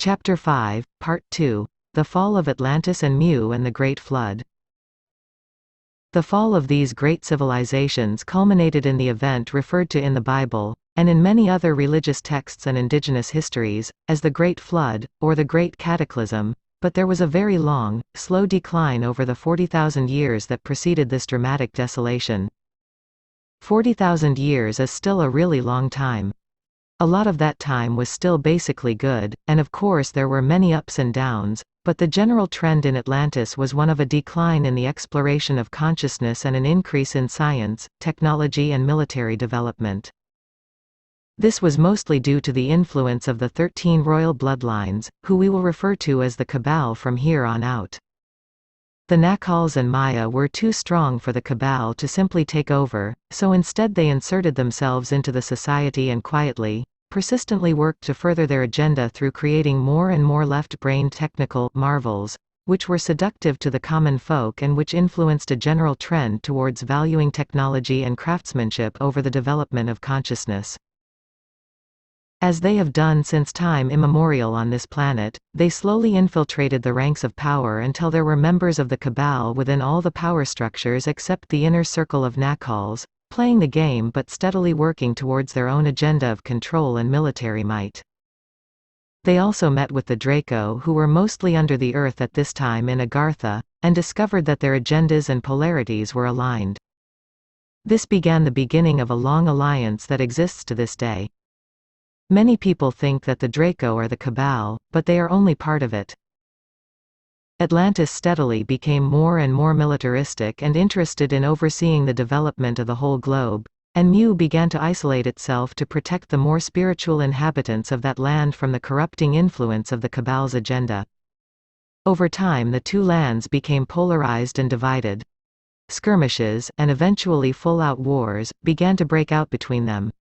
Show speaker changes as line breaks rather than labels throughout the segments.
Chapter 5, Part 2. The Fall of Atlantis and Mu and the Great Flood. The fall of these great civilizations culminated in the event referred to in the Bible, and in many other religious texts and indigenous histories, as the Great Flood, or the Great Cataclysm, but there was a very long, slow decline over the 40,000 years that preceded this dramatic desolation. 40,000 years is still a really long time. A lot of that time was still basically good, and of course there were many ups and downs, but the general trend in Atlantis was one of a decline in the exploration of consciousness and an increase in science, technology and military development. This was mostly due to the influence of the 13 royal bloodlines, who we will refer to as the Cabal from here on out. The Nacals and Maya were too strong for the Cabal to simply take over, so instead they inserted themselves into the society and quietly, persistently worked to further their agenda through creating more and more left-brained technical marvels, which were seductive to the common folk and which influenced a general trend towards valuing technology and craftsmanship over the development of consciousness. As they have done since time immemorial on this planet, they slowly infiltrated the ranks of power until there were members of the Cabal within all the power structures except the inner circle of Nacals, playing the game but steadily working towards their own agenda of control and military might. They also met with the Draco, who were mostly under the earth at this time in Agartha, and discovered that their agendas and polarities were aligned. This began the beginning of a long alliance that exists to this day. Many people think that the Draco are the Cabal, but they are only part of it. Atlantis steadily became more and more militaristic and interested in overseeing the development of the whole globe, and Mu began to isolate itself to protect the more spiritual inhabitants of that land from the corrupting influence of the Cabal's agenda. Over time the two lands became polarized and divided. Skirmishes, and eventually full-out wars, began to break out between them.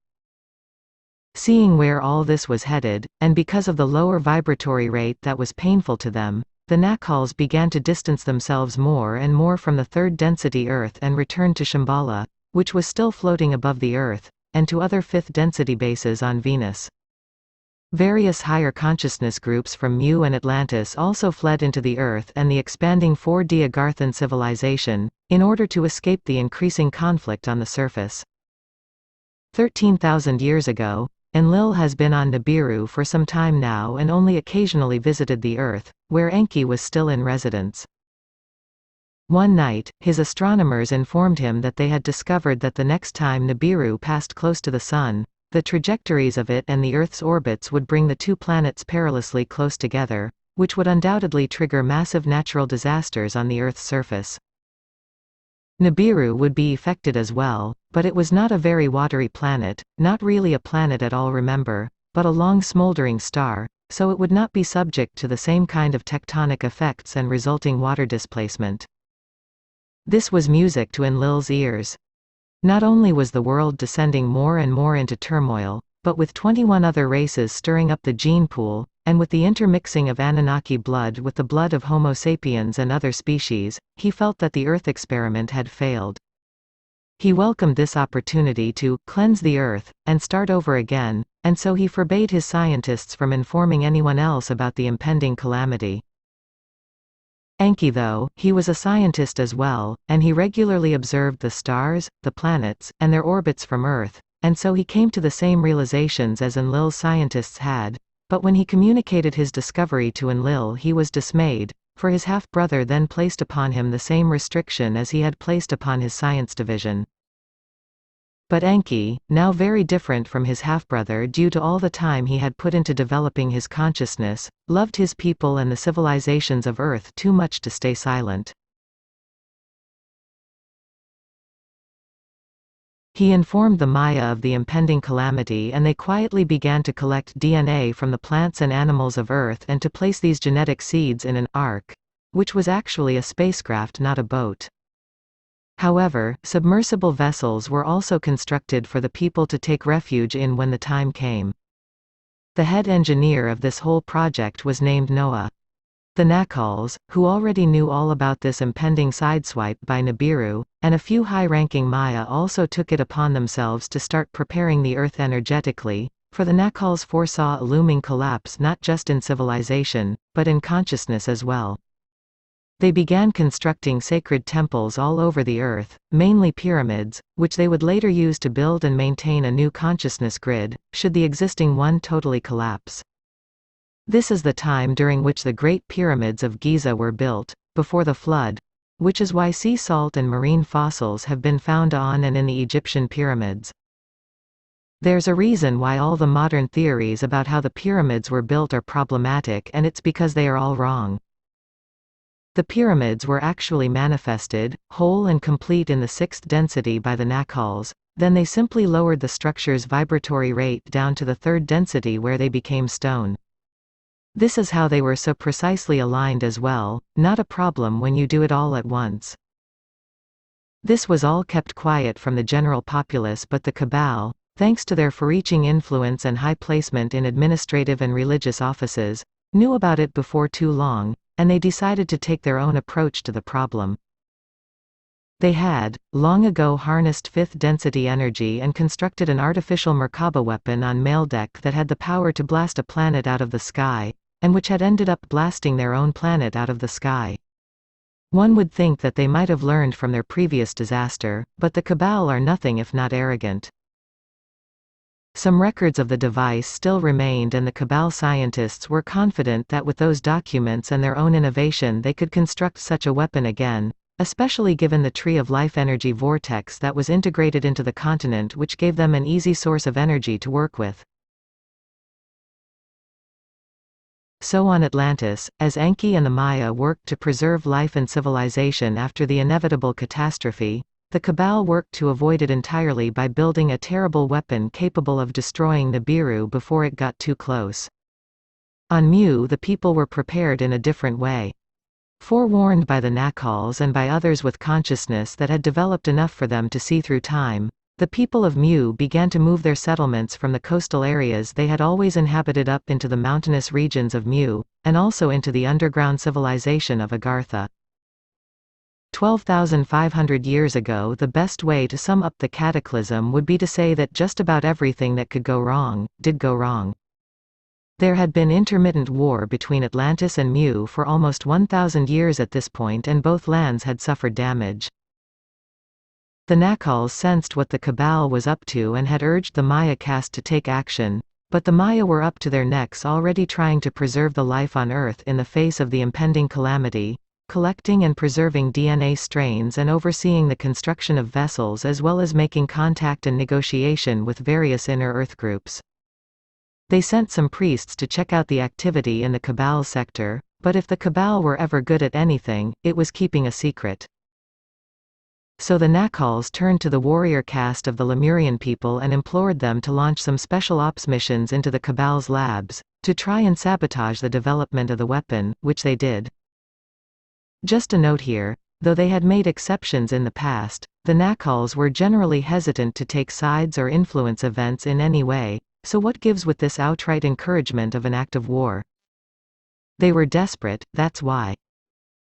Seeing where all this was headed, and because of the lower vibratory rate that was painful to them, the Nacals began to distance themselves more and more from the third-density Earth and returned to Shambhala, which was still floating above the Earth, and to other fifth-density bases on Venus. Various higher consciousness groups from Mu and Atlantis also fled into the Earth and the expanding 4D Agarthan civilization, in order to escape the increasing conflict on the surface. 13,000 years ago, Enlil has been on Nibiru for some time now and only occasionally visited the Earth, where Enki was still in residence. One night, his astronomers informed him that they had discovered that the next time Nibiru passed close to the Sun, the trajectories of it and the Earth's orbits would bring the two planets perilously close together, which would undoubtedly trigger massive natural disasters on the Earth's surface. Nibiru would be affected as well, but it was not a very watery planet, not really a planet at all remember, but a long smoldering star, so it would not be subject to the same kind of tectonic effects and resulting water displacement. This was music to Enlil's ears. Not only was the world descending more and more into turmoil, but with 21 other races stirring up the gene pool, and with the intermixing of Anunnaki blood with the blood of Homo sapiens and other species, he felt that the Earth experiment had failed. He welcomed this opportunity to cleanse the Earth, and start over again, and so he forbade his scientists from informing anyone else about the impending calamity. Enki though, he was a scientist as well, and he regularly observed the stars, the planets, and their orbits from Earth, and so he came to the same realizations as Enlil's scientists had. But when he communicated his discovery to Enlil he was dismayed, for his half-brother then placed upon him the same restriction as he had placed upon his science division. But Enki, now very different from his half-brother due to all the time he had put into developing his consciousness, loved his people and the civilizations of Earth too much to stay silent. He informed the Maya of the impending calamity and they quietly began to collect DNA from the plants and animals of Earth and to place these genetic seeds in an ark, which was actually a spacecraft, not a boat. However, submersible vessels were also constructed for the people to take refuge in when the time came. The head engineer of this whole project was named Noah. The Nacals, who already knew all about this impending sideswipe by Nibiru, and a few high-ranking Maya also took it upon themselves to start preparing the Earth energetically, For the Nacals foresaw a looming collapse not just in civilization, but in consciousness as well. They began constructing sacred temples all over the earth, mainly pyramids, which they would later use to build and maintain a new consciousness grid, should the existing one totally collapse. This is the time during which the Great Pyramids of Giza were built, before the flood, which is why sea salt and marine fossils have been found on and in the Egyptian pyramids. There's a reason why all the modern theories about how the pyramids were built are problematic, and it's because they are all wrong. The pyramids were actually manifested, whole and complete in the 6th density by the Nacals, then they simply lowered the structure's vibratory rate down to the 3rd density where they became stone. This is how they were so precisely aligned as well, not a problem when you do it all at once. This was all kept quiet from the general populace, but the Cabal, thanks to their far-reaching influence and high placement in administrative and religious offices, knew about it before too long, and they decided to take their own approach to the problem. They had, long ago, harnessed 5th density energy and constructed an artificial Merkaba weapon on Maldek that had the power to blast a planet out of the sky, and which had ended up blasting their own planet out of the sky. One would think that they might have learned from their previous disaster, but the Cabal are nothing if not arrogant. Some records of the device still remained, and the Cabal scientists were confident that with those documents and their own innovation they could construct such a weapon again, especially given the Tree of Life energy vortex that was integrated into the continent, which gave them an easy source of energy to work with. So on Atlantis, as Enki and the Maya worked to preserve life and civilization after the inevitable catastrophe, the Cabal worked to avoid it entirely by building a terrible weapon capable of destroying Nibiru before it got too close. On Mu, the people were prepared in a different way. Forewarned by the Nacals and by others with consciousness that had developed enough for them to see through time, the people of Mu began to move their settlements from the coastal areas they had always inhabited up into the mountainous regions of Mu, and also into the underground civilization of Agartha. 12,500 years ago, the best way to sum up the cataclysm would be to say that just about everything that could go wrong, did go wrong. There had been intermittent war between Atlantis and Mu for almost 1,000 years at this point, and both lands had suffered damage. The Nacals sensed what the Cabal was up to and had urged the Maya caste to take action, but the Maya were up to their necks already trying to preserve the life on Earth in the face of the impending calamity, collecting and preserving DNA strains and overseeing the construction of vessels, as well as making contact and negotiation with various inner Earth groups. They sent some priests to check out the activity in the Cabal sector, but if the Cabal were ever good at anything, it was keeping a secret. So the Nacals turned to the warrior caste of the Lemurian people and implored them to launch some special ops missions into the Cabal's labs, to try and sabotage the development of the weapon, which they did. Just a note here, though they had made exceptions in the past, the Nacals were generally hesitant to take sides or influence events in any way, so what gives with this outright encouragement of an act of war? They were desperate, that's why.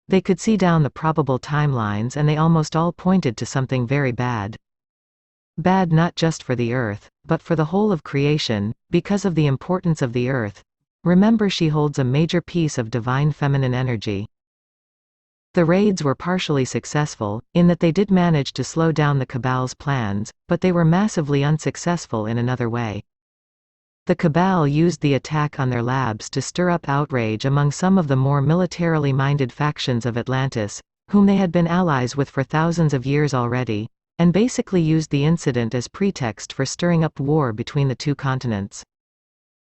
They could see down the probable timelines, and they almost all pointed to something very bad. Bad not just for the Earth, but for the whole of creation, because of the importance of the Earth. Remember, she holds a major piece of divine feminine energy. The raids were partially successful, in that they did manage to slow down the Cabal's plans, but they were massively unsuccessful in another way. The Cabal used the attack on their labs to stir up outrage among some of the more militarily minded factions of Atlantis, whom they had been allies with for thousands of years already, and basically used the incident as pretext for stirring up war between the two continents.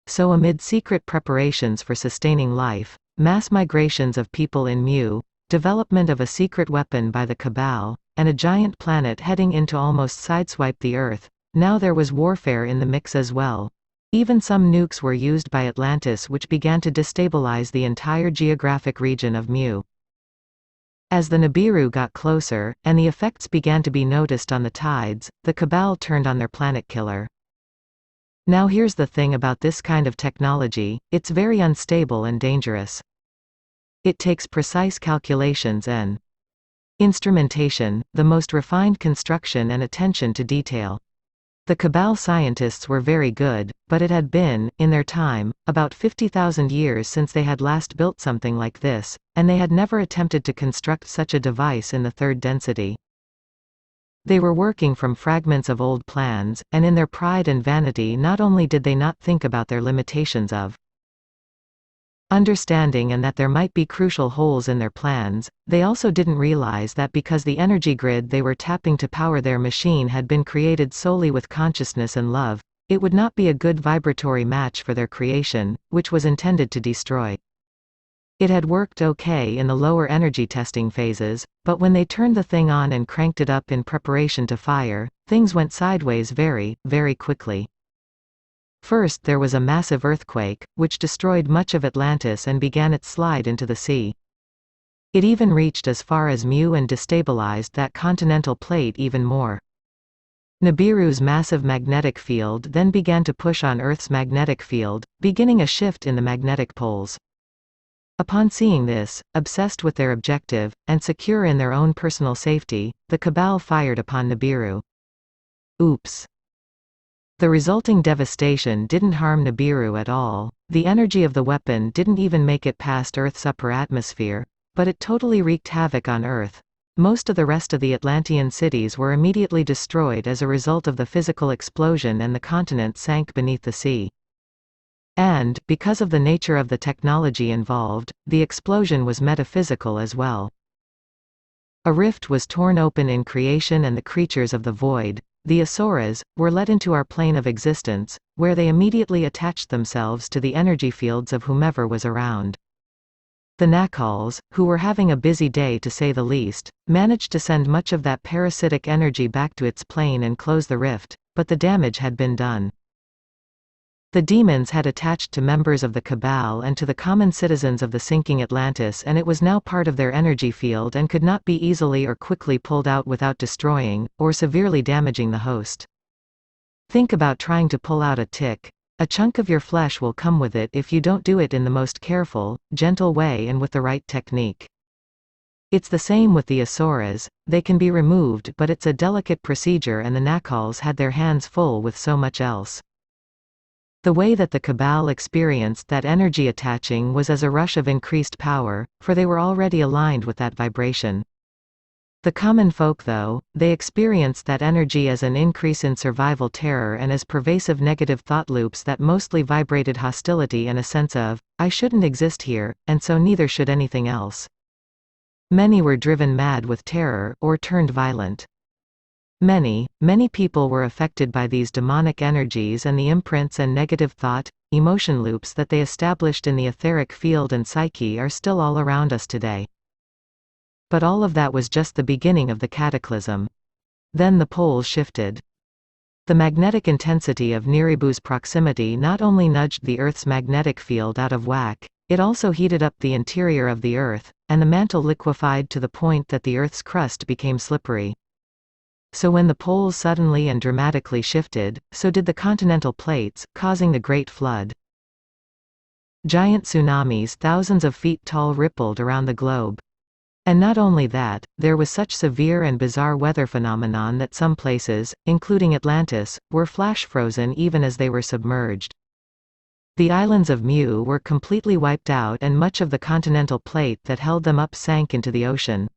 So amid secret preparations for sustaining life, mass migrations of people in Mu, development of a secret weapon by the Cabal, and a giant planet heading in to almost sideswipe the Earth, now there was warfare in the mix as well. Even some nukes were used by Atlantis, which began to destabilize the entire geographic region of Mu. As the Nibiru got closer, and the effects began to be noticed on the tides, the Cabal turned on their planet killer. Now here's the thing about this kind of technology, it's very unstable and dangerous. It takes precise calculations and instrumentation, the most refined construction and attention to detail. The Cabal scientists were very good, but it had been, in their time, about 50,000 years since they had last built something like this, and they had never attempted to construct such a device in the third density. They were working from fragments of old plans, and in their pride and vanity not only did they not think about their limitations of understanding and that there might be crucial holes in their plans, they also didn't realize that because the energy grid they were tapping to power their machine had been created solely with consciousness and love, it would not be a good vibratory match for their creation, which was intended to destroy. It had worked okay in the lower energy testing phases, but when they turned the thing on and cranked it up in preparation to fire, things went sideways very, very quickly. First there was a massive earthquake, which destroyed much of Atlantis and began its slide into the sea. It even reached as far as Mu and destabilized that continental plate even more. Nibiru's massive magnetic field then began to push on Earth's magnetic field, beginning a shift in the magnetic poles. Upon seeing this, obsessed with their objective, and secure in their own personal safety, the Cabal fired upon Nibiru. Oops. The resulting devastation didn't harm Nibiru at all. The energy of the weapon didn't even make it past Earth's upper atmosphere, but it totally wreaked havoc on Earth. Most of the rest of the Atlantean cities were immediately destroyed as a result of the physical explosion, and the continent sank beneath the sea. And, because of the nature of the technology involved, the explosion was metaphysical as well. A rift was torn open in creation, and the creatures of the void, the Asuras, were let into our plane of existence, where they immediately attached themselves to the energy fields of whomever was around. The Nakals, who were having a busy day to say the least, managed to send much of that parasitic energy back to its plane and close the rift, but the damage had been done. The demons had attached to members of the Cabal and to the common citizens of the sinking Atlantis, and it was now part of their energy field and could not be easily or quickly pulled out without destroying, or severely damaging the host. Think about trying to pull out a tick. A chunk of your flesh will come with it if you don't do it in the most careful, gentle way and with the right technique. It's the same with the Asuras. They can be removed, but it's a delicate procedure, and the Nakals had their hands full with so much else. The way that the Cabal experienced that energy attaching was as a rush of increased power, for they were already aligned with that vibration. The common folk, though, they experienced that energy as an increase in survival terror and as pervasive negative thought loops that mostly vibrated hostility and a sense of, I shouldn't exist here, and so neither should anything else. Many were driven mad with terror, or turned violent. Many people were affected by these demonic energies and the imprints and negative thought, emotion loops that they established in the etheric field and psyche are still all around us today. But all of that was just the beginning of the cataclysm. Then the poles shifted. The magnetic intensity of Nibiru's proximity not only nudged the Earth's magnetic field out of whack, it also heated up the interior of the Earth, and the mantle liquefied to the point that the Earth's crust became slippery. So when the poles suddenly and dramatically shifted, so did the continental plates, causing the Great Flood. Giant tsunamis thousands of feet tall rippled around the globe. And not only that, there was such severe and bizarre weather phenomenon that some places, including Atlantis, were flash frozen even as they were submerged. The islands of Mu were completely wiped out, and much of the continental plate that held them up sank into the ocean.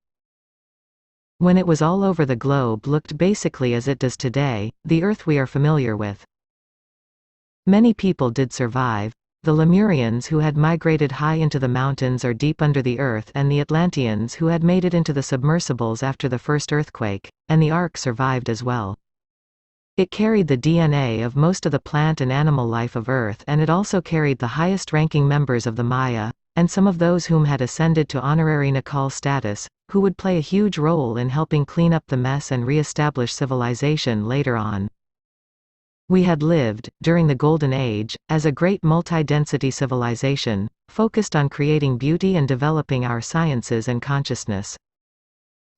When it was all over, the globe looked basically as it does today, the Earth we are familiar with. Many people did survive. The Lemurians, who had migrated high into the mountains or deep under the earth, and the Atlanteans, who had made it into the submersibles after the first earthquake, and the Ark survived as well. It carried the DNA of most of the plant and animal life of Earth, and it also carried the highest-ranking members of the Maya, and some of those whom had ascended to honorary Nakal status, who would play a huge role in helping clean up the mess and re-establish civilization later on. We had lived, during the Golden Age, as a great multi-density civilization, focused on creating beauty and developing our sciences and consciousness.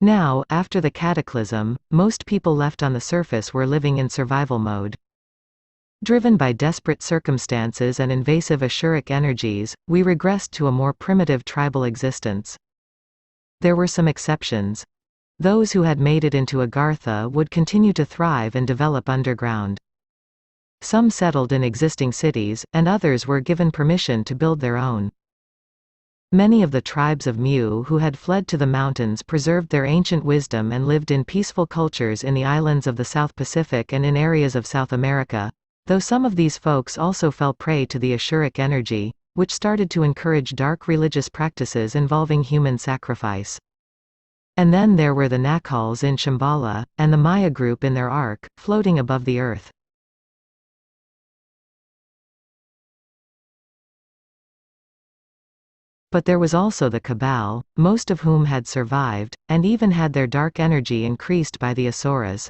Now, after the cataclysm, most people left on the surface were living in survival mode. Driven by desperate circumstances and invasive Ashuric energies, we regressed to a more primitive tribal existence. There were some exceptions. Those who had made it into Agartha would continue to thrive and develop underground. Some settled in existing cities, and others were given permission to build their own. Many of the tribes of Mu who had fled to the mountains preserved their ancient wisdom and lived in peaceful cultures in the islands of the South Pacific and in areas of South America, though some of these folks also fell prey to the Ashuric energy, which started to encourage dark religious practices involving human sacrifice. And then there were the Nacals in Shambhala, and the Maya group in their ark, floating above the earth. But there was also the Cabal, most of whom had survived, and even had their dark energy increased by the Asuras.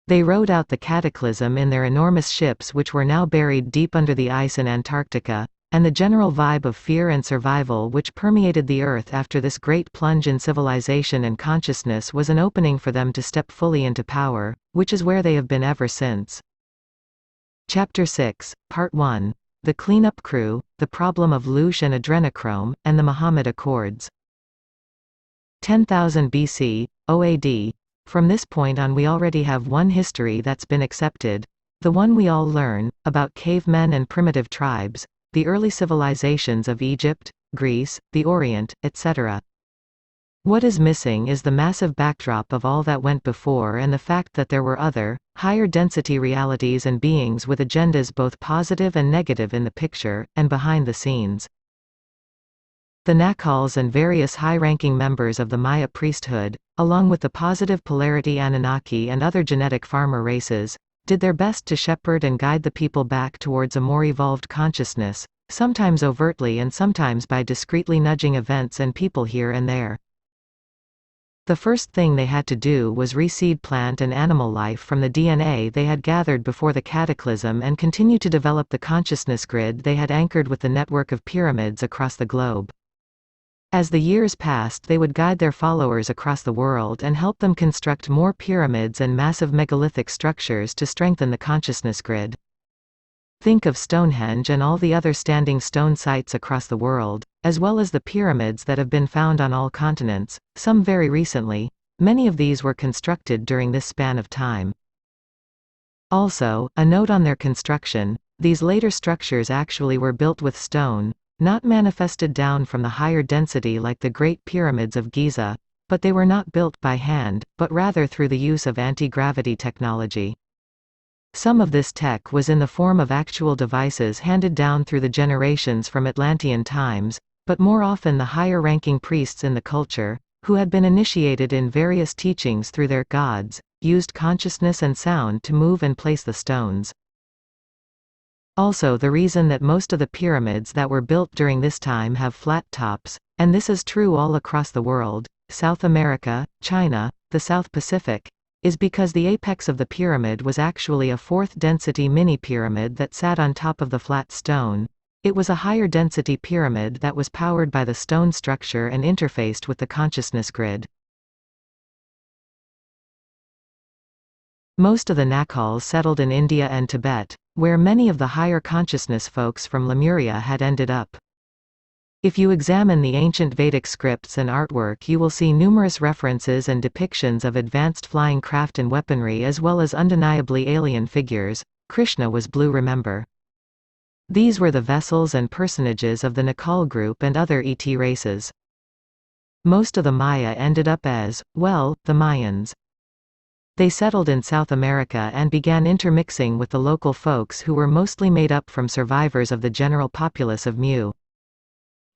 They rode out the cataclysm in their enormous ships which were now buried deep under the ice in Antarctica, and the general vibe of fear and survival which permeated the Earth after this great plunge in civilization and consciousness was an opening for them to step fully into power, which is where they have been ever since. Chapter 6, Part 1. The Cleanup Crew, the Problem of Louche and Adrenochrome, and the Muhammad Accords. 10,000 BC, OAD. From this point on we already have one history that's been accepted, the one we all learn, about cavemen and primitive tribes, the early civilizations of Egypt, Greece, the Orient, etc. What is missing is the massive backdrop of all that went before and the fact that there were other, higher-density realities and beings with agendas both positive and negative in the picture, and behind the scenes. The Nacals and various high-ranking members of the Maya priesthood, along with the positive polarity Anunnaki and other genetic farmer races, did their best to shepherd and guide the people back towards a more evolved consciousness, sometimes overtly and sometimes by discreetly nudging events and people here and there. The first thing they had to do was reseed plant and animal life from the DNA they had gathered before the cataclysm and continue to develop the consciousness grid they had anchored with the network of pyramids across the globe. As the years passed, they would guide their followers across the world and help them construct more pyramids and massive megalithic structures to strengthen the consciousness grid. Think of Stonehenge and all the other standing stone sites across the world, as well as the pyramids that have been found on all continents, some very recently. Many of these were constructed during this span of time. Also, a note on their construction: these later structures actually were built with stone, not manifested down from the higher density like the Great Pyramids of Giza, but they were not built by hand, but rather through the use of anti-gravity technology. Some of this tech was in the form of actual devices handed down through the generations from Atlantean times, but more often the higher-ranking priests in the culture, who had been initiated in various teachings through their gods, used consciousness and sound to move and place the stones. Also, the reason that most of the pyramids that were built during this time have flat tops, and this is true all across the world, South America, China, the South Pacific, is because the apex of the pyramid was actually a fourth-density mini-pyramid that sat on top of the flat stone. It was a higher-density pyramid that was powered by the stone structure and interfaced with the consciousness grid. Most of the Nacals settled in India and Tibet, where many of the higher consciousness folks from Lemuria had ended up. If you examine the ancient Vedic scripts and artwork, you will see numerous references and depictions of advanced flying craft and weaponry as well as undeniably alien figures. Krishna was blue, remember? These were the vessels and personages of the Nacal group and other ET races. Most of the Maya ended up as, well, the Mayans. They settled in South America and began intermixing with the local folks who were mostly made up from survivors of the general populace of Mu.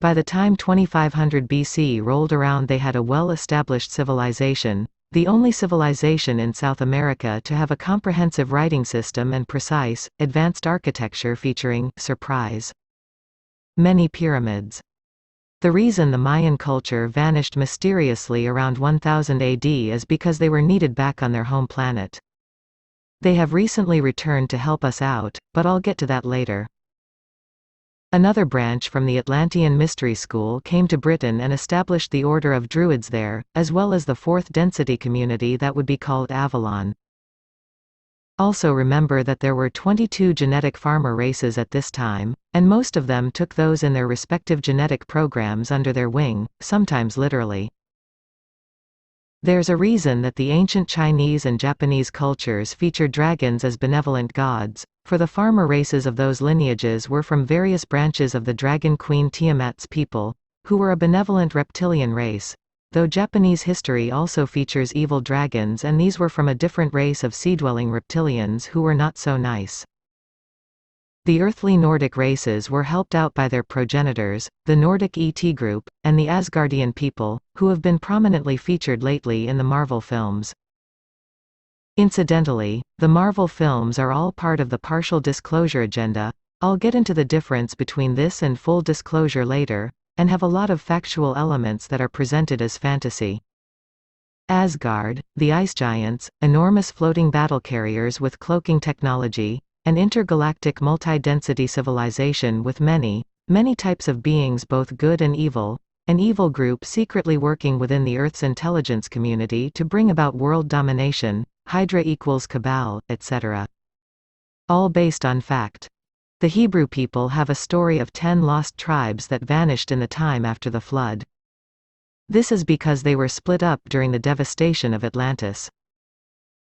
By the time 2500 BC rolled around, they had a well-established civilization, the only civilization in South America to have a comprehensive writing system and precise, advanced architecture featuring, surprise, many pyramids. The reason the Mayan culture vanished mysteriously around 1000 AD is because they were needed back on their home planet. They have recently returned to help us out, but I'll get to that later. Another branch from the Atlantean Mystery School came to Britain and established the Order of Druids there, as well as the fourth density community that would be called Avalon. Also remember that there were 22 genetic farmer races at this time, and most of them took those in their respective genetic programs under their wing, sometimes literally. There's a reason that the ancient Chinese and Japanese cultures featured dragons as benevolent gods, for the farmer races of those lineages were from various branches of the dragon queen Tiamat's people, who were a benevolent reptilian race, though Japanese history also features evil dragons, and these were from a different race of sea-dwelling reptilians who were not so nice. The earthly Nordic races were helped out by their progenitors, the Nordic ET group, and the Asgardian people, who have been prominently featured lately in the Marvel films. Incidentally, the Marvel films are all part of the partial disclosure agenda. I'll get into the difference between this and full disclosure later, and have a lot of factual elements that are presented as fantasy. Asgard, the ice giants, enormous floating battle carriers with cloaking technology, an intergalactic multi-density civilization with many, many types of beings, both good and evil, an evil group secretly working within the Earth's intelligence community to bring about world domination, Hydra equals Cabal, etc. All based on fact. The Hebrew people have a story of 10 lost tribes that vanished in the time after the flood. This is because they were split up during the devastation of Atlantis.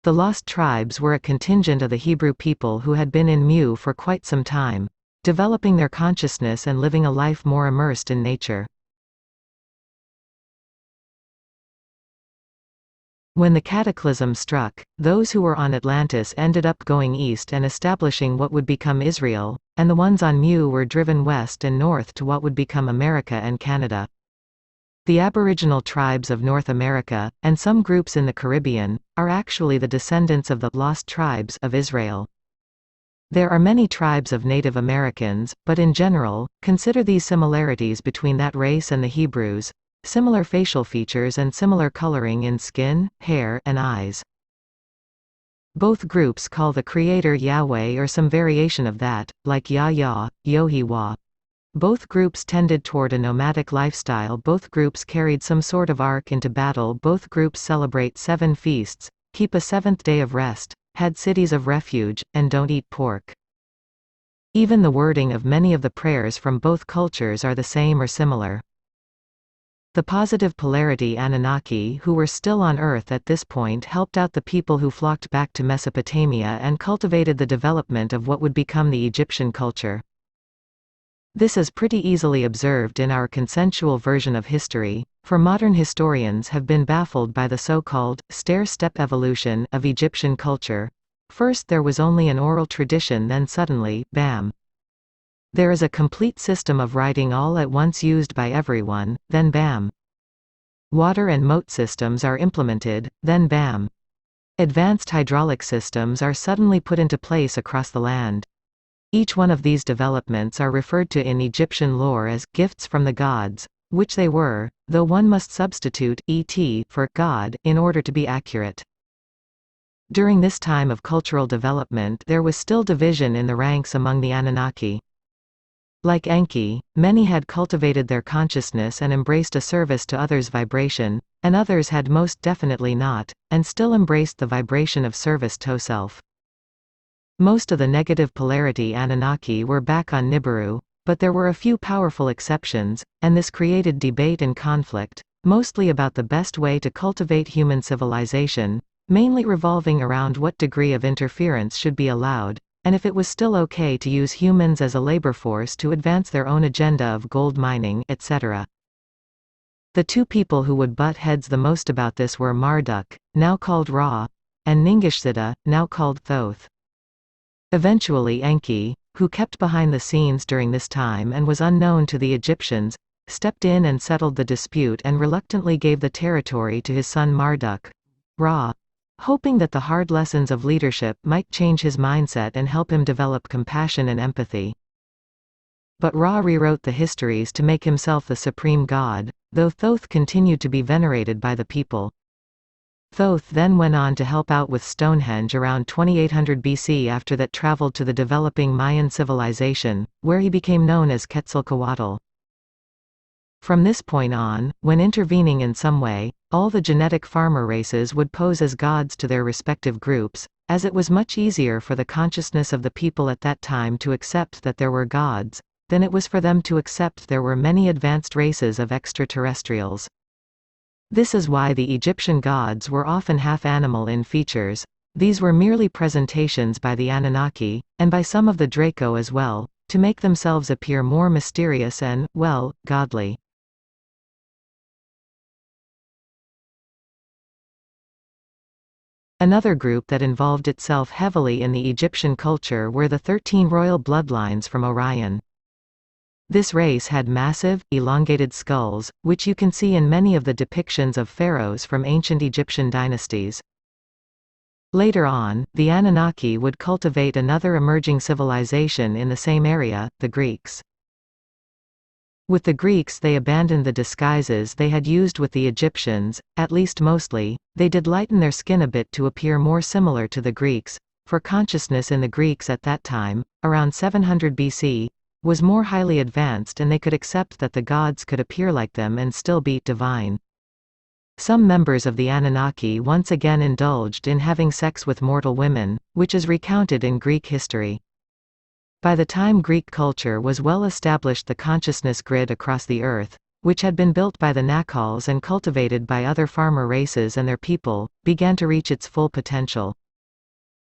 The lost tribes were a contingent of the Hebrew people who had been in Mu for quite some time, developing their consciousness and living a life more immersed in nature. When the cataclysm struck, those who were on Atlantis ended up going east and establishing what would become Israel, and the ones on Mu were driven west and north to what would become America and Canada. The Aboriginal tribes of North America, and some groups in the Caribbean, are actually the descendants of the lost tribes of Israel. There are many tribes of Native Americans, but in general, consider these similarities between that race and the Hebrews: similar facial features and similar coloring in skin, hair, and eyes. Both groups call the Creator Yahweh or some variation of that, like Yah-Yah, Yohi-Wah. Both groups tended toward a nomadic lifestyle. Both groups carried some sort of ark into battle. Both groups celebrate 7 feasts, keep a 7th day of rest, had cities of refuge, and don't eat pork. Even the wording of many of the prayers from both cultures are the same or similar. The positive polarity Anunnaki, who were still on Earth at this point, helped out the people who flocked back to Mesopotamia and cultivated the development of what would become the Egyptian culture. This is pretty easily observed in our consensual version of history, for modern historians have been baffled by the so-called stair-step evolution of Egyptian culture. First there was only an oral tradition, then suddenly, bam! There is a complete system of writing all at once used by everyone, then bam! Water and moat systems are implemented, then bam! Advanced hydraulic systems are suddenly put into place across the land. Each one of these developments are referred to in Egyptian lore as gifts from the gods, which they were, though one must substitute et for God in order to be accurate. During this time of cultural development, there was still division in the ranks among the Anunnaki. Like Enki, many had cultivated their consciousness and embraced a service to others' vibration, and others had most definitely not, and still embraced the vibration of service to self. Most of the negative polarity Anunnaki were back on Nibiru, but there were a few powerful exceptions, and this created debate and conflict, mostly about the best way to cultivate human civilization, mainly revolving around what degree of interference should be allowed, and if it was still okay to use humans as a labor force to advance their own agenda of gold mining, etc. The two people who would butt heads the most about this were Marduk, now called Ra, and Ningishzida, now called Thoth. Eventually Enki, who kept behind the scenes during this time and was unknown to the Egyptians, stepped in and settled the dispute and reluctantly gave the territory to his son Marduk, Ra, hoping that the hard lessons of leadership might change his mindset and help him develop compassion and empathy. But Ra rewrote the histories to make himself the supreme god, though Thoth continued to be venerated by the people. Thoth then went on to help out with Stonehenge around 2800 BC. After that traveled to the developing Mayan civilization, where he became known as Quetzalcoatl. From this point on, when intervening in some way, all the genetic farmer races would pose as gods to their respective groups, as it was much easier for the consciousness of the people at that time to accept that there were gods, than it was for them to accept there were many advanced races of extraterrestrials. This is why the Egyptian gods were often half-animal in features. These were merely presentations by the Anunnaki, and by some of the Draco as well, to make themselves appear more mysterious and, well, godly. Another group that involved itself heavily in the Egyptian culture were the 13 royal bloodlines from Orion. This race had massive, elongated skulls, which you can see in many of the depictions of pharaohs from ancient Egyptian dynasties. Later on, the Anunnaki would cultivate another emerging civilization in the same area, the Greeks. With the Greeks they abandoned the disguises they had used with the Egyptians, at least mostly. They did lighten their skin a bit to appear more similar to the Greeks, for consciousness in the Greeks at that time, around 700 BC, was more highly advanced and they could accept that the gods could appear like them and still be divine. Some members of the Anunnaki once again indulged in having sex with mortal women, which is recounted in Greek history. By the time Greek culture was well established, the consciousness grid across the earth, which had been built by the Nacals and cultivated by other farmer races and their people, began to reach its full potential.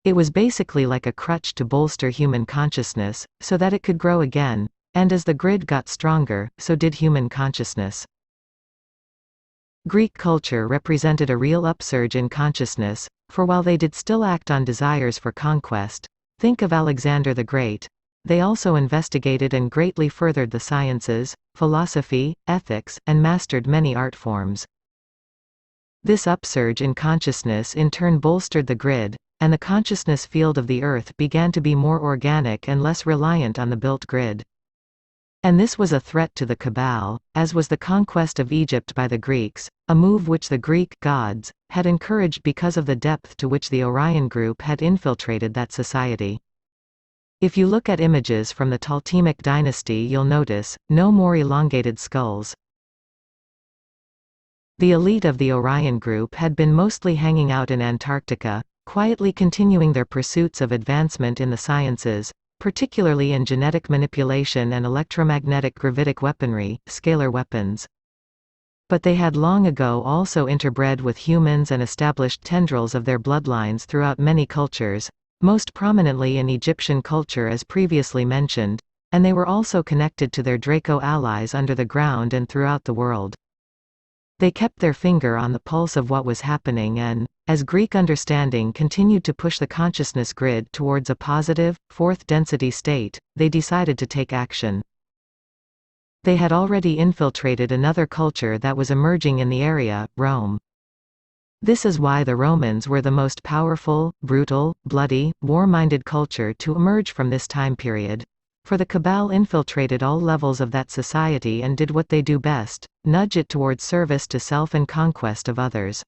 It was basically like a crutch to bolster human consciousness, so that it could grow again, and as the grid got stronger, so did human consciousness. Greek culture represented a real upsurge in consciousness, for while they did still act on desires for conquest, think of Alexander the Great, they also investigated and greatly furthered the sciences, philosophy, ethics, and mastered many art forms. This upsurge in consciousness in turn bolstered the grid, and the consciousness field of the Earth began to be more organic and less reliant on the built grid. And this was a threat to the Cabal, as was the conquest of Egypt by the Greeks, a move which the Greek gods had encouraged because of the depth to which the Orion group had infiltrated that society. If you look at images from the Ptolemaic dynasty, you'll notice no more elongated skulls. The elite of the Orion group had been mostly hanging out in Antarctica, quietly continuing their pursuits of advancement in the sciences, particularly in genetic manipulation and electromagnetic gravitic weaponry, scalar weapons. But they had long ago also interbred with humans and established tendrils of their bloodlines throughout many cultures, most prominently in Egyptian culture as previously mentioned, and they were also connected to their Draco allies under the ground and throughout the world. They kept their finger on the pulse of what was happening and, as Greek understanding continued to push the consciousness grid towards a positive, fourth density state, they decided to take action. They had already infiltrated another culture that was emerging in the area, Rome. This is why the Romans were the most powerful, brutal, bloody, war-minded culture to emerge from this time period. For the Cabal infiltrated all levels of that society and did what they do best, nudge it towards service to self and conquest of others.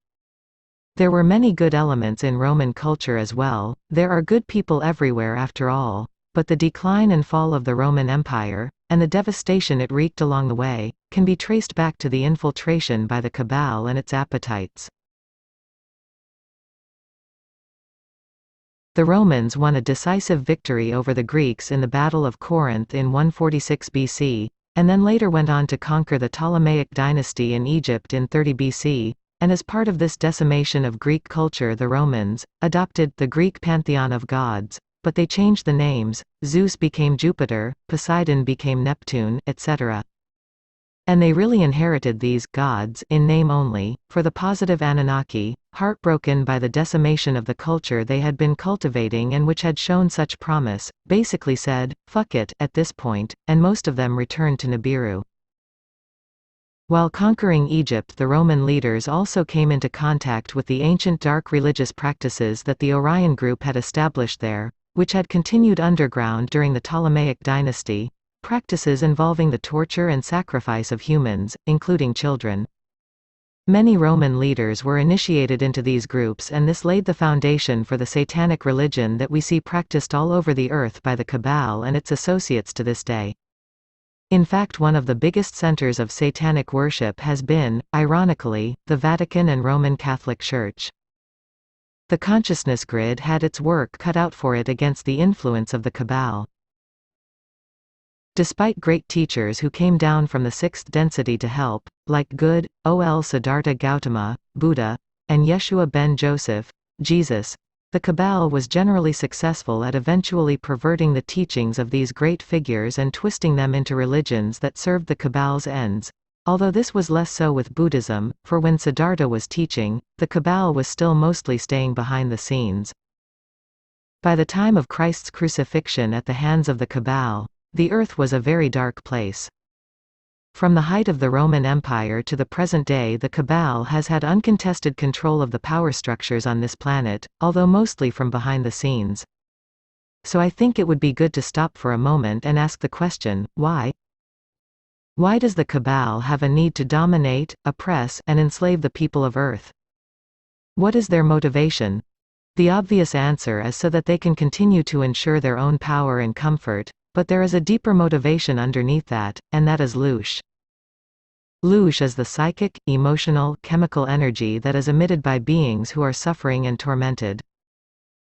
There were many good elements in Roman culture as well. There are good people everywhere after all, but the decline and fall of the Roman Empire, and the devastation it wreaked along the way, can be traced back to the infiltration by the Cabal and its appetites. The Romans won a decisive victory over the Greeks in the Battle of Corinth in 146 BC, and then later went on to conquer the Ptolemaic dynasty in Egypt in 30 BC, and as part of this decimation of Greek culture the Romans adopted the Greek pantheon of gods, but they changed the names. Zeus became Jupiter, Poseidon became Neptune, etc. And they really inherited these gods in name only, for the positive Anunnaki, heartbroken by the decimation of the culture they had been cultivating and which had shown such promise, basically said, "Fuck it," at this point, and most of them returned to Nibiru. While conquering Egypt, the Roman leaders also came into contact with the ancient dark religious practices that the Orion group had established there, which had continued underground during the Ptolemaic dynasty. Practices involving the torture and sacrifice of humans, including children. Many Roman leaders were initiated into these groups, and this laid the foundation for the satanic religion that we see practiced all over the earth by the Cabal and its associates to this day. In fact, one of the biggest centers of satanic worship has been, ironically, the Vatican and Roman Catholic Church. The consciousness grid had its work cut out for it against the influence of the Cabal. Despite great teachers who came down from the sixth density to help, like Good, Ol Siddhartha Gautama, Buddha, and Yeshua ben Joseph, Jesus, the Cabal was generally successful at eventually perverting the teachings of these great figures and twisting them into religions that served the Cabal's ends. Although this was less so with Buddhism, for when Siddhartha was teaching, the Cabal was still mostly staying behind the scenes. By the time of Christ's crucifixion at the hands of the Cabal, the earth was a very dark place. From the height of the Roman Empire to the present day, the Cabal has had uncontested control of the power structures on this planet, although mostly from behind the scenes. So I think it would be good to stop for a moment and ask the question, why? Why does the Cabal have a need to dominate, oppress, and enslave the people of Earth? What is their motivation? The obvious answer is so that they can continue to ensure their own power and comfort, but there is a deeper motivation underneath that, and that is loosh. Loosh is the psychic, emotional, chemical energy that is emitted by beings who are suffering and tormented.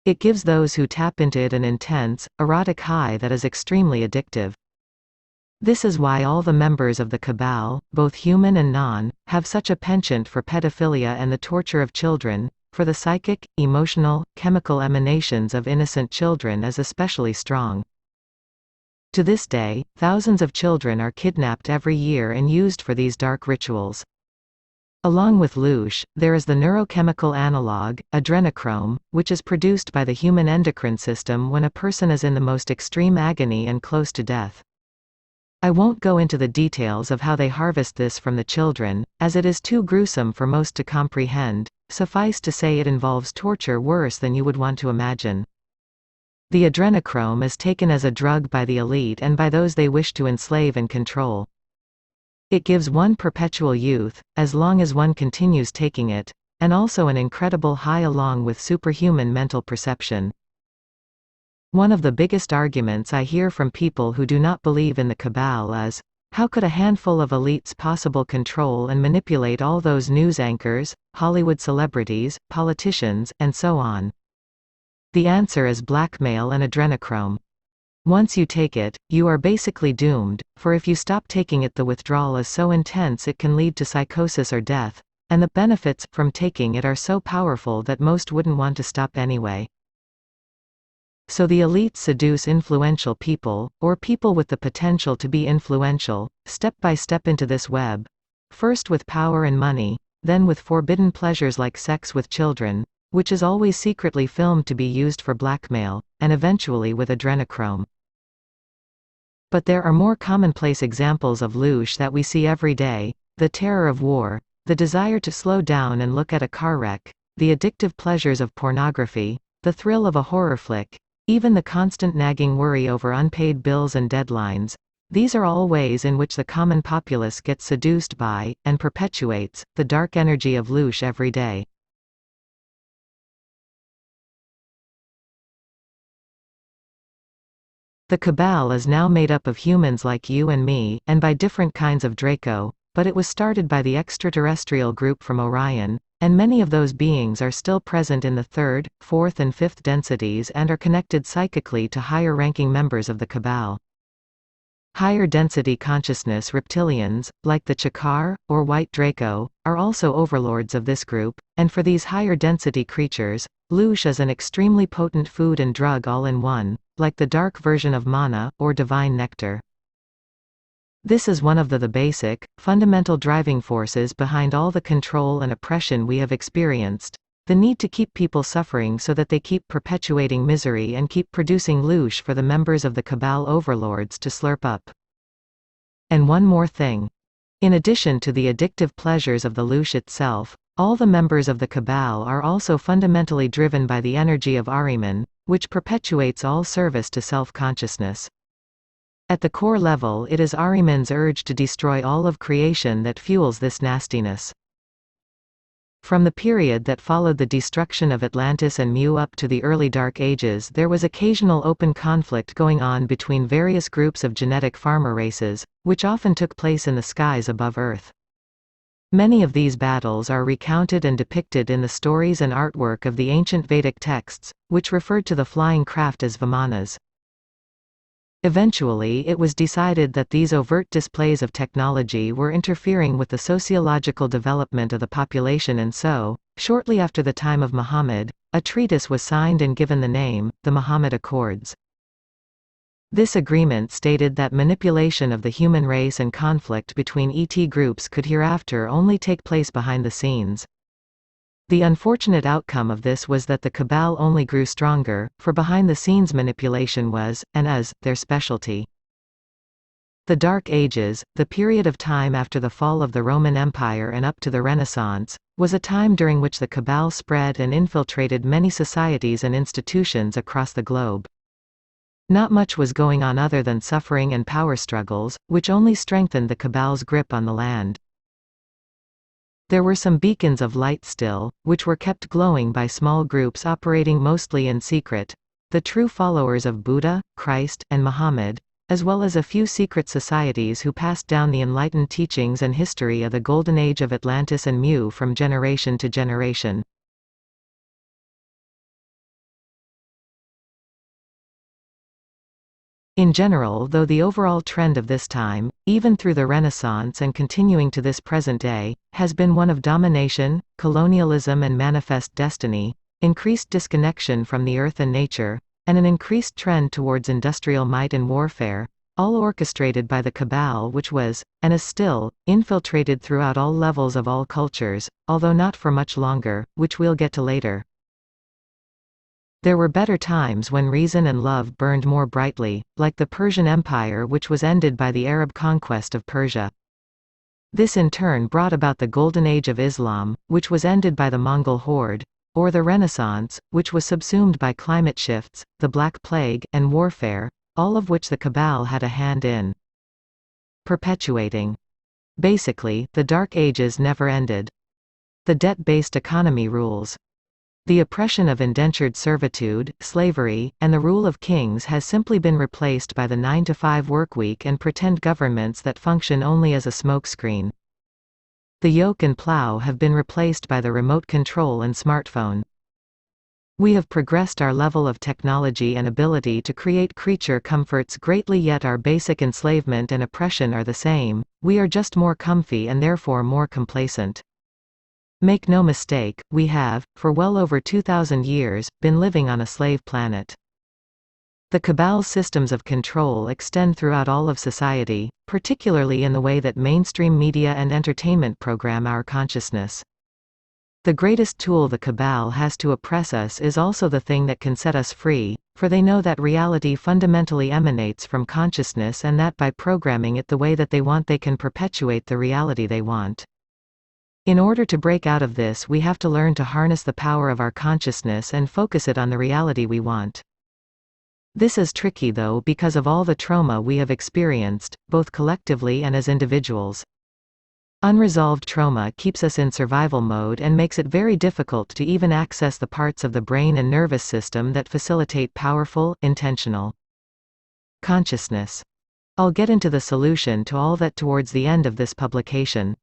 It gives those who tap into it an intense, erotic high that is extremely addictive. This is why all the members of the Cabal, both human and non, have such a penchant for pedophilia and the torture of children, for the psychic, emotional, chemical emanations of innocent children is especially strong. To this day, thousands of children are kidnapped every year and used for these dark rituals. Along with loosh, there is the neurochemical analog, adrenochrome, which is produced by the human endocrine system when a person is in the most extreme agony and close to death. I won't go into the details of how they harvest this from the children, as it is too gruesome for most to comprehend. Suffice to say it involves torture worse than you would want to imagine. The adrenochrome is taken as a drug by the elite and by those they wish to enslave and control. It gives one perpetual youth, as long as one continues taking it, and also an incredible high along with superhuman mental perception. One of the biggest arguments I hear from people who do not believe in the Cabal is, how could a handful of elites possibly control and manipulate all those news anchors, Hollywood celebrities, politicians, and so on? The answer is blackmail and adrenochrome. Once you take it, you are basically doomed, for if you stop taking it the withdrawal is so intense it can lead to psychosis or death, and the benefits from taking it are so powerful that most wouldn't want to stop anyway. So the elites seduce influential people, or people with the potential to be influential, step by step into this web. First with power and money, then with forbidden pleasures like sex with children, which is always secretly filmed to be used for blackmail, and eventually with adrenochrome. But there are more commonplace examples of loosh that we see every day: the terror of war, the desire to slow down and look at a car wreck, the addictive pleasures of pornography, the thrill of a horror flick, even the constant nagging worry over unpaid bills and deadlines. These are all ways in which the common populace gets seduced by, and perpetuates, the dark energy of loosh every day. The Cabal is now made up of humans like you and me, and by different kinds of Draco, but it was started by the extraterrestrial group from Orion, and many of those beings are still present in the third, fourth and fifth densities and are connected psychically to higher-ranking members of the Cabal. Higher-density consciousness reptilians, like the Chakar, or White Draco, are also overlords of this group, and for these higher-density creatures, loosh is an extremely potent food and drug all in one, like the dark version of mana, or divine nectar. This is one of the basic, fundamental driving forces behind all the control and oppression we have experienced: the need to keep people suffering so that they keep perpetuating misery and keep producing loosh for the members of the Cabal overlords to slurp up. And one more thing. In addition to the addictive pleasures of the loosh itself, all the members of the Cabal are also fundamentally driven by the energy of Ahriman, which perpetuates all service to self-consciousness. At the core level, it is Ahriman's urge to destroy all of creation that fuels this nastiness. From the period that followed the destruction of Atlantis and Mu up to the early Dark Ages, there was occasional open conflict going on between various groups of genetic farmer races, which often took place in the skies above Earth. Many of these battles are recounted and depicted in the stories and artwork of the ancient Vedic texts, which referred to the flying craft as vimanas. Eventually it was decided that these overt displays of technology were interfering with the sociological development of the population, and so, shortly after the time of Muhammad, a treatise was signed and given the name, the Muhammad Accords. This agreement stated that manipulation of the human race and conflict between ET groups could hereafter only take place behind the scenes. The unfortunate outcome of this was that the cabal only grew stronger, for behind-the-scenes manipulation was, and is, their specialty. The Dark Ages, the period of time after the fall of the Roman Empire and up to the Renaissance, was a time during which the cabal spread and infiltrated many societies and institutions across the globe. Not much was going on other than suffering and power struggles, which only strengthened the cabal's grip on the land. There were some beacons of light still, which were kept glowing by small groups operating mostly in secret, the true followers of Buddha, Christ, and Muhammad, as well as a few secret societies who passed down the enlightened teachings and history of the Golden Age of Atlantis and Mu from generation to generation. In general, though the overall trend of this time, even through the Renaissance and continuing to this present day, has been one of domination, colonialism and manifest destiny, increased disconnection from the earth and nature, and an increased trend towards industrial might and warfare, all orchestrated by the cabal, which was, and is still, infiltrated throughout all levels of all cultures, although not for much longer, which we'll get to later. There were better times when reason and love burned more brightly, like the Persian Empire, which was ended by the Arab conquest of Persia. This in turn brought about the Golden Age of Islam, which was ended by the Mongol horde, or the Renaissance, which was subsumed by climate shifts, the Black Plague, and warfare, all of which the cabal had a hand in perpetuating. Basically, the Dark Ages never ended. The debt-based economy rules. The oppression of indentured servitude, slavery, and the rule of kings has simply been replaced by the 9-to-5 workweek and pretend governments that function only as a smokescreen. The yoke and plow have been replaced by the remote control and smartphone. We have progressed our level of technology and ability to create creature comforts greatly, yet our basic enslavement and oppression are the same. We are just more comfy and therefore more complacent. Make no mistake, we have, for well over 2,000 years, been living on a slave planet. The cabal's systems of control extend throughout all of society, particularly in the way that mainstream media and entertainment program our consciousness. The greatest tool the cabal has to oppress us is also the thing that can set us free, for they know that reality fundamentally emanates from consciousness, and that by programming it the way that they want, they can perpetuate the reality they want. In order to break out of this, we have to learn to harness the power of our consciousness and focus it on the reality we want. This is tricky though, because of all the trauma we have experienced, both collectively and as individuals. Unresolved trauma keeps us in survival mode and makes it very difficult to even access the parts of the brain and nervous system that facilitate powerful, intentional consciousness. I'll get into the solution to all that towards the end of this publication.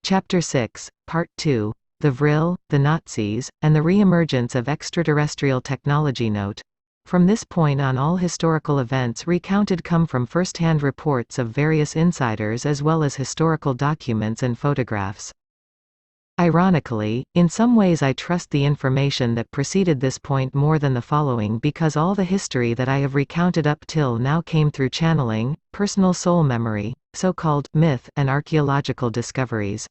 Chapter 6, Part 2, The Vril, the Nazis, and the Re-emergence of Extraterrestrial Technology. Note: from this point on, all historical events recounted come from first-hand reports of various insiders as well as historical documents and photographs. Ironically, in some ways I trust the information that preceded this point more than the following, because all the history that I have recounted up till now came through channeling, personal soul memory, so-called myth, and archaeological discoveries.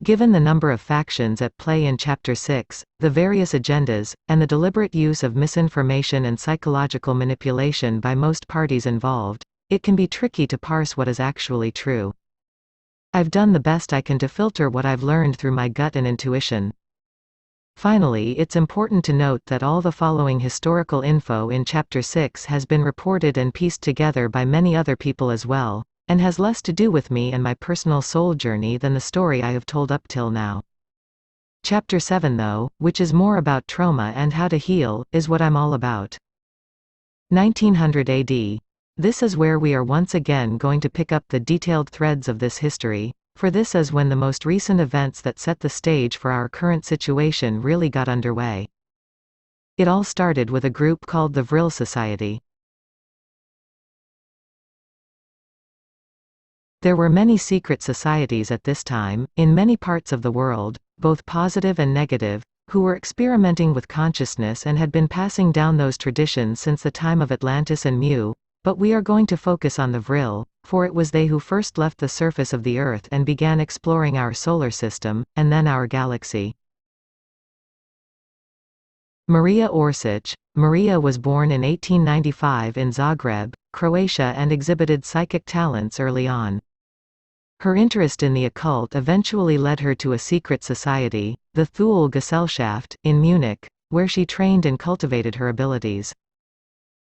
Given the number of factions at play in Chapter 6, the various agendas, and the deliberate use of misinformation and psychological manipulation by most parties involved, it can be tricky to parse what is actually true. I've done the best I can to filter what I've learned through my gut and intuition. Finally, it's important to note that all the following historical info in Chapter 6 has been reported and pieced together by many other people as well, and has less to do with me and my personal soul journey than the story I have told up till now. Chapter 7 though, which is more about trauma and how to heal, is what I'm all about. 1900 AD. This is where we are once again going to pick up the detailed threads of this history, for this is when the most recent events that set the stage for our current situation really got underway. It all started with a group called the Vril Society. There were many secret societies at this time, in many parts of the world, both positive and negative, who were experimenting with consciousness and had been passing down those traditions since the time of Atlantis and Mu, but we are going to focus on the Vril, for it was they who first left the surface of the Earth and began exploring our solar system, and then our galaxy. Maria Orsic. Maria was born in 1895 in Zagreb, Croatia and exhibited psychic talents early on. Her interest in the occult eventually led her to a secret society, the Thule Gesellschaft, in Munich, where she trained and cultivated her abilities.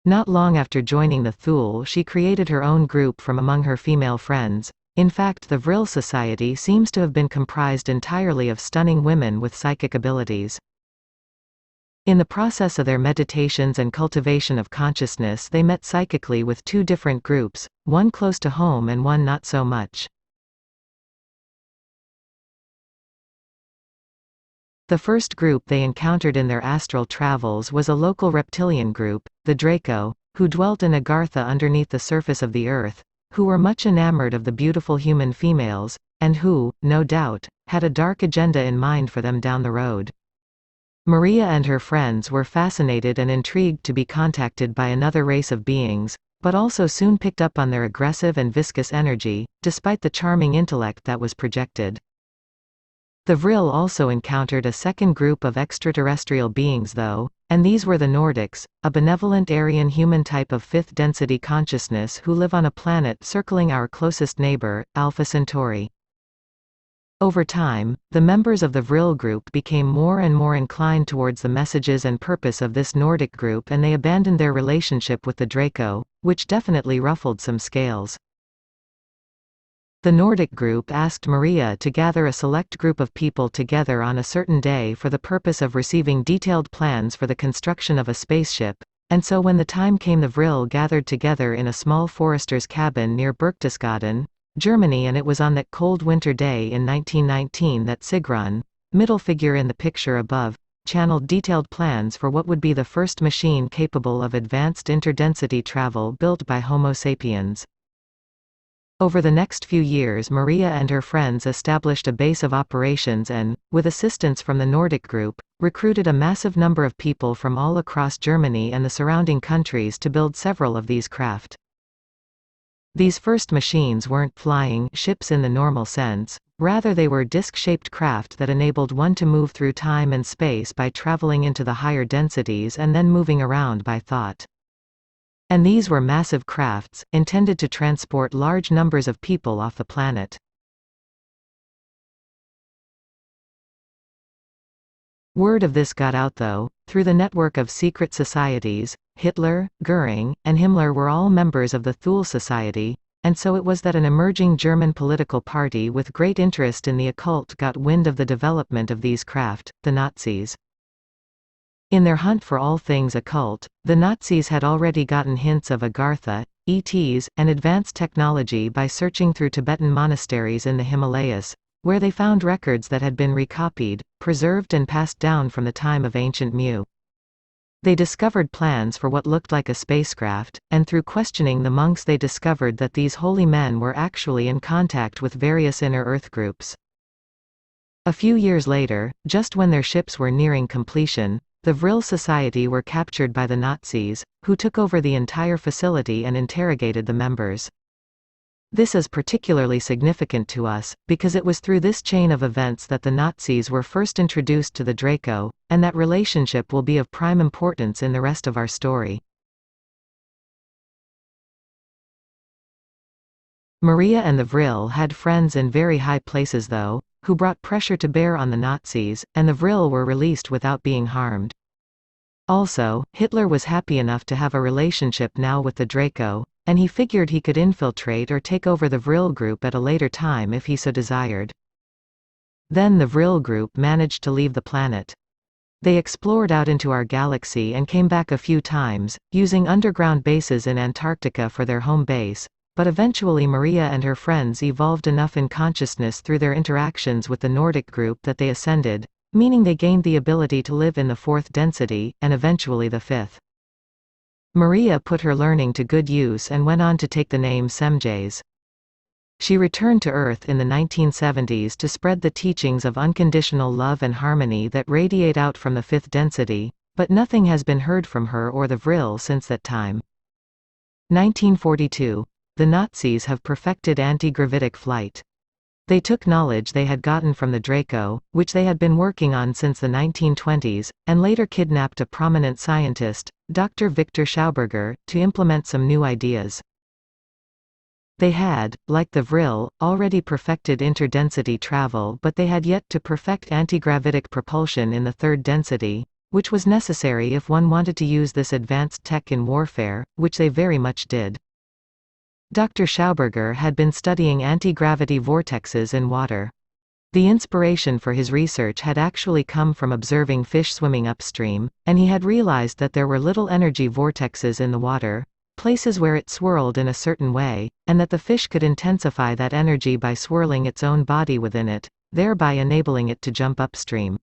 Not long after joining the Thule, she created her own group from among her female friends. In fact, the Vril Society seems to have been comprised entirely of stunning women with psychic abilities. In the process of their meditations and cultivation of consciousness, they met psychically with two different groups, one close to home and one not so much. The first group they encountered in their astral travels was a local reptilian group, the Draco, who dwelt in Agartha underneath the surface of the Earth, who were much enamored of the beautiful human females, and who, no doubt, had a dark agenda in mind for them down the road. Maria and her friends were fascinated and intrigued to be contacted by another race of beings, but also soon picked up on their aggressive and viscous energy, despite the charming intellect that was projected. The Vril also encountered a second group of extraterrestrial beings though, and these were the Nordics, a benevolent Aryan human type of fifth-density consciousness who live on a planet circling our closest neighbor, Alpha Centauri. Over time, the members of the Vril group became more and more inclined towards the messages and purpose of this Nordic group, and they abandoned their relationship with the Draco, which definitely ruffled some scales. The Nordic group asked Maria to gather a select group of people together on a certain day for the purpose of receiving detailed plans for the construction of a spaceship, and so when the time came the Vril gathered together in a small forester's cabin near Berchtesgaden, Germany, and it was on that cold winter day in 1919 that Sigrun, middle figure in the picture above, channeled detailed plans for what would be the first machine capable of advanced interdensity travel built by Homo sapiens. Over the next few years, Maria and her friends established a base of operations and, with assistance from the Nordic group, recruited a massive number of people from all across Germany and the surrounding countries to build several of these craft. These first machines weren't flying ships in the normal sense, rather they were disc-shaped craft that enabled one to move through time and space by traveling into the higher densities and then moving around by thought. And these were massive crafts, intended to transport large numbers of people off the planet. Word of this got out though, through the network of secret societies. Hitler, Göring, and Himmler were all members of the Thule Society, and so it was that an emerging German political party with great interest in the occult got wind of the development of these craft, the Nazis. In their hunt for all things occult, the Nazis had already gotten hints of Agartha, ETs, and advanced technology by searching through Tibetan monasteries in the Himalayas, where they found records that had been recopied, preserved and passed down from the time of ancient Mu. They discovered plans for what looked like a spacecraft, and through questioning the monks they discovered that these holy men were actually in contact with various inner Earth groups. A few years later, just when their ships were nearing completion, the Vril Society were captured by the Nazis, who took over the entire facility and interrogated the members. This is particularly significant to us, because it was through this chain of events that the Nazis were first introduced to the Draco, and that relationship will be of prime importance in the rest of our story. Maria and the Vril had friends in very high places though, who brought pressure to bear on the Nazis, and the Vril were released without being harmed. Also, Hitler was happy enough to have a relationship now with the Draco, and he figured he could infiltrate or take over the Vril group at a later time if he so desired. Then the Vril group managed to leave the planet. They explored out into our galaxy and came back a few times, using underground bases in Antarctica for their home base, but eventually Maria and her friends evolved enough in consciousness through their interactions with the Nordic group that they ascended, meaning they gained the ability to live in the fourth density, and eventually the fifth. Maria put her learning to good use and went on to take the name Semjase. She returned to Earth in the 1970s to spread the teachings of unconditional love and harmony that radiate out from the fifth density, but nothing has been heard from her or the Vril since that time. 1942. The Nazis have perfected anti-gravitic flight. They took knowledge they had gotten from the Draco, which they had been working on since the 1920s, and later kidnapped a prominent scientist, Dr. Victor Schauberger, to implement some new ideas. They had, like the Vril, already perfected interdensity travel, but they had yet to perfect antigravitic propulsion in the third density, which was necessary if one wanted to use this advanced tech in warfare, which they very much did. Dr. Schauberger had been studying anti-gravity vortexes in water. The inspiration for his research had actually come from observing fish swimming upstream, and he had realized that there were little energy vortexes in the water, places where it swirled in a certain way, and that the fish could intensify that energy by swirling its own body within it, thereby enabling it to jump upstream.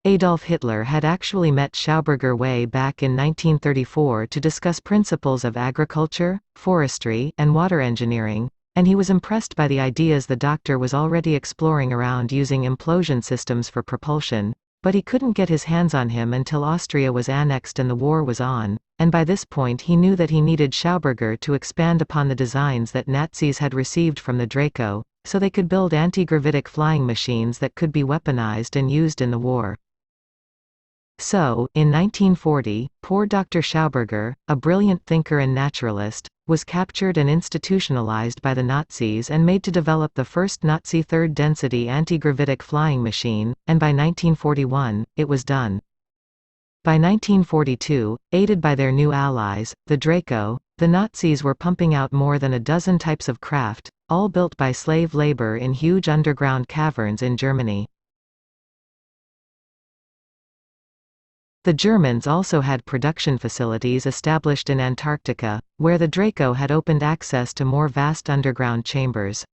Adolf Hitler had actually met Schauberger way back in 1934 to discuss principles of agriculture, forestry, and water engineering, and he was impressed by the ideas the doctor was already exploring around using implosion systems for propulsion, but he couldn't get his hands on him until Austria was annexed and the war was on, and by this point he knew that he needed Schauberger to expand upon the designs that Nazis had received from the Draco, so they could build anti-gravitic flying machines that could be weaponized and used in the war. So, in 1940, poor Dr. Schauberger, a brilliant thinker and naturalist, was captured and institutionalized by the Nazis and made to develop the first Nazi third-density anti-gravitic flying machine, and by 1941, it was done. By 1942, aided by their new allies, the Draco, the Nazis were pumping out more than a dozen types of craft, all built by slave labor in huge underground caverns in Germany. The Germans also had production facilities established in Antarctica, where the Draco had opened access to more vast underground chambers.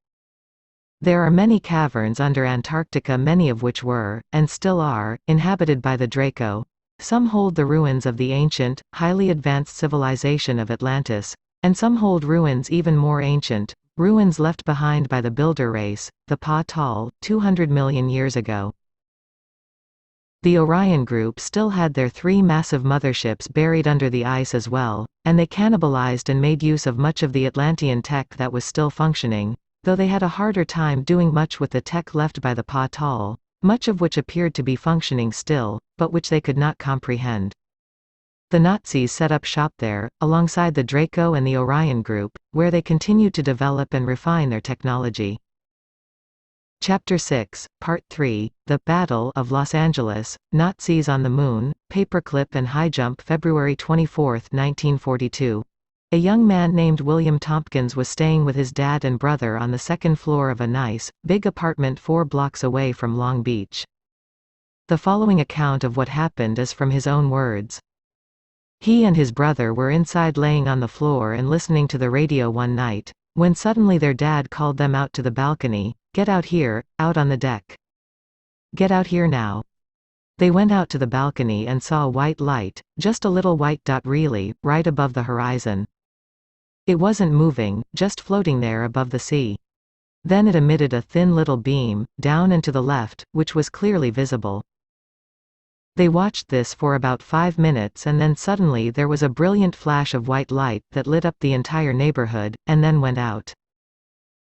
There are many caverns under Antarctica, many of which were, and still are, inhabited by the Draco. Some hold the ruins of the ancient, highly advanced civilization of Atlantis, and some hold ruins even more ancient, ruins left behind by the Builder race, the Pa Tal, 200 million years ago. The Orion Group still had their three massive motherships buried under the ice as well, and they cannibalized and made use of much of the Atlantean tech that was still functioning, though they had a harder time doing much with the tech left by the Pa Tal, much of which appeared to be functioning still, but which they could not comprehend. The Nazis set up shop there, alongside the Draco and the Orion Group, where they continued to develop and refine their technology. Chapter 6, Part 3, The Battle of Los Angeles, Nazis on the Moon, Paperclip and High Jump. February 24, 1942. A young man named William Tompkins was staying with his dad and brother on the second floor of a nice, big apartment 4 blocks away from Long Beach. The following account of what happened is from his own words. He and his brother were inside laying on the floor and listening to the radio one night, when suddenly their dad called them out to the balcony. "Get out here, out on the deck. Get out here now." They went out to the balcony and saw a white light, just a little white dot really, right above the horizon. It wasn't moving, just floating there above the sea. Then it emitted a thin little beam, down and to the left, which was clearly visible. They watched this for about 5 minutes and then suddenly there was a brilliant flash of white light that lit up the entire neighborhood, and then went out.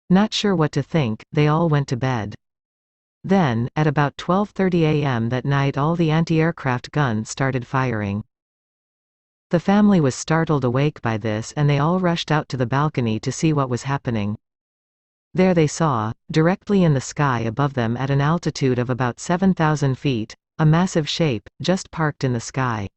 Not sure what to think, they all went to bed. Then, at about 12:30 a.m. that night, all the anti-aircraft guns started firing. The family was startled awake by this and they all rushed out to the balcony to see what was happening. There they saw, directly in the sky above them at an altitude of about 7,000 feet, a massive shape, just parked in the sky.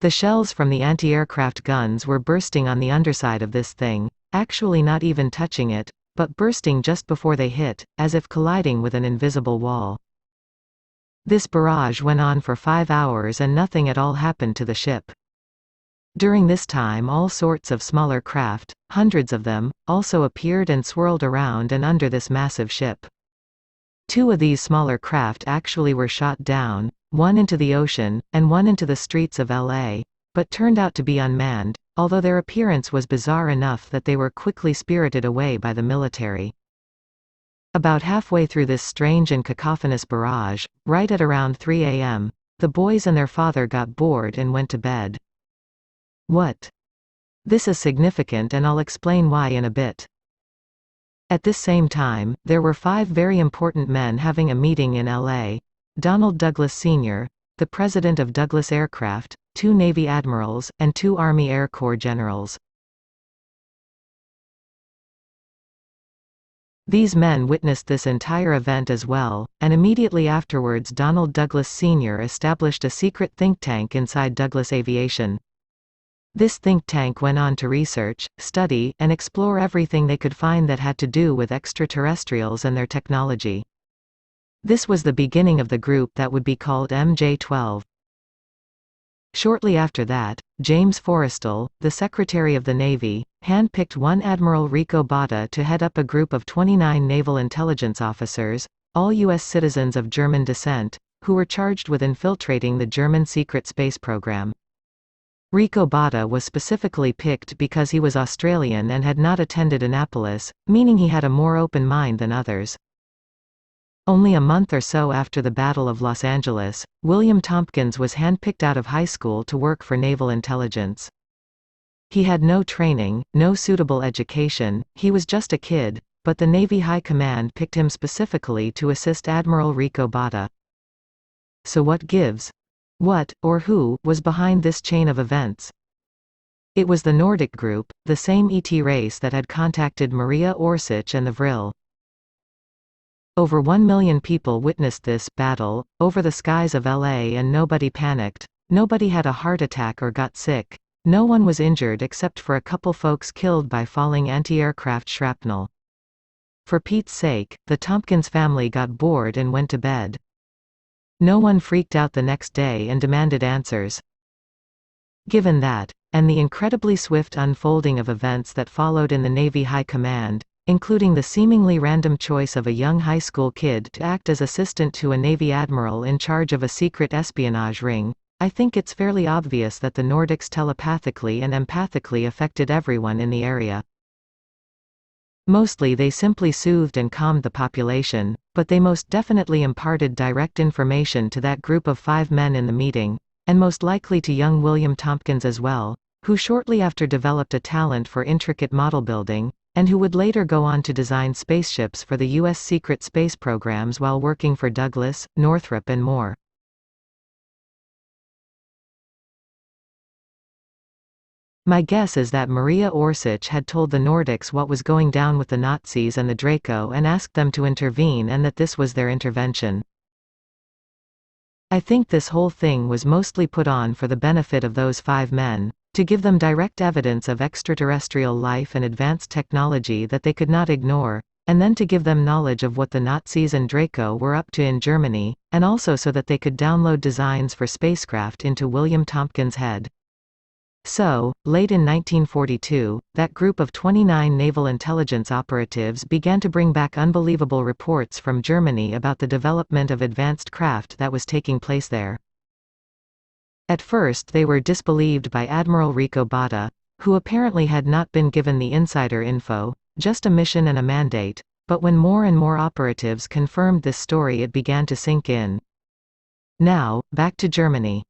The shells from the anti-aircraft guns were bursting on the underside of this thing, actually not even touching it, but bursting just before they hit, as if colliding with an invisible wall. This barrage went on for 5 hours and nothing at all happened to the ship. During this time all sorts of smaller craft, hundreds of them, also appeared and swirled around and under this massive ship. Two of these smaller craft actually were shot down, one into the ocean, and one into the streets of LA, but turned out to be unmanned, although their appearance was bizarre enough that they were quickly spirited away by the military. About halfway through this strange and cacophonous barrage, right at around 3 a.m., the boys and their father got bored and went to bed. What? This is significant, and I'll explain why in a bit. At this same time, there were 5 very important men having a meeting in LA. Donald Douglas Sr., the president of Douglas Aircraft, 2 Navy admirals, and 2 Army Air Corps generals. These men witnessed this entire event as well, and immediately afterwards Donald Douglas Sr. established a secret think tank inside Douglas Aviation. This think tank went on to research, study, and explore everything they could find that had to do with extraterrestrials and their technology. This was the beginning of the group that would be called MJ-12. Shortly after that, James Forrestal, the Secretary of the Navy, handpicked one Admiral Rico Botta to head up a group of 29 naval intelligence officers, all U.S. citizens of German descent, who were charged with infiltrating the German secret space program. Rico Botta was specifically picked because he was Australian and had not attended Annapolis, meaning he had a more open mind than others. Only a month or so after the Battle of Los Angeles, William Tompkins was handpicked out of high school to work for naval intelligence. He had no training, no suitable education, he was just a kid, but the Navy High Command picked him specifically to assist Admiral Rico Botta. So what gives? What, or who, was behind this chain of events? It was the Nordic group, the same ET race that had contacted Maria Orsich and the Vril. Over 1 million people witnessed this battle over the skies of LA, and nobody panicked, nobody had a heart attack or got sick, no one was injured except for a couple folks killed by falling anti-aircraft shrapnel. For Pete's sake, the Tompkins family got bored and went to bed. No one freaked out the next day and demanded answers. Given that, and the incredibly swift unfolding of events that followed in the Navy High Command, including the seemingly random choice of a young high school kid to act as assistant to a Navy admiral in charge of a secret espionage ring, I think it's fairly obvious that the Nordics telepathically and empathically affected everyone in the area. Mostly they simply soothed and calmed the population, but they most definitely imparted direct information to that group of 5 men in the meeting, and most likely to young William Tompkins as well, who shortly after developed a talent for intricate model building, and who would later go on to design spaceships for the U.S. secret space programs while working for Douglas, Northrop and more. My guess is that Maria Orsich had told the Nordics what was going down with the Nazis and the Draco and asked them to intervene, and that this was their intervention. I think this whole thing was mostly put on for the benefit of those 5 men, to give them direct evidence of extraterrestrial life and advanced technology that they could not ignore, and then to give them knowledge of what the Nazis and Draco were up to in Germany, and also so that they could download designs for spacecraft into William Tompkins' head. So, late in 1942, that group of 29 naval intelligence operatives began to bring back unbelievable reports from Germany about the development of advanced craft that was taking place there. At first they were disbelieved by Admiral Rico Botta, who apparently had not been given the insider info, just a mission and a mandate, but when more and more operatives confirmed this story it began to sink in. Now, back to Germany.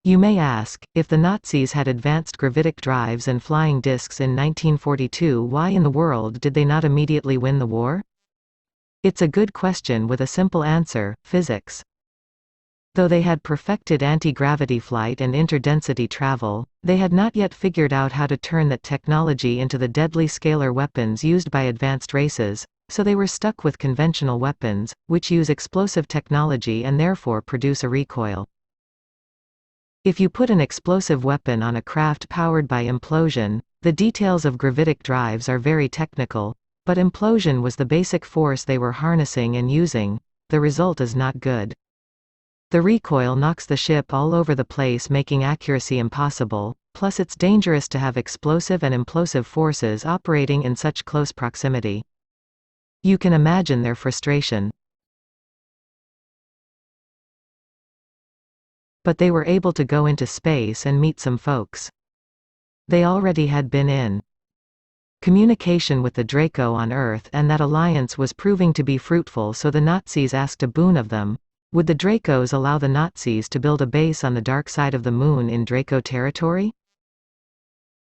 You may ask, if the Nazis had advanced gravitic drives and flying discs in 1942, why in the world did they not immediately win the war? It's a good question with a simple answer: physics. Though they had perfected anti-gravity flight and interdensity travel, they had not yet figured out how to turn that technology into the deadly scalar weapons used by advanced races, so they were stuck with conventional weapons, which use explosive technology and therefore produce a recoil. If you put an explosive weapon on a craft powered by implosion, the details of gravitic drives are very technical, but implosion was the basic force they were harnessing and using. The result is not good. The recoil knocks the ship all over the place, making accuracy impossible, plus it's dangerous to have explosive and implosive forces operating in such close proximity. You can imagine their frustration. But they were able to go into space and meet some folks. They already had been in communication with the Draco on Earth, and that alliance was proving to be fruitful, so the Nazis asked a boon of them. Would the Dracos allow the Nazis to build a base on the dark side of the Moon in Draco territory?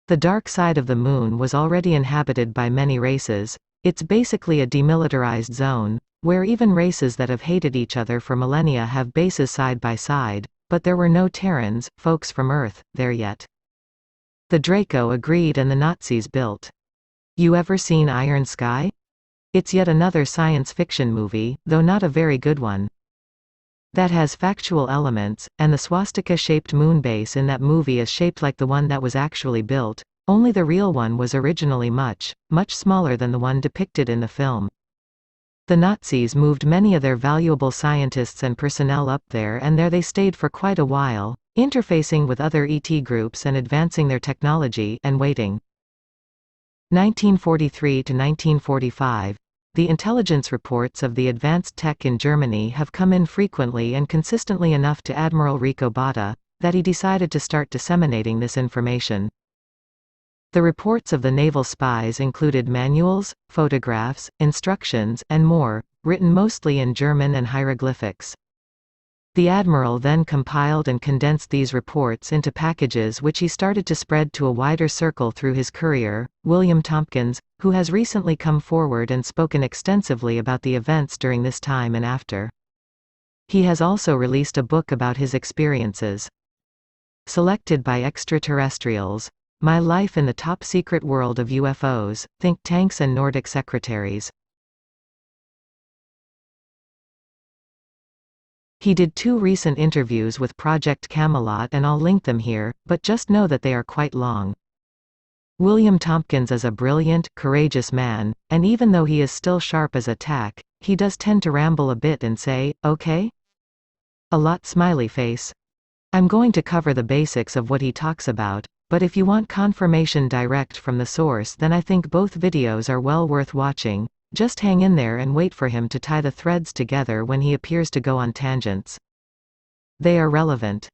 The dark side of the Moon was already inhabited by many races. It's basically a demilitarized zone, where even races that have hated each other for millennia have bases side by side, but there were no Terrans, folks from Earth, there yet. The Draco agreed and the Nazis built. You ever seen Iron Sky? It's yet another science fiction movie, though not a very good one. That has factual elements, and the swastika-shaped moon base in that movie is shaped like the one that was actually built, only the real one was originally much, much smaller than the one depicted in the film. The Nazis moved many of their valuable scientists and personnel up there, and there they stayed for quite a while, interfacing with other ET groups and advancing their technology, and waiting. 1943 to 1945. The intelligence reports of the advanced tech in Germany have come in frequently and consistently enough to Admiral Rico Botta, that he decided to start disseminating this information. The reports of the naval spies included manuals, photographs, instructions, and more, written mostly in German and hieroglyphics. The admiral then compiled and condensed these reports into packages which he started to spread to a wider circle through his courier, William Tompkins, who has recently come forward and spoken extensively about the events during this time and after. He has also released a book about his experiences. Selected by Extraterrestrials: My Life in the Top Secret World of UFOs, Think Tanks and Nordic Secretaries. He did 2 recent interviews with Project Camelot, and I'll link them here, but just know that they are quite long. William Tompkins is a brilliant, courageous man, and even though he is still sharp as a tack, he does tend to ramble a bit and say, "Okay? A lot smiley face." I'm going to cover the basics of what he talks about, but if you want confirmation direct from the source, then I think both videos are well worth watching. Just hang in there and wait for him to tie the threads together when he appears to go on tangents. They are relevant.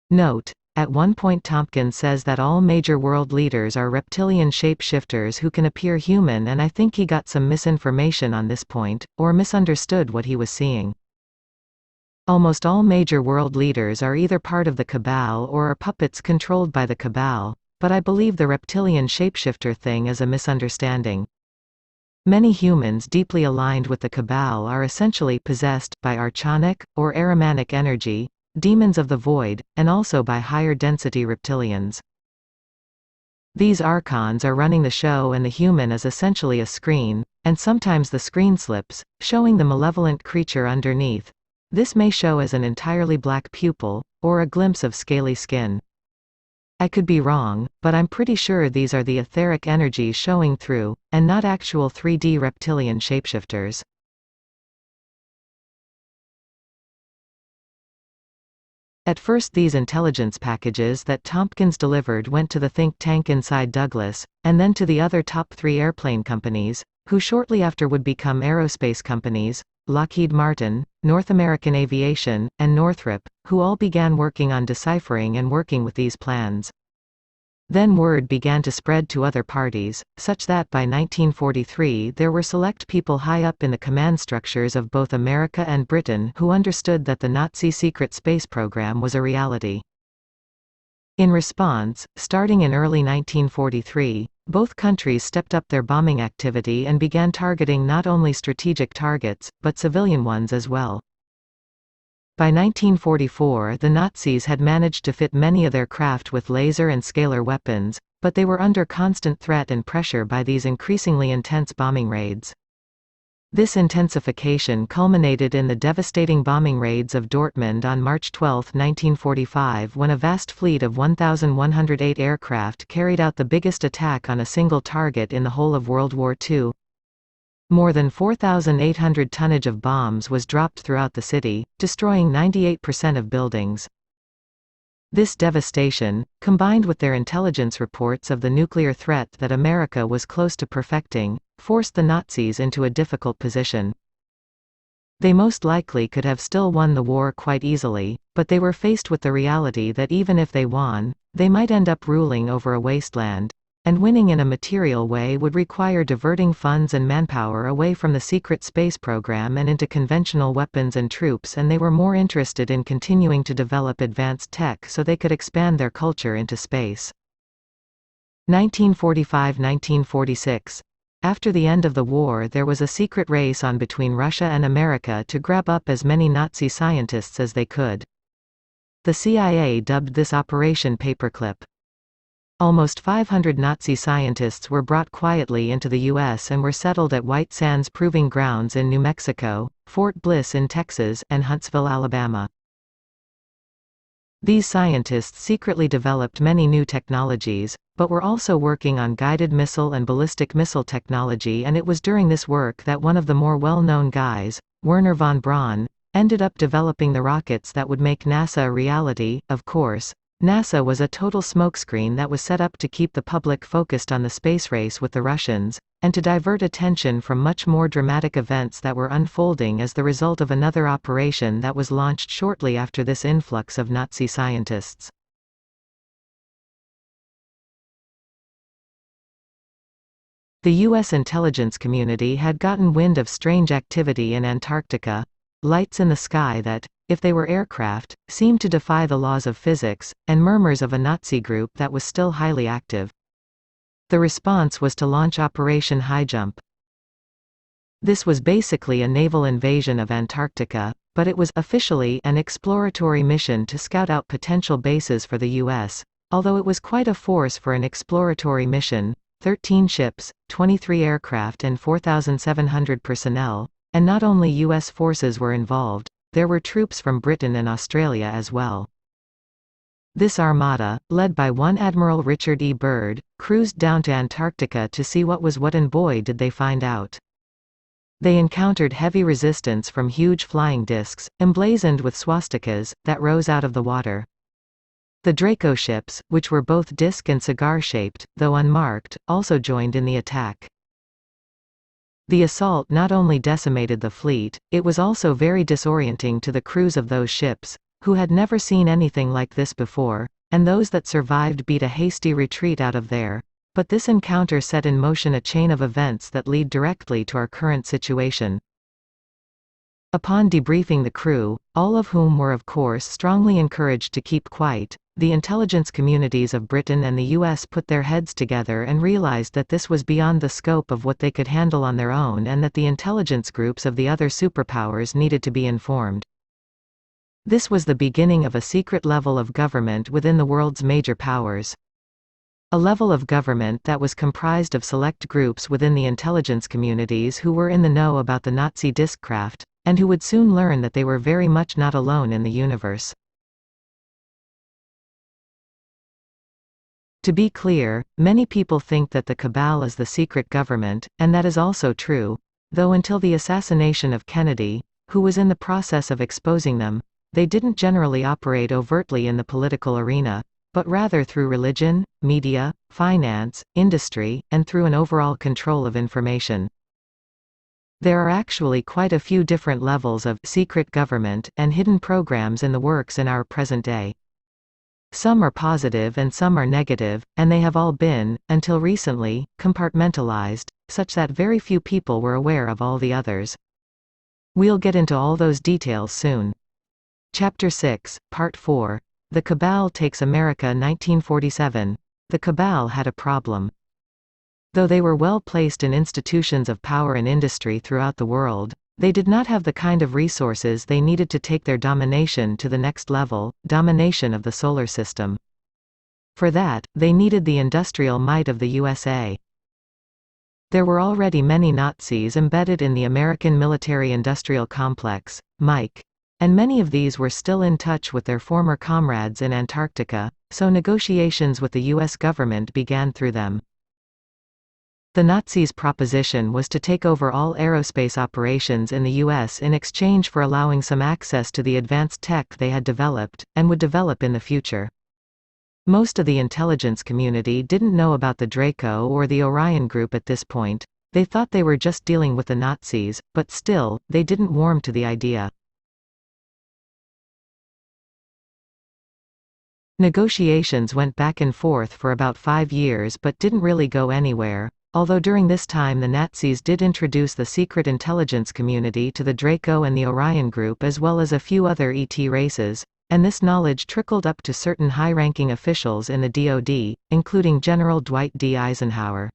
Note: at one point Tompkins says that all major world leaders are reptilian shapeshifters who can appear human, and I think he got some misinformation on this point, or misunderstood what he was seeing. Almost all major world leaders are either part of the cabal or are puppets controlled by the cabal, but I believe the reptilian shapeshifter thing is a misunderstanding. Many humans deeply aligned with the cabal are essentially possessed by archonic, or Ahrimanic energy, demons of the void, and also by higher density reptilians. These archons are running the show, and the human is essentially a screen, and sometimes the screen slips, showing the malevolent creature underneath. This may show as an entirely black pupil, or a glimpse of scaly skin. I could be wrong, but I'm pretty sure these are the etheric energies showing through, and not actual 3D reptilian shapeshifters. At first these intelligence packages that Tompkins delivered went to the think tank inside Douglas, and then to the other top 3 airplane companies, who shortly after would become aerospace companies: Lockheed Martin, North American Aviation, and Northrop, who all began working on deciphering and working with these plans. Then word began to spread to other parties, such that by 1943 there were select people high up in the command structures of both America and Britain who understood that the Nazi secret space program was a reality. In response, starting in early 1943, both countries stepped up their bombing activity and began targeting not only strategic targets, but civilian ones as well. By 1944 the Nazis had managed to fit many of their craft with laser and scalar weapons, but they were under constant threat and pressure by these increasingly intense bombing raids. This intensification culminated in the devastating bombing raids of Dortmund on March 12, 1945, when a vast fleet of 1,108 aircraft carried out the biggest attack on a single target in the whole of World War II. More than 4,800 tonnage of bombs was dropped throughout the city, destroying 98% of buildings. This devastation, combined with their intelligence reports of the nuclear threat that America was close to perfecting, forced the Nazis into a difficult position. They most likely could have still won the war quite easily, but they were faced with the reality that even if they won, they might end up ruling over a wasteland, and winning in a material way would require diverting funds and manpower away from the secret space program and into conventional weapons and troops, and they were more interested in continuing to develop advanced tech so they could expand their culture into space. 1945–1946. After the end of the war, there was a secret race on between Russia and America to grab up as many Nazi scientists as they could. The CIA dubbed this Operation Paperclip. Almost 500 Nazi scientists were brought quietly into the U.S. and were settled at White Sands Proving Grounds in New Mexico, Fort Bliss in Texas, and Huntsville, Alabama. These scientists secretly developed many new technologies, but were also working on guided missile and ballistic missile technology, and it was during this work that one of the more well-known guys, Wernher von Braun, ended up developing the rockets that would make NASA a reality. Of course, NASA was a total smokescreen that was set up to keep the public focused on the space race with the Russians, and to divert attention from much more dramatic events that were unfolding as the result of another operation that was launched shortly after this influx of Nazi scientists. The U.S. intelligence community had gotten wind of strange activity in Antarctica, lights in the sky that, if they were aircraft, seemed to defy the laws of physics, and murmurs of a Nazi group that was still highly active. The response was to launch Operation Highjump. This was basically a naval invasion of Antarctica, but it was officially an exploratory mission to scout out potential bases for the U.S., although it was quite a force for an exploratory mission: 13 ships, 23 aircraft and 4,700 personnel, and not only U.S. forces were involved, there were troops from Britain and Australia as well. This armada, led by one Admiral Richard E. Byrd, cruised down to Antarctica to see what was what, and boy did they find out. They encountered heavy resistance from huge flying discs, emblazoned with swastikas, that rose out of the water. The Draco ships, which were both disc and cigar-shaped, though unmarked, also joined in the attack. The assault not only decimated the fleet, it was also very disorienting to the crews of those ships, who had never seen anything like this before, and those that survived beat a hasty retreat out of there. But this encounter set in motion a chain of events that lead directly to our current situation. Upon debriefing the crew, all of whom were of course strongly encouraged to keep quiet, the intelligence communities of Britain and the US put their heads together and realized that this was beyond the scope of what they could handle on their own, and that the intelligence groups of the other superpowers needed to be informed. This was the beginning of a secret level of government within the world's major powers. A level of government that was comprised of select groups within the intelligence communities who were in the know about the Nazi discraft, and who would soon learn that they were very much not alone in the universe. To be clear, many people think that the cabal is the secret government, and that is also true, though until the assassination of Kennedy, who was in the process of exposing them, they didn't generally operate overtly in the political arena, but rather through religion, media, finance, industry, and through an overall control of information. There are actually quite a few different levels of secret government and hidden programs in the works in our present day. Some are positive and some are negative, and they have all been, until recently, compartmentalized, such that very few people were aware of all the others. We'll get into all those details soon. Chapter 6, Part 4. The Cabal Takes America 1947. The Cabal had a problem. Though they were well placed in institutions of power and industry throughout the world, they did not have the kind of resources they needed to take their domination to the next level, domination of the solar system. For that, they needed the industrial might of the USA. There were already many Nazis embedded in the American military-industrial complex, MIC, and many of these were still in touch with their former comrades in Antarctica, so negotiations with the U.S. government began through them. The Nazis' proposition was to take over all aerospace operations in the U.S. in exchange for allowing some access to the advanced tech they had developed, and would develop in the future. Most of the intelligence community didn't know about the Draco or the Orion Group at this point. They thought they were just dealing with the Nazis, but still, they didn't warm to the idea. Negotiations went back and forth for about 5 years but didn't really go anywhere, although during this time the Nazis did introduce the secret intelligence community to the Draco and the Orion group as well as a few other ET races, and this knowledge trickled up to certain high-ranking officials in the DoD, including General Dwight D. Eisenhower.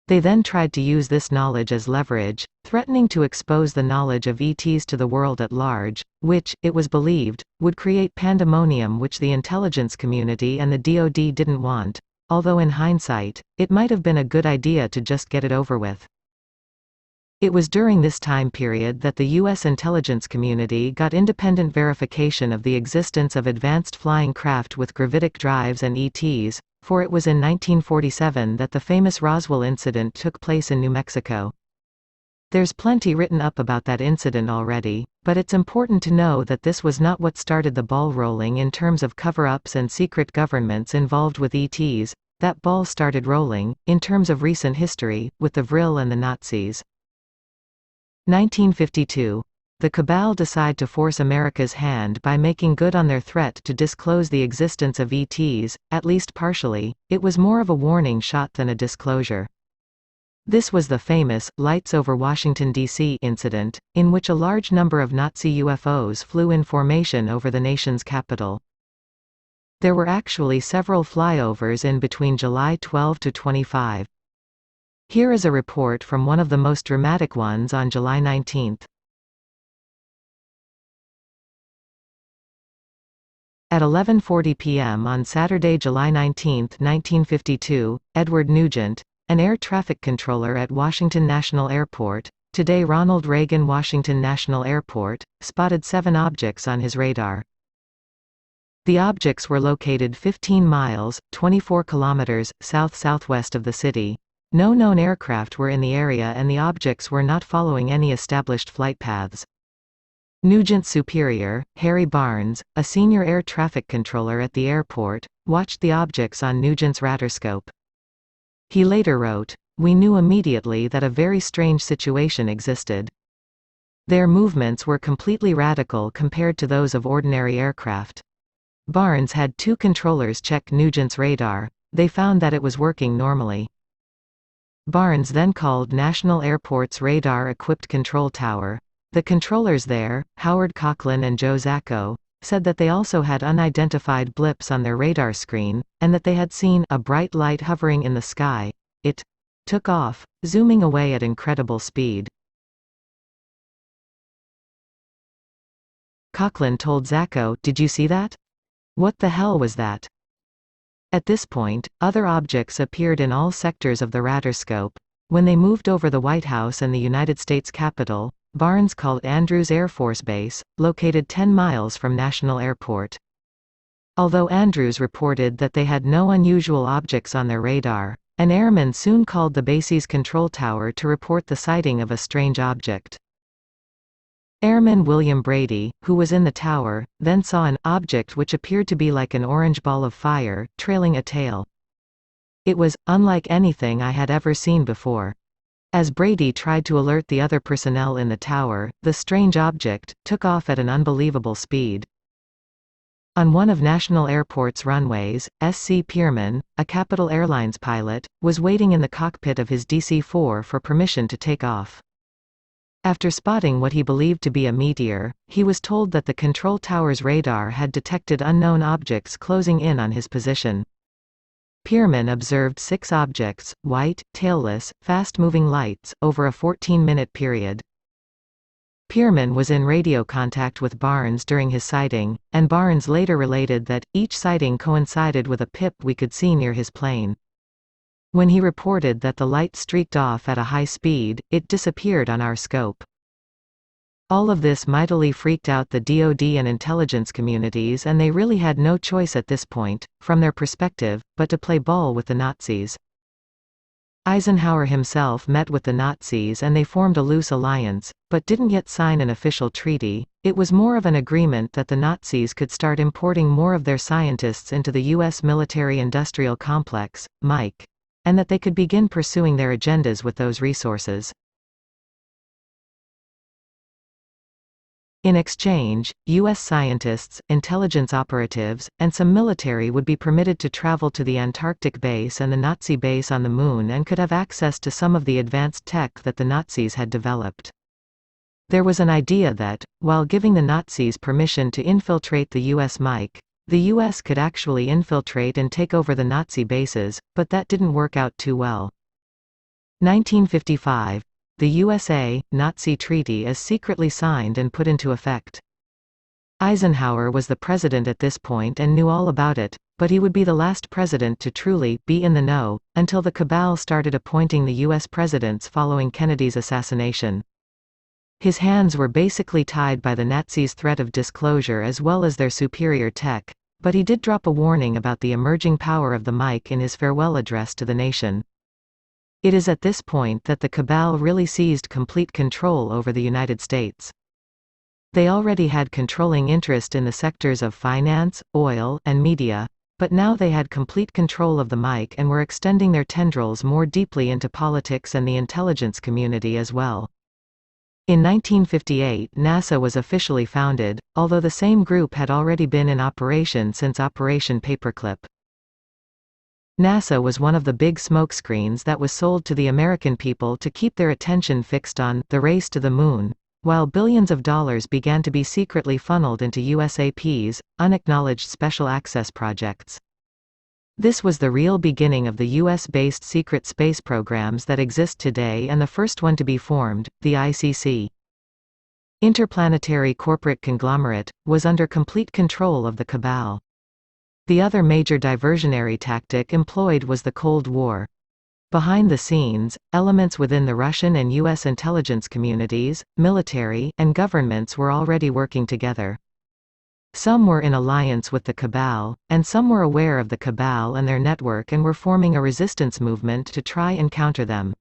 They then tried to use this knowledge as leverage, threatening to expose the knowledge of ETs to the world at large, which, it was believed, would create pandemonium which the intelligence community and the DoD didn't want, although in hindsight, it might have been a good idea to just get it over with. It was during this time period that the U.S. intelligence community got independent verification of the existence of advanced flying craft with gravitic drives and ETs, for it was in 1947 that the famous Roswell incident took place in New Mexico. There's plenty written up about that incident already, but it's important to know that this was not what started the ball rolling in terms of cover-ups and secret governments involved with ETs. That ball started rolling, in terms of recent history, with the Vril and the Nazis. 1952. The cabal decide to force America's hand by making good on their threat to disclose the existence of ETs, at least partially. It was more of a warning shot than a disclosure. This was the famous, Lights over Washington, D.C. incident, in which a large number of Nazi UFOs flew in formation over the nation's capital. There were actually several flyovers in between July 12 to 25. Here is a report from one of the most dramatic ones on July 19. At 11:40 p.m. on Saturday, July 19, 1952, Edward Nugent, an air traffic controller at Washington National Airport, today Ronald Reagan Washington National Airport, spotted 7 objects on his radar. The objects were located 15 miles, 24 kilometers, south-southwest of the city. No known aircraft were in the area and the objects were not following any established flight paths. Nugent's superior, Harry Barnes, a senior air traffic controller at the airport, watched the objects on Nugent's radarscope. He later wrote, "We knew immediately that a very strange situation existed. Their movements were completely radical compared to those of ordinary aircraft." Barnes had 2 controllers check Nugent's radar. They found that it was working normally. Barnes then called National Airport's radar-equipped control tower. The controllers there, Howard Coughlin and Joe Zacco, said that they also had unidentified blips on their radar screen, and that they had seen a bright light hovering in the sky. It took off, zooming away at incredible speed. Coughlin told Zacco, "Did you see that? What the hell was that?" At this point, other objects appeared in all sectors of the radarscope. When they moved over the White House and the United States Capitol, Barnes called Andrews Air Force Base, located 10 miles from National Airport. Although Andrews reported that they had no unusual objects on their radar, an airman soon called the base's control tower to report the sighting of a strange object. Airman William Brady, who was in the tower, then saw an object which appeared to be like an orange ball of fire, trailing a tail. It was unlike anything I had ever seen before. As Brady tried to alert the other personnel in the tower, the strange object took off at an unbelievable speed. On one of National Airport's runways, S.C. Pierman, a Capital Airlines pilot, was waiting in the cockpit of his DC-4 for permission to take off. After spotting what he believed to be a meteor, he was told that the control tower's radar had detected unknown objects closing in on his position. Pierman observed 6 objects, white, tailless, fast-moving lights, over a 14-minute period. Pierman was in radio contact with Barnes during his sighting, and Barnes later related that, each sighting coincided with a pip we could see near his plane. When he reported that the light streaked off at a high speed, it disappeared on our scope. All of this mightily freaked out the DoD and intelligence communities and they really had no choice at this point, from their perspective, but to play ball with the Nazis. Eisenhower himself met with the Nazis and they formed a loose alliance, but didn't yet sign an official treaty. It was more of an agreement that the Nazis could start importing more of their scientists into the U.S. military-industrial complex, Mike. and that they could begin pursuing their agendas with those resources. In exchange, U.S. scientists, intelligence operatives, and some military would be permitted to travel to the Antarctic base and the Nazi base on the Moon and could have access to some of the advanced tech that the Nazis had developed. There was an idea that, while giving the Nazis permission to infiltrate the U.S. the U.S. could actually infiltrate and take over the Nazi bases, but that didn't work out too well. 1955. The USA-Nazi Treaty is secretly signed and put into effect. Eisenhower was the president at this point and knew all about it, but he would be the last president to truly be in the know, until the cabal started appointing the U.S. presidents following Kennedy's assassination. His hands were basically tied by the Nazis' threat of disclosure as well as their superior tech, but he did drop a warning about the emerging power of the mic in his farewell address to the nation. It is at this point that the cabal really seized complete control over the United States. They already had controlling interest in the sectors of finance, oil, and media, but now they had complete control of the mic and were extending their tendrils more deeply into politics and the intelligence community as well. In 1958 NASA was officially founded, although the same group had already been in operation since Operation Paperclip. NASA was one of the big smokescreens that was sold to the American people to keep their attention fixed on the race to the moon, while billions of dollars began to be secretly funneled into USAP's unacknowledged special access projects. This was the real beginning of the US-based secret space programs that exist today and the first one to be formed, the ICC. Interplanetary Corporate Conglomerate, was under complete control of the cabal. The other major diversionary tactic employed was the Cold War. Behind the scenes, elements within the Russian and US intelligence communities, military, and governments were already working together. Some were in alliance with the cabal, and some were aware of the cabal and their network and were forming a resistance movement to try and counter them.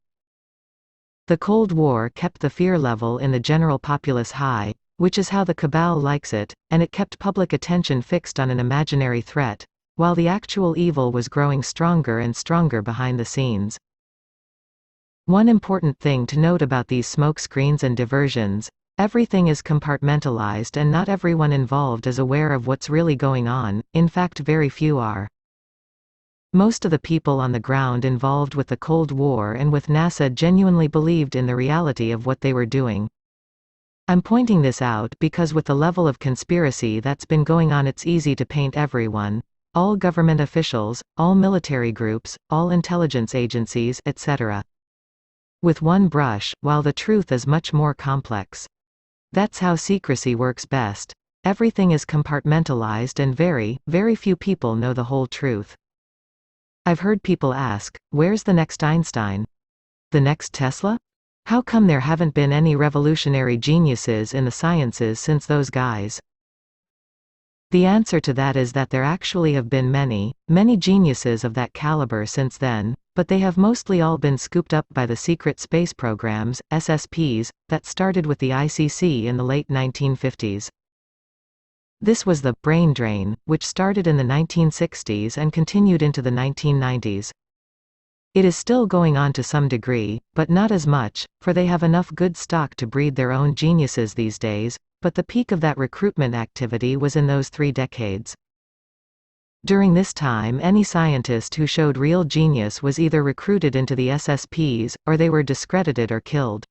The Cold War kept the fear level in the general populace high, which is how the cabal likes it, and it kept public attention fixed on an imaginary threat, while the actual evil was growing stronger and stronger behind the scenes. One important thing to note about these smokescreens and diversions: everything is compartmentalized and not everyone involved is aware of what's really going on, in fact very few are. Most of the people on the ground involved with the Cold War and with NASA genuinely believed in the reality of what they were doing. I'm pointing this out because with the level of conspiracy that's been going on, it's easy to paint everyone, all government officials, all military groups, all intelligence agencies, etc., with one brush, while the truth is much more complex. That's how secrecy works best. Everything is compartmentalized and very, very few people know the whole truth. I've heard people ask, where's the next Einstein? The next Tesla? How come there haven't been any revolutionary geniuses in the sciences since those guys? The answer to that is that there actually have been many, many geniuses of that caliber since then, but they have mostly all been scooped up by the secret space programs, SSPs, that started with the ICC in the late 1950s. This was the brain drain, which started in the 1960s and continued into the 1990s. It is still going on to some degree, but not as much, for they have enough good stock to breed their own geniuses these days, but the peak of that recruitment activity was in those 3 decades. During this time, any scientist who showed real genius was either recruited into the SSPs, or they were discredited or killed.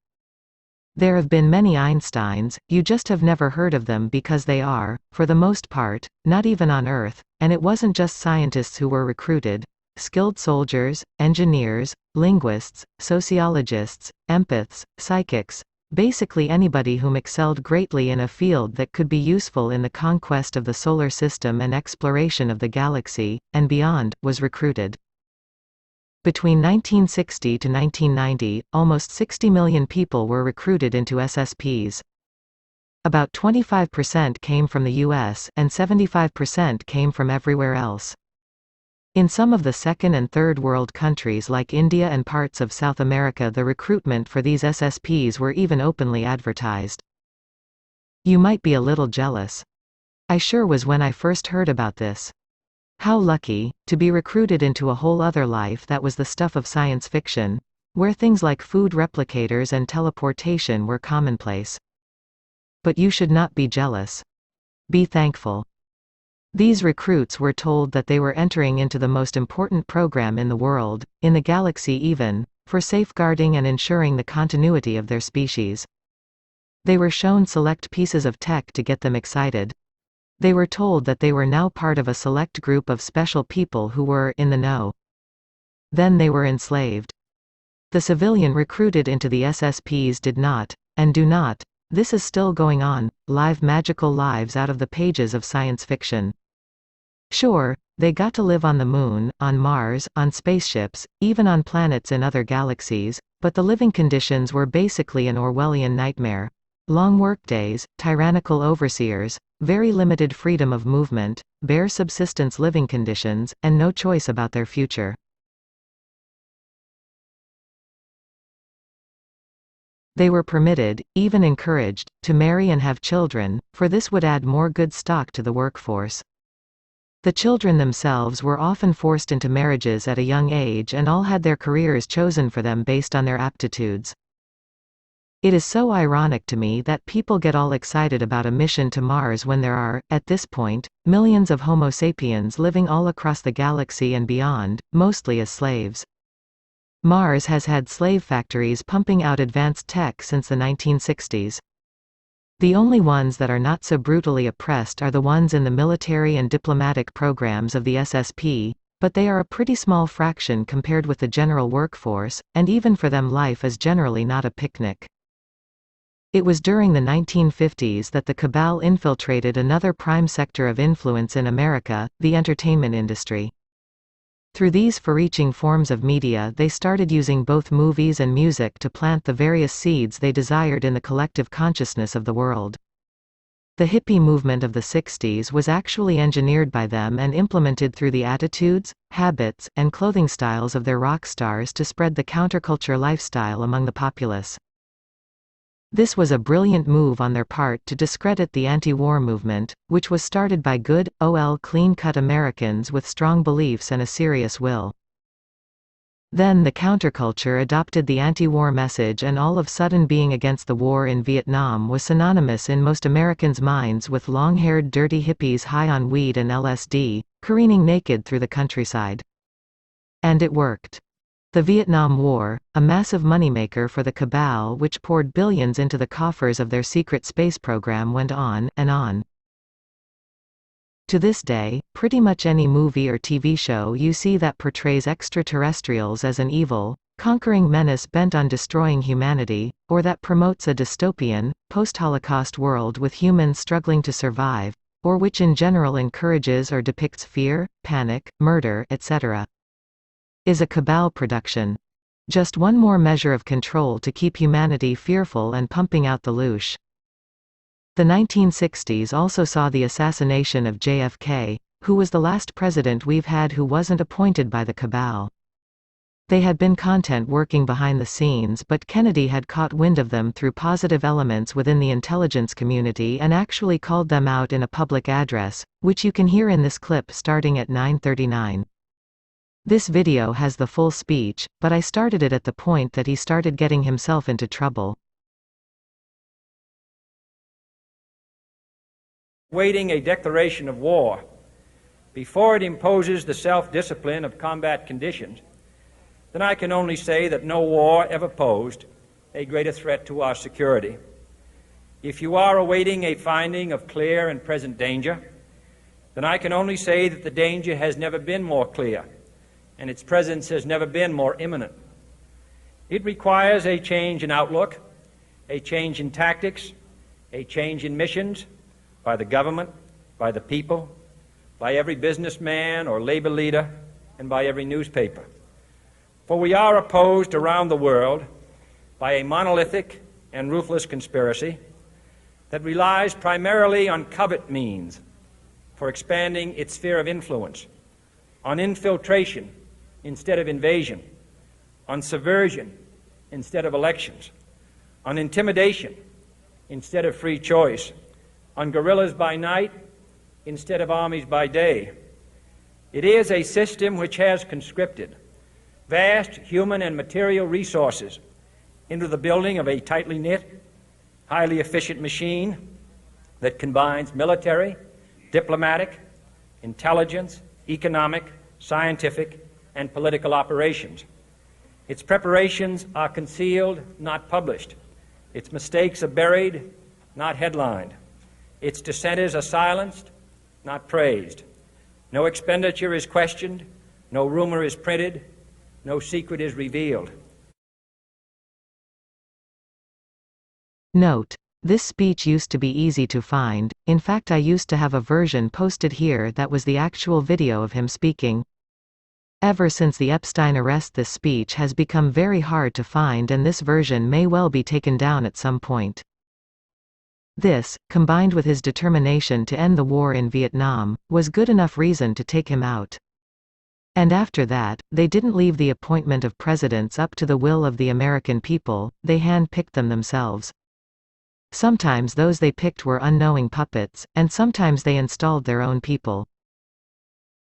There have been many Einsteins, you just have never heard of them because they are, for the most part, not even on Earth, and it wasn't just scientists who were recruited. Skilled soldiers, engineers, linguists, sociologists, empaths, psychics, basically anybody whom excelled greatly in a field that could be useful in the conquest of the solar system and exploration of the galaxy, and beyond, was recruited. Between 1960 to 1990, almost 60 million people were recruited into SSPs. About 25% came from the US, and 75% came from everywhere else. In some of the second and third world countries like India and parts of South America, the recruitment for these SSPs were even openly advertised. You might be a little jealous. I sure was when I first heard about this. How lucky, to be recruited into a whole other life that was the stuff of science fiction, where things like food replicators and teleportation were commonplace. But you should not be jealous. Be thankful. These recruits were told that they were entering into the most important program in the world, in the galaxy even, for safeguarding and ensuring the continuity of their species. They were shown select pieces of tech to get them excited. They were told that they were now part of a select group of special people who were in the know. Then they were enslaved. The civilian recruited into the SSPs did not, and do not, this is still going on, live magical lives out of the pages of science fiction. Sure, they got to live on the Moon, on Mars, on spaceships, even on planets in other galaxies, but the living conditions were basically an Orwellian nightmare. Long workdays, tyrannical overseers, very limited freedom of movement, bare subsistence living conditions, and no choice about their future. They were permitted, even encouraged, to marry and have children, for this would add more good stock to the workforce. The children themselves were often forced into marriages at a young age and all had their careers chosen for them based on their aptitudes. It is so ironic to me that people get all excited about a mission to Mars when there are, at this point, millions of Homo sapiens living all across the galaxy and beyond, mostly as slaves. Mars has had slave factories pumping out advanced tech since the 1960s. The only ones that are not so brutally oppressed are the ones in the military and diplomatic programs of the SSP, but they are a pretty small fraction compared with the general workforce, and even for them life is generally not a picnic. It was during the 1950s that the cabal infiltrated another prime sector of influence in America, the entertainment industry. Through these far-reaching forms of media they started using both movies and music to plant the various seeds they desired in the collective consciousness of the world. The hippie movement of the 60s was actually engineered by them and implemented through the attitudes, habits, and clothing styles of their rock stars to spread the counterculture lifestyle among the populace. This was a brilliant move on their part to discredit the anti-war movement, which was started by good, clean-cut Americans with strong beliefs and a serious will. Then the counterculture adopted the anti-war message and all of a sudden being against the war in Vietnam was synonymous in most Americans' minds with long-haired dirty hippies high on weed and LSD, careening naked through the countryside. And it worked. The Vietnam War, a massive moneymaker for the cabal which poured billions into the coffers of their secret space program, went on, and on. To this day, pretty much any movie or TV show you see that portrays extraterrestrials as an evil, conquering menace bent on destroying humanity, or that promotes a dystopian, post-Holocaust world with humans struggling to survive, or which in general encourages or depicts fear, panic, murder, etc., is a cabal production. Just one more measure of control to keep humanity fearful and pumping out the loosh. The 1960s also saw the assassination of JFK, who was the last president we've had who wasn't appointed by the cabal. They had been content working behind the scenes, but Kennedy had caught wind of them through positive elements within the intelligence community and actually called them out in a public address, which you can hear in this clip starting at 9:39. This video has the full speech, but I started it at the point that he started getting himself into trouble.
Waiting a declaration of war before it imposes the self-discipline of combat conditions, then I can only say that no war ever posed a greater threat to our security. If you are awaiting a finding of clear and present danger, then I can only say that the danger has never been more clear, and its presence has never been more imminent. It requires a change in outlook, a change in tactics, a change in missions by the government, by the people, by every businessman or labor leader, and by every newspaper. For we are opposed around the world by a monolithic and ruthless conspiracy that relies primarily on covert means for expanding its sphere of influence, on infiltration instead of invasion, on subversion instead of elections, on intimidation instead of free choice, on guerrillas by night instead of armies by day. It is a system which has conscripted vast human and material resources into the building of a tightly knit, highly efficient machine that combines military, diplomatic, intelligence, economic, scientific, and political operations. Its preparations are concealed, not published. Its mistakes are buried, not headlined. Its dissenters are silenced, not praised. No expenditure is questioned, no rumor is printed, no secret is revealed.
Note: this speech used to be easy to find. In fact, I used to have a version posted here that was the actual video of him speaking. Ever since the Epstein arrest, this speech has become very hard to find, and this version may well be taken down at some point. This, combined with his determination to end the war in Vietnam, was good enough reason to take him out. And after that, they didn't leave the appointment of presidents up to the will of the American people, they hand-picked them themselves. Sometimes those they picked were unknowing puppets, and sometimes they installed their own people.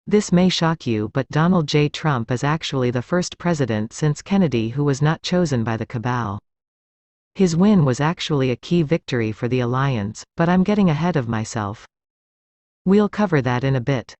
This may shock you, but Donald J. Trump is actually the first president since Kennedy who was not chosen by the cabal. His win was actually a key victory for the alliance, but I'm getting ahead of myself. We'll cover that in a bit.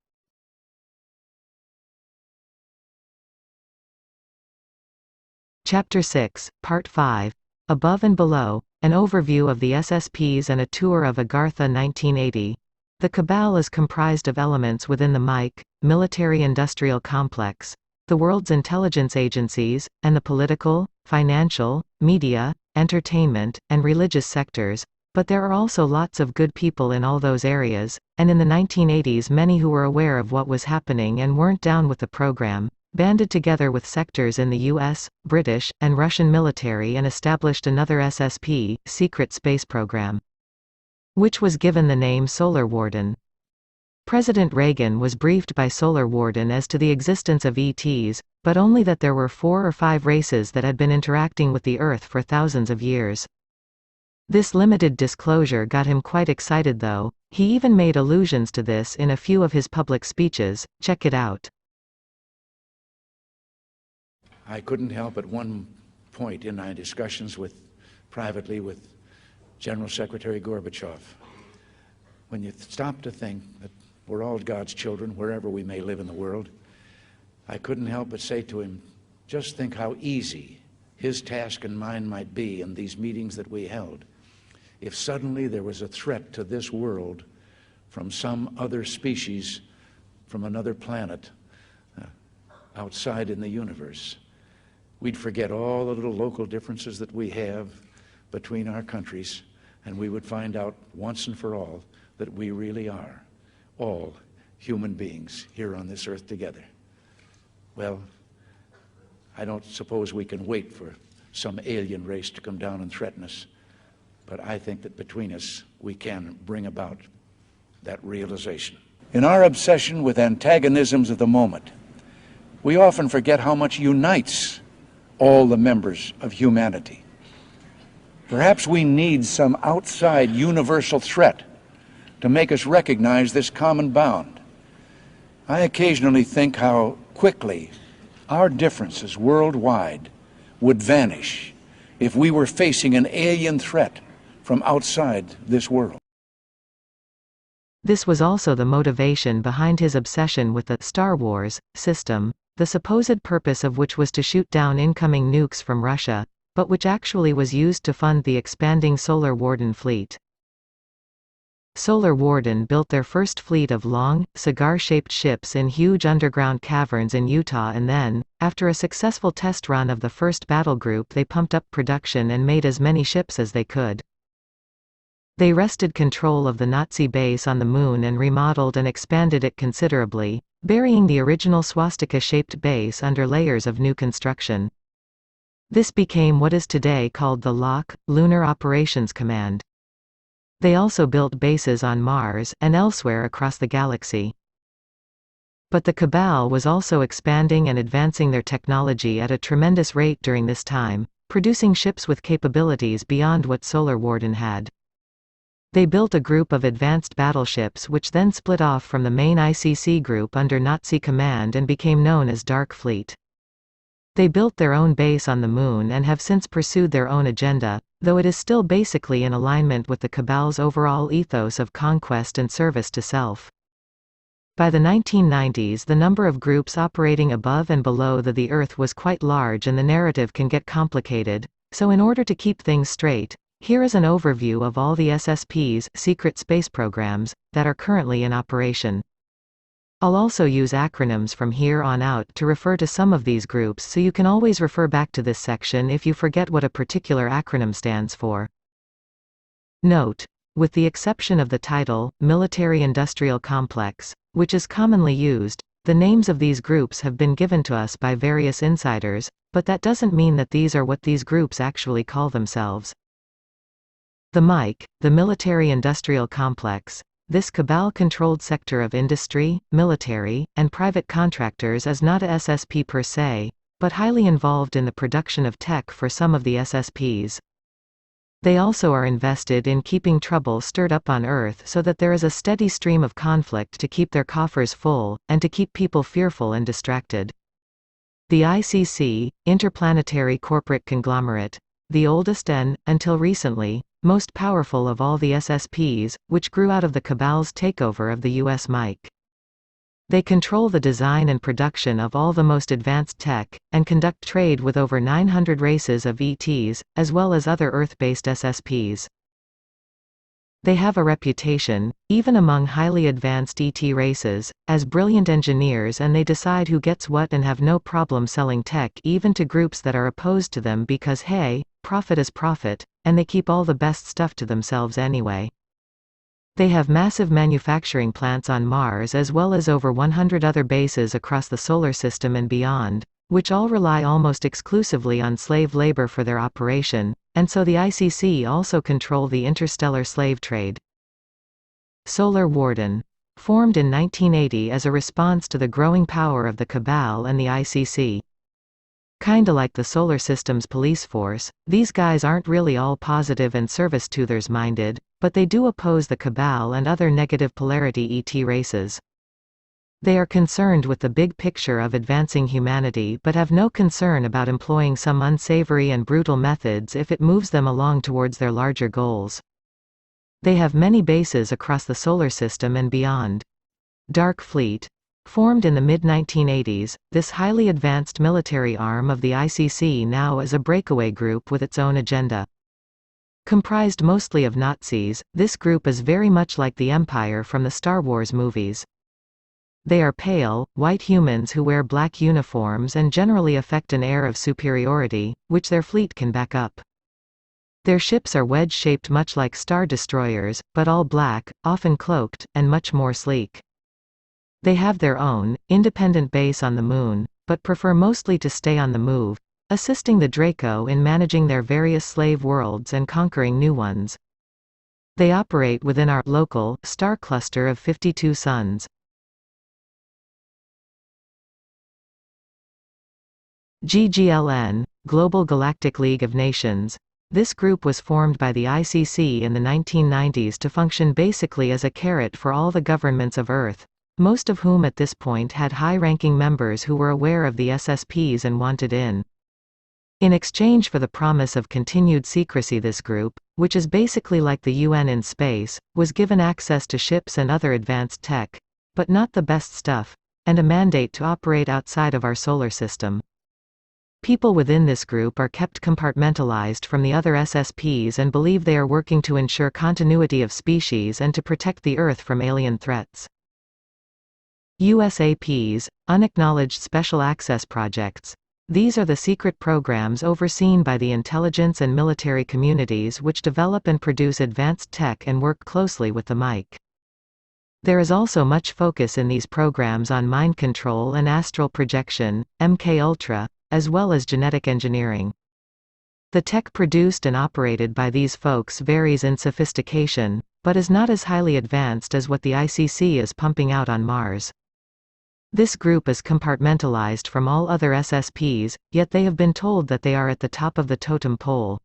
Chapter 6, Part 5. Above and Below, an overview of the SSPs and a tour of Agartha 1980. The cabal is comprised of elements within the military-industrial complex, the world's intelligence agencies, and the political, financial, media, entertainment, and religious sectors, but there are also lots of good people in all those areas, and in the 1980s many who were aware of what was happening and weren't down with the program, banded together with sectors in the US, British, and Russian military and established another SSP, Secret Space Program, which was given the name Solar Warden. President Reagan was briefed by Solar Warden as to the existence of ETs, but only that there were 4 or 5 races that had been interacting with the Earth for thousands of years. This limited disclosure got him quite excited though. He even made allusions to this in a few of his public speeches. Check it out.
I couldn't help at one point in my discussions privately with General Secretary Gorbachev, when you stop to think that we're all God's children wherever we may live in the world, I couldn't help but say to him, just think how easy his task and mine might be in these meetings that we held if suddenly there was a threat to this world from some other species, from another planet, outside in the universe. We'd forget all the little local differences that we have between our countries, and we would find out once and for all that we really are all human beings here on this earth together. Well, I don't suppose we can wait for some alien race to come down and threaten us, but I think that between us we can bring about that realization. In our obsession with antagonisms of the moment, we often forget how much unites all the members of humanity. Perhaps we need some outside universal threat to make us recognize this common bound. I occasionally think how quickly our differences worldwide would vanish if we were facing an alien threat from outside this world.
This was also the motivation behind his obsession with the Star Wars system, the supposed purpose of which was to shoot down incoming nukes from Russia, but which actually was used to fund the expanding Solar Warden fleet. Solar Warden built their first fleet of long, cigar-shaped ships in huge underground caverns in Utah, and then, after a successful test run of the first battle group, they pumped up production and made as many ships as they could. They wrested control of the Nazi base on the Moon and remodeled and expanded it considerably, burying the original swastika-shaped base under layers of new construction. This became what is today called the LOC, Lunar Operations Command. They also built bases on Mars and elsewhere across the galaxy. But the cabal was also expanding and advancing their technology at a tremendous rate during this time, producing ships with capabilities beyond what Solar Warden had. They built a group of advanced battleships which then split off from the main ICC group under Nazi command and became known as Dark Fleet. They built their own base on the Moon and have since pursued their own agenda, though it is still basically in alignment with the Cabal's overall ethos of conquest and service to self. By the 1990s, the number of groups operating above and below the Earth was quite large and the narrative can get complicated, so in order to keep things straight, here is an overview of all the SSP's secret space programs that are currently in operation. I'll also use acronyms from here on out to refer to some of these groups, so you can always refer back to this section if you forget what a particular acronym stands for. Note: with the exception of the title, Military-Industrial Complex, which is commonly used, the names of these groups have been given to us by various insiders, but that doesn't mean that these are what these groups actually call themselves. The MIC, the Military-Industrial Complex. This Cabal-controlled sector of industry, military, and private contractors is not a SSP per se, but highly involved in the production of tech for some of the SSPs. They also are invested in keeping trouble stirred up on Earth so that there is a steady stream of conflict to keep their coffers full, and to keep people fearful and distracted. The ICC, Interplanetary Corporate Conglomerate. The oldest and, until recently, most powerful of all the SSPs, which grew out of the Cabal's takeover of the US MIC. They control the design and production of all the most advanced tech, and conduct trade with over 900 races of ETs, as well as other Earth-based SSPs. They have a reputation, even among highly advanced ET races, as brilliant engineers, and they decide who gets what and have no problem selling tech even to groups that are opposed to them because hey, profit is profit, and they keep all the best stuff to themselves anyway. They have massive manufacturing plants on Mars as well as over 100 other bases across the solar system and beyond, which all rely almost exclusively on slave labor for their operation, and so the ICC also control the interstellar slave trade. Solar Warden. Formed in 1980 as a response to the growing power of the Cabal and the ICC. Kinda like the solar system's police force, these guys aren't really all positive and service-toothers minded, but they do oppose the Cabal and other negative polarity ET races. They are concerned with the big picture of advancing humanity but have no concern about employing some unsavory and brutal methods if it moves them along towards their larger goals. They have many bases across the solar system and beyond. Dark Fleet. Formed in the mid-1980s, this highly advanced military arm of the ICC now is a breakaway group with its own agenda. Comprised mostly of Nazis, this group is very much like the Empire from the Star Wars movies. They are pale, white humans who wear black uniforms and generally affect an air of superiority, which their fleet can back up. Their ships are wedge-shaped much like star destroyers, but all black, often cloaked, and much more sleek. They have their own, independent base on the Moon, but prefer mostly to stay on the move, assisting the Draco in managing their various slave worlds and conquering new ones. They operate within our local star cluster of 52 suns. GGLN, Global Galactic League of Nations. This group was formed by the ICC in the 1990s to function basically as a carrot for all the governments of Earth, most of whom at this point had high-ranking members who were aware of the SSPs and wanted in. In exchange for the promise of continued secrecy, this group, which is basically like the UN in space, was given access to ships and other advanced tech, but not the best stuff, and a mandate to operate outside of our solar system. People within this group are kept compartmentalized from the other SSPs and believe they are working to ensure continuity of species and to protect the Earth from alien threats. USAPs, Unacknowledged Special Access Projects. These are the secret programs overseen by the intelligence and military communities which develop and produce advanced tech and work closely with the MIC. There is also much focus in these programs on mind control and astral projection, MKUltra, as well as genetic engineering. The tech produced and operated by these folks varies in sophistication, but is not as highly advanced as what the ICC is pumping out on Mars. This group is compartmentalized from all other SSPs, yet they have been told that they are at the top of the totem pole.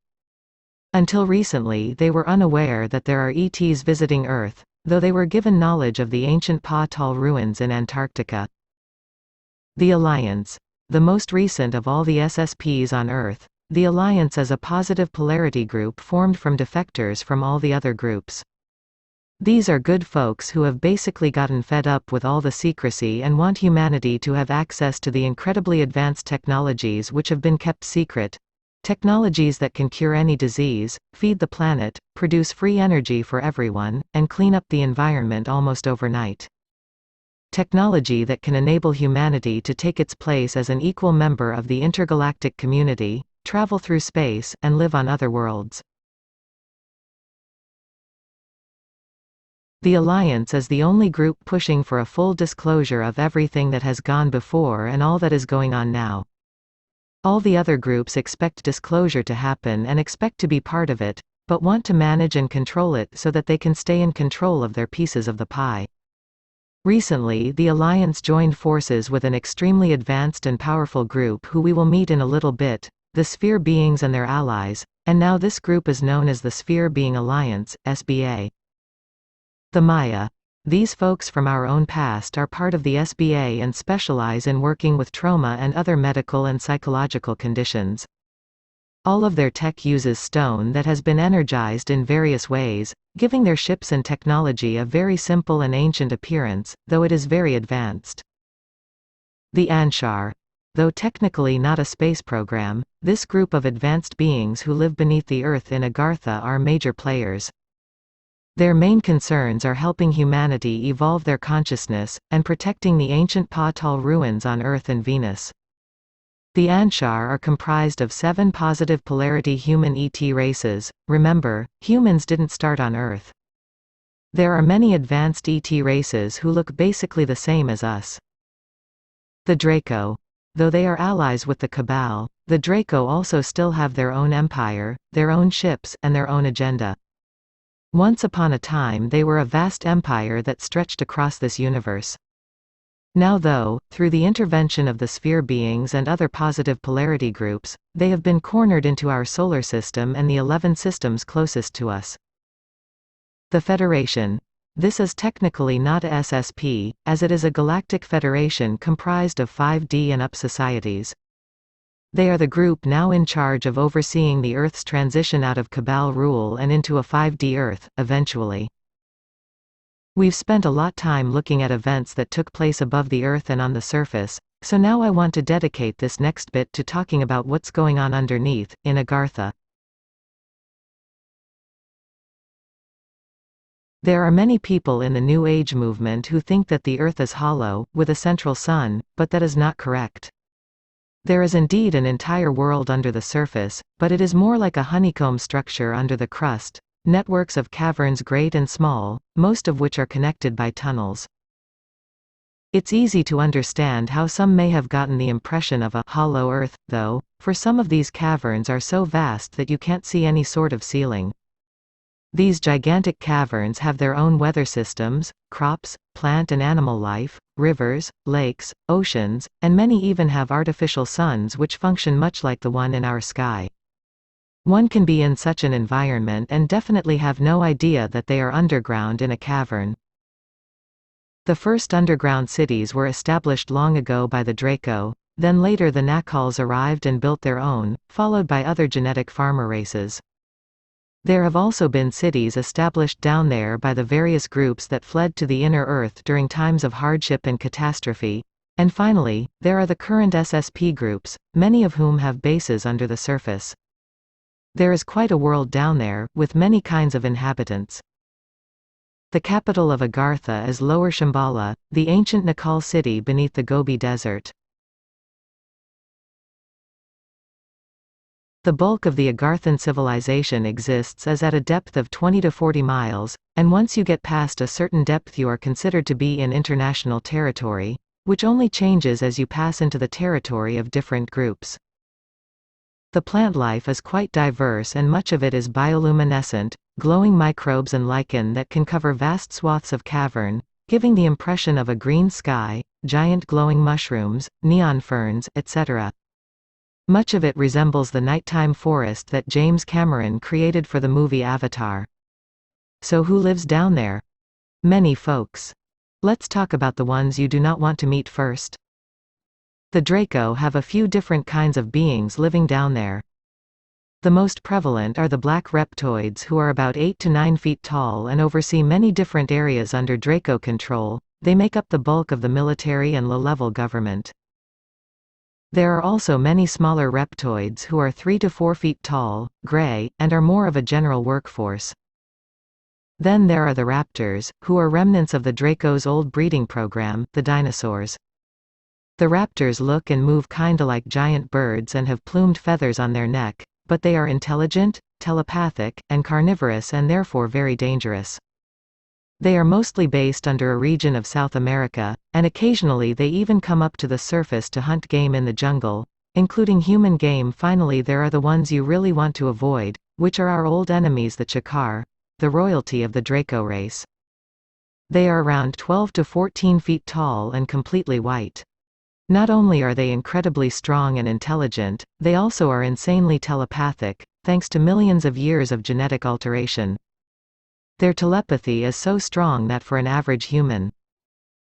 Until recently they were unaware that there are ETs visiting Earth, though they were given knowledge of the ancient Pa-Tal ruins in Antarctica. The Alliance. The most recent of all the SSPs on Earth, the Alliance is a positive polarity group formed from defectors from all the other groups. These are good folks who have basically gotten fed up with all the secrecy and want humanity to have access to the incredibly advanced technologies which have been kept secret. Technologies that can cure any disease, feed the planet, produce free energy for everyone, and clean up the environment almost overnight. Technology that can enable humanity to take its place as an equal member of the intergalactic community, travel through space, and live on other worlds. The Alliance is the only group pushing for a full disclosure of everything that has gone before and all that is going on now. All the other groups expect disclosure to happen and expect to be part of it, but want to manage and control it so that they can stay in control of their pieces of the pie. Recently, the Alliance joined forces with an extremely advanced and powerful group who we will meet in a little bit, the Sphere Beings and their allies, and now this group is known as the Sphere Being Alliance, SBA. The Maya. These folks from our own past are part of the SBA and specialize in working with trauma and other medical and psychological conditions. All of their tech uses stone that has been energized in various ways, giving their ships and technology a very simple and ancient appearance, though it is very advanced. The Anshar. Though technically not a space program, this group of advanced beings who live beneath the Earth in Agartha are major players. Their main concerns are helping humanity evolve their consciousness, and protecting the ancient Pa-Tal ruins on Earth and Venus. The Anshar are comprised of 7 positive polarity human ET races. Remember, humans didn't start on Earth. There are many advanced ET races who look basically the same as us. The Draco. Though they are allies with the Cabal, the Draco also still have their own empire, their own ships, and their own agenda. Once upon a time they were a vast empire that stretched across this universe. Now though, through the intervention of the Sphere Beings and other positive polarity groups, they have been cornered into our solar system and the 11 systems closest to us. The Federation. This is technically not a SSP, as it is a galactic federation comprised of 5D and up societies. They are the group now in charge of overseeing the Earth's transition out of Cabal rule and into a 5D Earth, eventually. We've spent a lot time looking at events that took place above the Earth and on the surface, so now I want to dedicate this next bit to talking about what's going on underneath, in Agartha. There are many people in the New Age movement who think that the Earth is hollow, with a central sun, but that is not correct. There is indeed an entire world under the surface, but it is more like a honeycomb structure under the crust, networks of caverns great and small, most of which are connected by tunnels. It's easy to understand how some may have gotten the impression of a hollow Earth, though, for some of these caverns are so vast that you can't see any sort of ceiling. These gigantic caverns have their own weather systems, crops, plant and animal life, rivers, lakes, oceans, and many even have artificial suns which function much like the one in our sky. One can be in such an environment and definitely have no idea that they are underground in a cavern. The first underground cities were established long ago by the Draco, then later the Nakals arrived and built their own, followed by other genetic farmer races. There have also been cities established down there by the various groups that fled to the inner Earth during times of hardship and catastrophe, and finally, there are the current SSP groups, many of whom have bases under the surface. There is quite a world down there, with many kinds of inhabitants. The capital of Agartha is Lower Shambhala, the ancient Nakal city beneath the Gobi Desert. The bulk of the Agarthan civilization exists as at a depth of 20 to 40 miles, and once you get past a certain depth you are considered to be in international territory, which only changes as you pass into the territory of different groups. The plant life is quite diverse and much of it is bioluminescent, glowing microbes and lichen that can cover vast swaths of cavern, giving the impression of a green sky, giant glowing mushrooms, neon ferns, etc. Much of it resembles the nighttime forest that James Cameron created for the movie Avatar. So who lives down there? Many folks. Let's talk about the ones you do not want to meet first. The Draco have a few different kinds of beings living down there. The most prevalent are the black reptoids, who are about 8 to 9 feet tall and oversee many different areas under Draco control. They make up the bulk of the military and low-level government. There are also many smaller reptoids who are 3 to 4 feet tall, gray, and are more of a general workforce. Then there are the raptors, who are remnants of the Draco's old breeding program, the dinosaurs. The raptors look and move kinda like giant birds and have plumed feathers on their neck, but they are intelligent, telepathic, and carnivorous, and therefore very dangerous. They are mostly based under a region of South America, and occasionally they even come up to the surface to hunt game in the jungle, including human game. Finally, there are the ones you really want to avoid, which are our old enemies, the Chakar, the royalty of the Draco race. They are around 12 to 14 feet tall and completely white. Not only are they incredibly strong and intelligent, they also are insanely telepathic, thanks to millions of years of genetic alteration. Their telepathy is so strong that for an average human,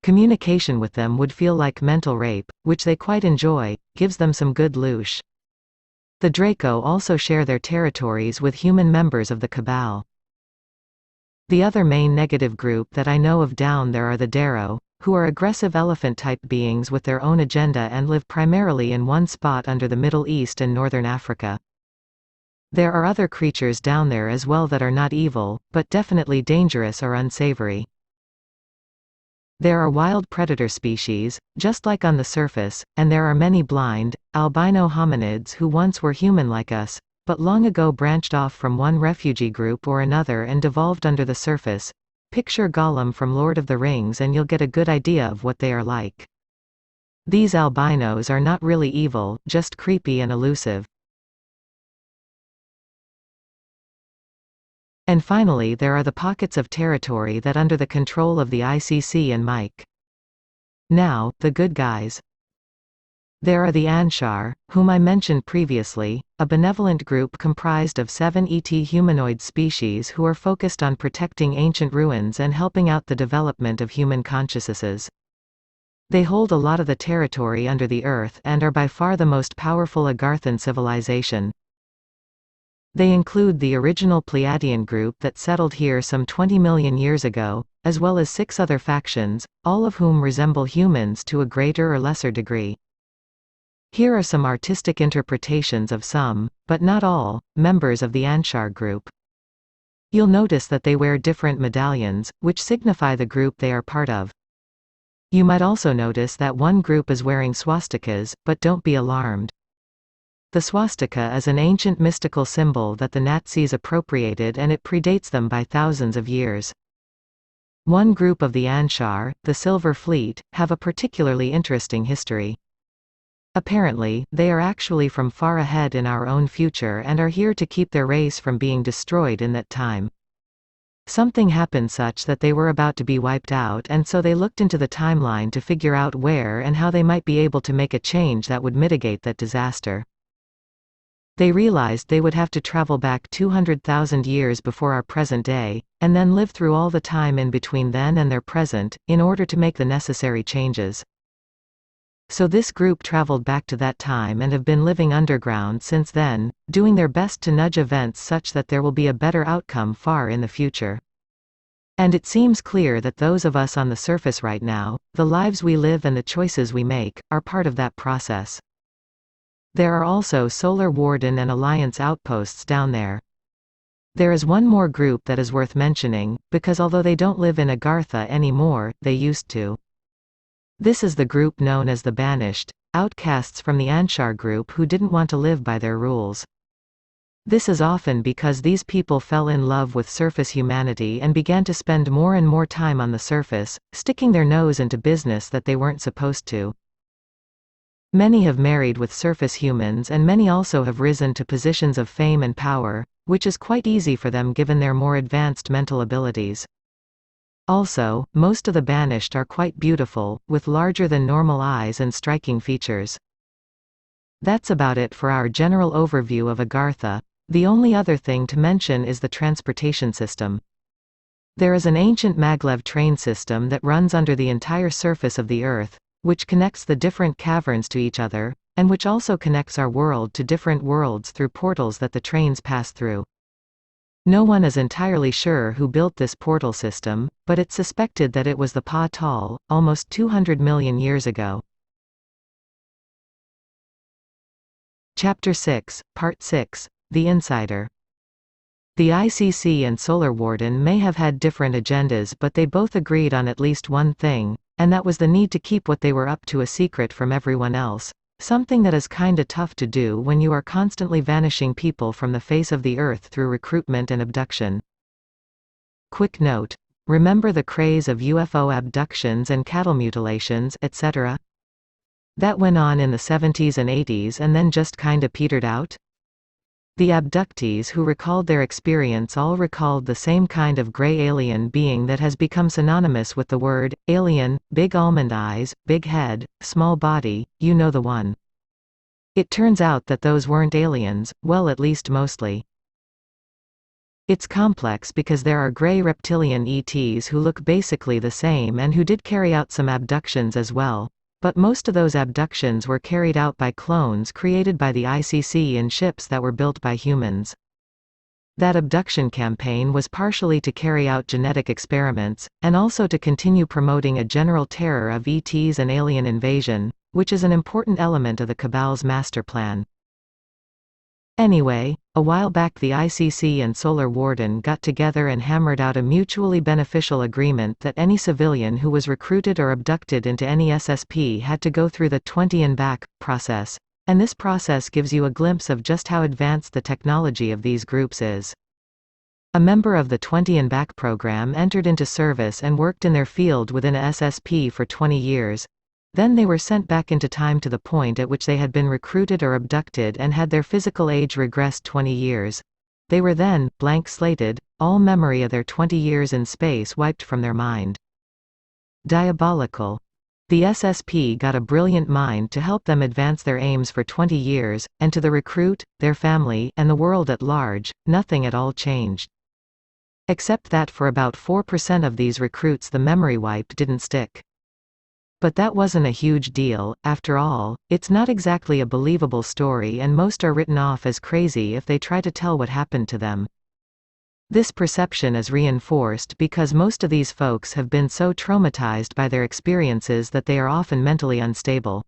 communication with them would feel like mental rape, which they quite enjoy, gives them some good loosh. The Draco also share their territories with human members of the Cabal. The other main negative group that I know of down there are the Darrow, who are aggressive elephant-type beings with their own agenda and live primarily in one spot under the Middle East and Northern Africa. There are other creatures down there as well that are not evil, but definitely dangerous or unsavory. There are wild predator species, just like on the surface, and there are many blind, albino hominids who once were human like us, but long ago branched off from one refugee group or another and devolved under the surface. Picture Gollum from Lord of the Rings and you'll get a good idea of what they are like. These albinos are not really evil, just creepy and elusive. And finally, there are the pockets of territory that under the control of the ICC and Mike. Now, the good guys. There are the Anshar, whom I mentioned previously, a benevolent group comprised of 7 ET humanoid species who are focused on protecting ancient ruins and helping out the development of human consciousnesses. They hold a lot of the territory under the earth and are by far the most powerful Agarthan civilization. They include the original Pleiadian group that settled here some 20 million years ago, as well as 6 other factions, all of whom resemble humans to a greater or lesser degree. Here are some artistic interpretations of some, but not all, members of the Anshar group. You'll notice that they wear different medallions, which signify the group they are part of. You might also notice that one group is wearing swastikas, but don't be alarmed. The swastika is an ancient mystical symbol that the Nazis appropriated, and it predates them by thousands of years. One group of the Anshar, the Silver Fleet, have a particularly interesting history. Apparently, they are actually from far ahead in our own future and are here to keep their race from being destroyed in that time. Something happened such that they were about to be wiped out, and so they looked into the timeline to figure out where and how they might be able to make a change that would mitigate that disaster. They realized they would have to travel back 200,000 years before our present day, and then live through all the time in between then and their present, in order to make the necessary changes. So this group traveled back to that time and have been living underground since then, doing their best to nudge events such that there will be a better outcome far in the future. And it seems clear that those of us on the surface right now, the lives we live and the choices we make, are part of that process. There are also Solar Warden and Alliance outposts down there. There is one more group that is worth mentioning, because although they don't live in Agartha anymore, they used to. This is the group known as the Banished, outcasts from the Anshar group who didn't want to live by their rules. This is often because these people fell in love with surface humanity and began to spend more and more time on the surface, sticking their nose into business that they weren't supposed to. Many have married with surface humans, and many also have risen to positions of fame and power, which is quite easy for them given their more advanced mental abilities. Also, most of the Banished are quite beautiful, with larger than normal eyes and striking features. That's about it for our general overview of Agartha. The only other thing to mention is the transportation system. There is an ancient maglev train system that runs under the entire surface of the Earth, which connects the different caverns to each other, and which also connects our world to different worlds through portals that the trains pass through. No one is entirely sure who built this portal system, but it's suspected that it was the Pa Tal, almost 200 million years ago. Chapter 6, Part 6, The Insider. The ICC and Solar Warden may have had different agendas, but they both agreed on at least one thing, and that was the need to keep what they were up to a secret from everyone else, something that is kinda tough to do when you are constantly vanishing people from the face of the Earth through recruitment and abduction. Quick note: remember the craze of UFO abductions and cattle mutilations, etc.? That went on in the 70s and 80s and then just kinda petered out? The abductees who recalled their experience all recalled the same kind of gray alien being that has become synonymous with the word alien: big almond eyes, big head, small body, you know the one. It turns out that those weren't aliens, well, at least mostly. It's complex because there are gray reptilian ETs who look basically the same and who did carry out some abductions as well. But most of those abductions were carried out by clones created by the ICC in ships that were built by humans. That abduction campaign was partially to carry out genetic experiments, and also to continue promoting a general terror of ETs and alien invasion, which is an important element of the Cabal's master plan. Anyway, a while back the ICC and Solar Warden got together and hammered out a mutually beneficial agreement that any civilian who was recruited or abducted into any SSP had to go through the 20 and back process, and this process gives you a glimpse of just how advanced the technology of these groups is. A member of the 20 and back program entered into service and worked in their field within a SSP for 20 years. Then they were sent back into time to the point at which they had been recruited or abducted and had their physical age regressed 20 years. They were then blank-slated, all memory of their 20 years in space wiped from their mind. Diabolical. The SSP got a brilliant mind to help them advance their aims for 20 years, and to the recruit, their family, and the world at large, nothing at all changed. Except that for about 4% of these recruits the memory wipe didn't stick. But that wasn't a huge deal. After all, it's not exactly a believable story and most are written off as crazy if they try to tell what happened to them. This perception is reinforced because most of these folks have been so traumatized by their experiences that they are often mentally unstable.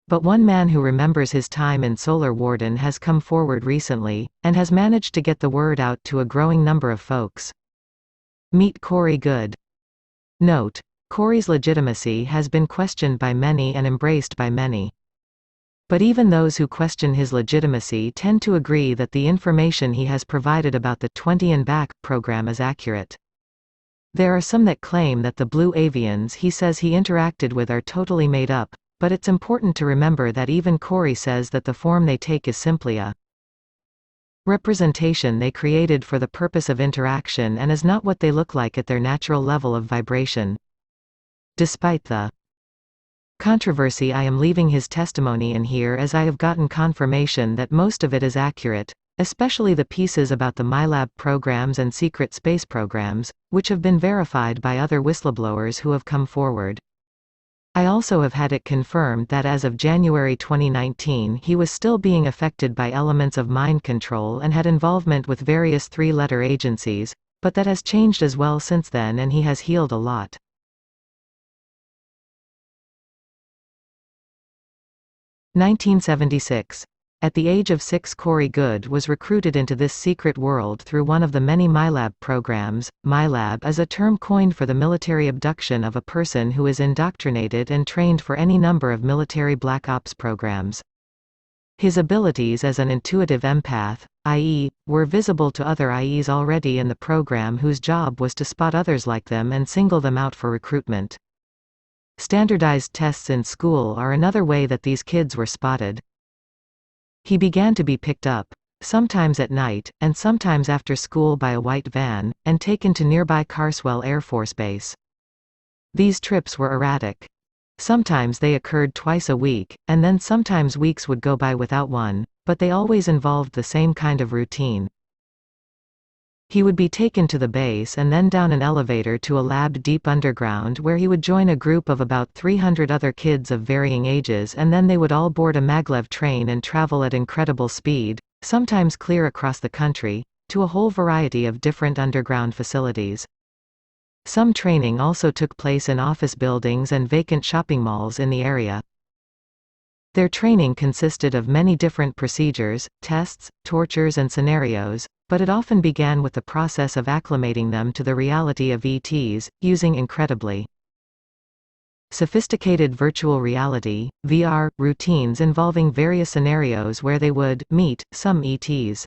But one man who remembers his time in Solar Warden has come forward recently, and has managed to get the word out to a growing number of folks. Meet Corey Good. Note: Corey's legitimacy has been questioned by many and embraced by many. But even those who question his legitimacy tend to agree that the information he has provided about the 20 and back program is accurate. There are some that claim that the blue avians he says he interacted with are totally made up, but it's important to remember that even Corey says that the form they take is simply a representation they created for the purpose of interaction and is not what they look like at their natural level of vibration. Despite the controversy, I am leaving his testimony in here as I have gotten confirmation that most of it is accurate, especially the pieces about the MyLab programs and secret space programs, which have been verified by other whistleblowers who have come forward. I also have had it confirmed that as of January 2019 he was still being affected by elements of mind control and had involvement with various three-letter agencies, but that has changed as well since then and he has healed a lot. 1976. At the age of 6, Corey Good was recruited into this secret world through one of the many MyLab programs. MyLab is a term coined for the military abduction of a person who is indoctrinated and trained for any number of military black ops programs. His abilities as an intuitive empath, i.e., were visible to other IEs already in the program whose job was to spot others like them and single them out for recruitment. Standardized tests in school are another way that these kids were spotted. He began to be picked up, sometimes at night, and sometimes after school by a white van, and taken to nearby Carswell Air Force Base. These trips were erratic. Sometimes they occurred twice a week, and then sometimes weeks would go by without one, but they always involved the same kind of routine. He would be taken to the base and then down an elevator to a lab deep underground where he would join a group of about 300 other kids of varying ages, and then they would all board a maglev train and travel at incredible speed, sometimes clear across the country, to a whole variety of different underground facilities. Some training also took place in office buildings and vacant shopping malls in the area. Their training consisted of many different procedures, tests, tortures and scenarios, but it often began with the process of acclimating them to the reality of ETs, using incredibly sophisticated virtual reality (VR) routines involving various scenarios where they would meet some ETs.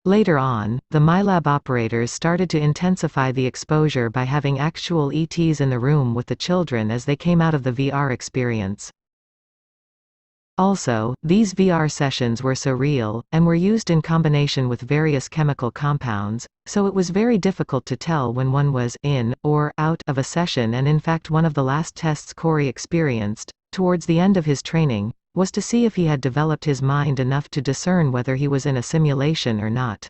Later on, the MyLab operators started to intensify the exposure by having actual ETs in the room with the children as they came out of the VR experience. Also, these VR sessions were so real, and were used in combination with various chemical compounds, so it was very difficult to tell when one was in, or out, of a session. And in fact one of the last tests Corey experienced, towards the end of his training, was to see if he had developed his mind enough to discern whether he was in a simulation or not.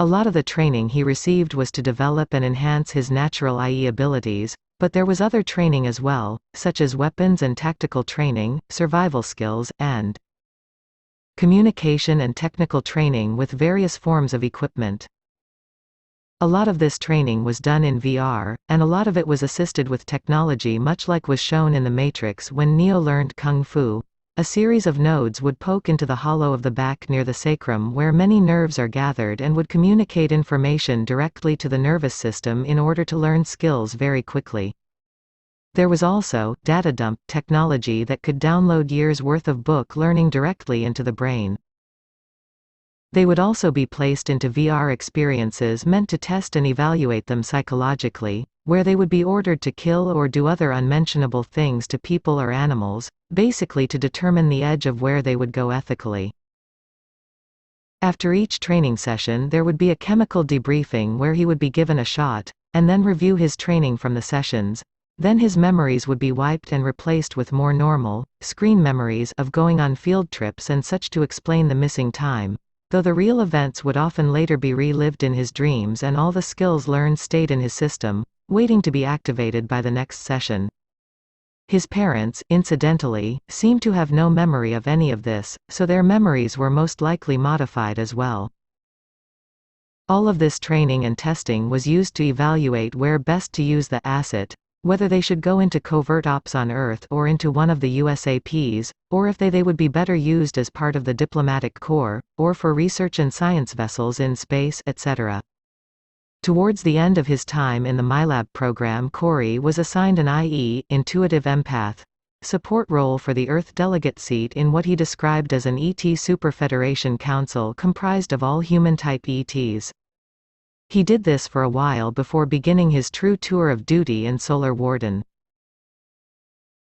A lot of the training he received was to develop and enhance his natural IE abilities, but there was other training as well, such as weapons and tactical training, survival skills, and communication and technical training with various forms of equipment. A lot of this training was done in VR, and a lot of it was assisted with technology, much like was shown in The Matrix when Neo learned Kung Fu. A series of nodes would poke into the hollow of the back near the sacrum where many nerves are gathered and would communicate information directly to the nervous system in order to learn skills very quickly. There was also data dump technology that could download years' worth of book learning directly into the brain. They would also be placed into VR experiences meant to test and evaluate them psychologically, where they would be ordered to kill or do other unmentionable things to people or animals, basically to determine the edge of where they would go ethically. After each training session there would be a chemical debriefing where he would be given a shot, and then review his training from the sessions. Then his memories would be wiped and replaced with more normal, screen memories of going on field trips and such to explain the missing time, though the real events would often later be relived in his dreams and all the skills learned stayed in his system, waiting to be activated by the next session. His parents, incidentally, seemed to have no memory of any of this, so their memories were most likely modified as well. All of this training and testing was used to evaluate where best to use the asset, whether they should go into covert ops on Earth or into one of the USAPs, or if they would be better used as part of the diplomatic corps, or for research and science vessels in space, etc. Towards the end of his time in the MyLab program, Corey was assigned an IE, intuitive empath, support role for the Earth delegate seat in what he described as an ET Superfederation Council comprised of all human-type ETs. He did this for a while before beginning his true tour of duty in Solar Warden.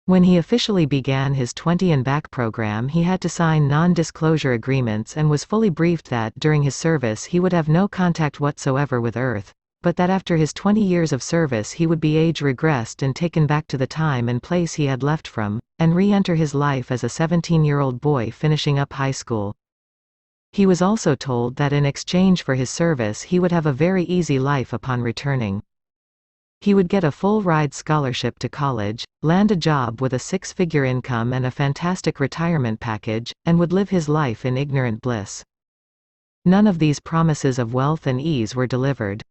When he officially began his 20 and back program, he had to sign non-disclosure agreements and was fully briefed that during his service he would have no contact whatsoever with Earth, but that after his 20 years of service he would be age regressed and taken back to the time and place he had left from, and re-enter his life as a 17-year-old boy finishing up high school. He was also told that in exchange for his service he would have a very easy life upon returning. He would get a full-ride scholarship to college, land a job with a six-figure income and a fantastic retirement package, and would live his life in ignorant bliss. None of these promises of wealth and ease were delivered.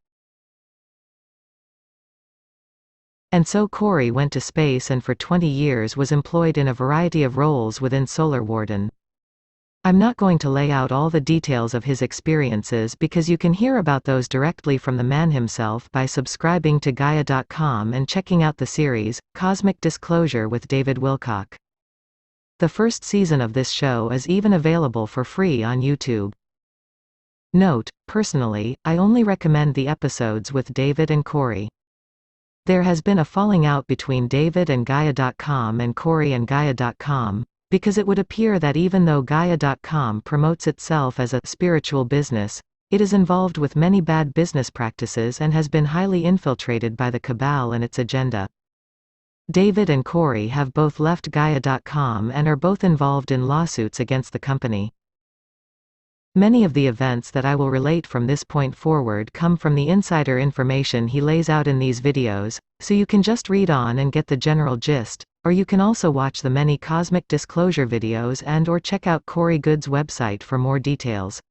And so Corey went to space and for 20 years was employed in a variety of roles within Solar Warden. I'm not going to lay out all the details of his experiences because you can hear about those directly from the man himself by subscribing to Gaia.com and checking out the series, Cosmic Disclosure with David Wilcock. The first season of this show is even available for free on YouTube. Note, personally, I only recommend the episodes with David and Corey. There has been a falling out between David and Gaia.com and Corey and Gaia.com, because it would appear that even though Gaia.com promotes itself as a spiritual business, it is involved with many bad business practices and has been highly infiltrated by the cabal and its agenda. David and Corey have both left Gaia.com and are both involved in lawsuits against the company. Many of the events that I will relate from this point forward come from the insider information he lays out in these videos, so you can just read on and get the general gist, or you can also watch the many cosmic disclosure videos and/or check out Corey Good's website for more details.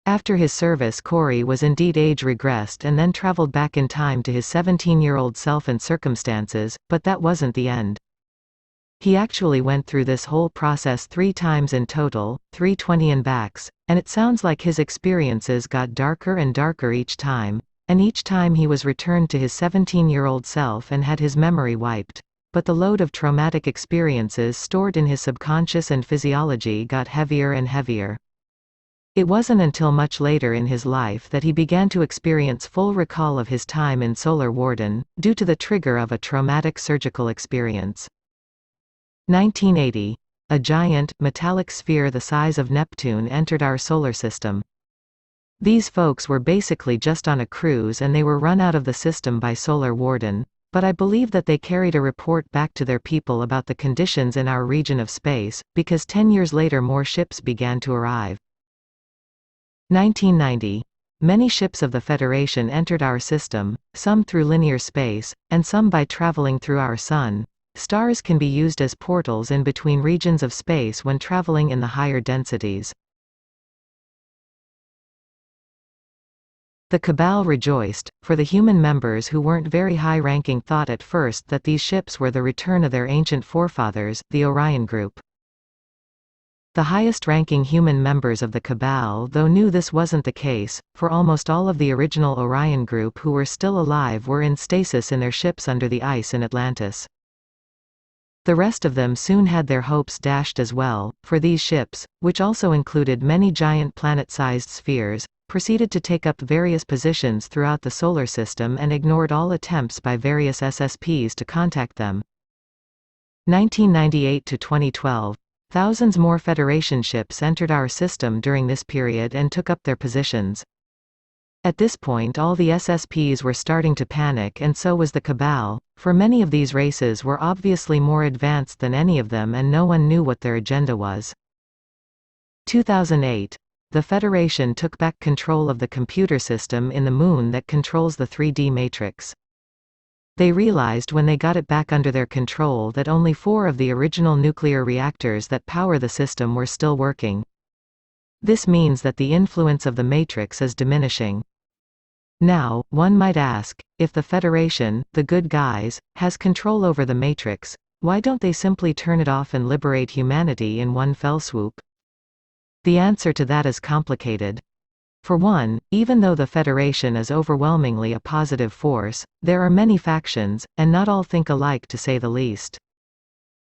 After his service, Corey was indeed age regressed and then traveled back in time to his 17-year-old self and circumstances, but that wasn't the end. He actually went through this whole process 3 times in total, 320 and backs, and it sounds like his experiences got darker and darker each time, and each time he was returned to his 17-year-old self and had his memory wiped, but the load of traumatic experiences stored in his subconscious and physiology got heavier and heavier. It wasn't until much later in his life that he began to experience full recall of his time in Solar Warden, due to the trigger of a traumatic surgical experience. 1980. A giant, metallic sphere the size of Neptune entered our solar system. These folks were basically just on a cruise and they were run out of the system by Solar Warden, but I believe that they carried a report back to their people about the conditions in our region of space, because 10 years later more ships began to arrive. 1990. Many ships of the Federation entered our system, some through linear space, and some by traveling through our Sun. Stars can be used as portals in between regions of space when traveling in the higher densities. The Cabal rejoiced, for the human members who weren't very high-ranking thought at first that these ships were the return of their ancient forefathers, the Orion Group. The highest-ranking human members of the Cabal though knew this wasn't the case, for almost all of the original Orion Group who were still alive were in stasis in their ships under the ice in Atlantis. The rest of them soon had their hopes dashed as well, for these ships, which also included many giant planet-sized spheres, proceeded to take up various positions throughout the solar system and ignored all attempts by various SSPs to contact them. 1998 to 2012. Thousands more Federation ships entered our system during this period and took up their positions. At this point all the SSPs were starting to panic and so was the Cabal, for many of these races were obviously more advanced than any of them and no one knew what their agenda was. 2008. The Federation took back control of the computer system in the Moon that controls the 3D matrix. They realized when they got it back under their control that only 4 of the original nuclear reactors that power the system were still working. This means that the influence of the matrix is diminishing. Now, one might ask, if the Federation, the good guys, has control over the matrix, why don't they simply turn it off and liberate humanity in one fell swoop? The answer to that is complicated. For one, even though the Federation is overwhelmingly a positive force, there are many factions, and not all think alike to say the least.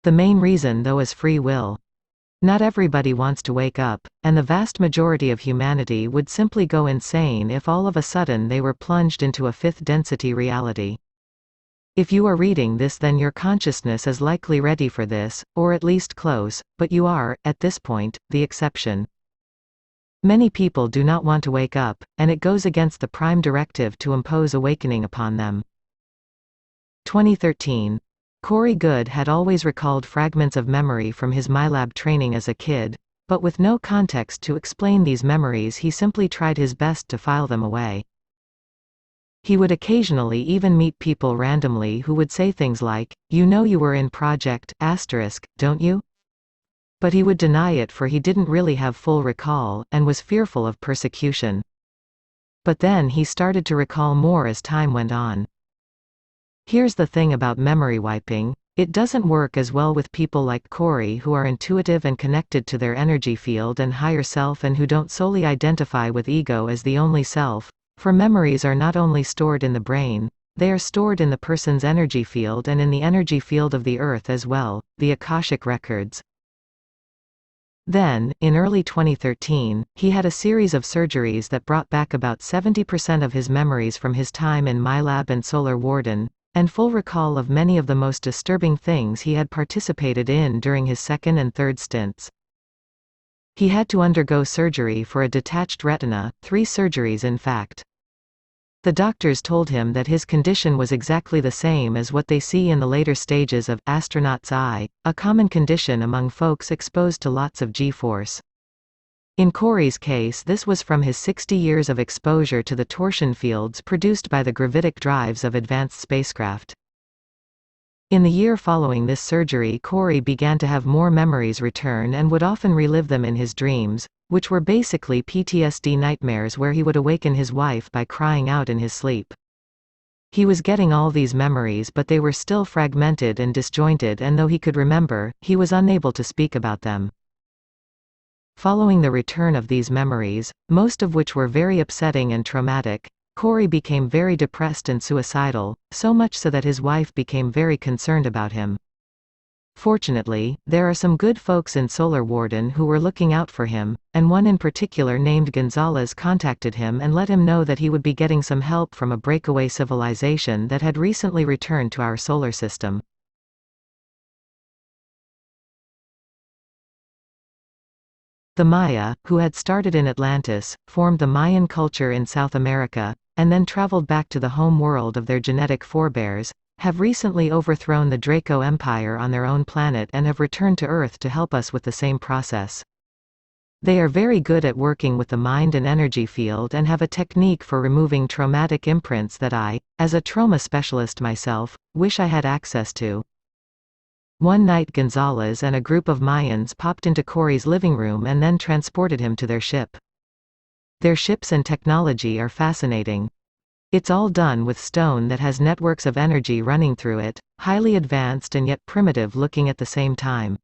The main reason though is free will. Not everybody wants to wake up, and the vast majority of humanity would simply go insane if all of a sudden they were plunged into a 5th density reality. If you are reading this then your consciousness is likely ready for this, or at least close, but you are, at this point, the exception. Many people do not want to wake up, and it goes against the prime directive to impose awakening upon them. 2013. Corey Good had always recalled fragments of memory from his MyLab training as a kid, but with no context to explain these memories he simply tried his best to file them away. He would occasionally even meet people randomly who would say things like, "You know you were in Project**, don't you?" But he would deny it for he didn't really have full recall, and was fearful of persecution. But then he started to recall more as time went on. Here's the thing about memory wiping, it doesn't work as well with people like Corey who are intuitive and connected to their energy field and higher self and who don't solely identify with ego as the only self, for memories are not only stored in the brain, they are stored in the person's energy field and in the energy field of the Earth as well, the Akashic records. Then, in early 2013, he had a series of surgeries that brought back about 70% of his memories from his time in MyLab and Solar Warden, and full recall of many of the most disturbing things he had participated in during his 2nd and 3rd stints. He had to undergo surgery for a detached retina, 3 surgeries in fact. The doctors told him that his condition was exactly the same as what they see in the later stages of astronaut's eye, a common condition among folks exposed to lots of G-force. In Corey's case, this was from his 60 years of exposure to the torsion fields produced by the gravitic drives of advanced spacecraft. In the year following this surgery, Corey began to have more memories return and would often relive them in his dreams, which were basically PTSD nightmares where he would awaken his wife by crying out in his sleep. He was getting all these memories, but they were still fragmented and disjointed, and though he could remember, he was unable to speak about them. Following the return of these memories, most of which were very upsetting and traumatic, Corey became very depressed and suicidal, so much so that his wife became very concerned about him. Fortunately, there are some good folks in Solar Warden who were looking out for him, and one in particular named Gonzalez contacted him and let him know that he would be getting some help from a breakaway civilization that had recently returned to our solar system. The Maya, who had started in Atlantis, formed the Mayan culture in South America, and then traveled back to the home world of their genetic forebears, have recently overthrown the Draco Empire on their own planet and have returned to Earth to help us with the same process. They are very good at working with the mind and energy field and have a technique for removing traumatic imprints that I, as a trauma specialist myself, wish I had access to. One night Gonzalez and a group of Mayans popped into Corey's living room and then transported him to their ship. Their ships and technology are fascinating. It's all done with stone that has networks of energy running through it, highly advanced and yet primitive looking at the same time.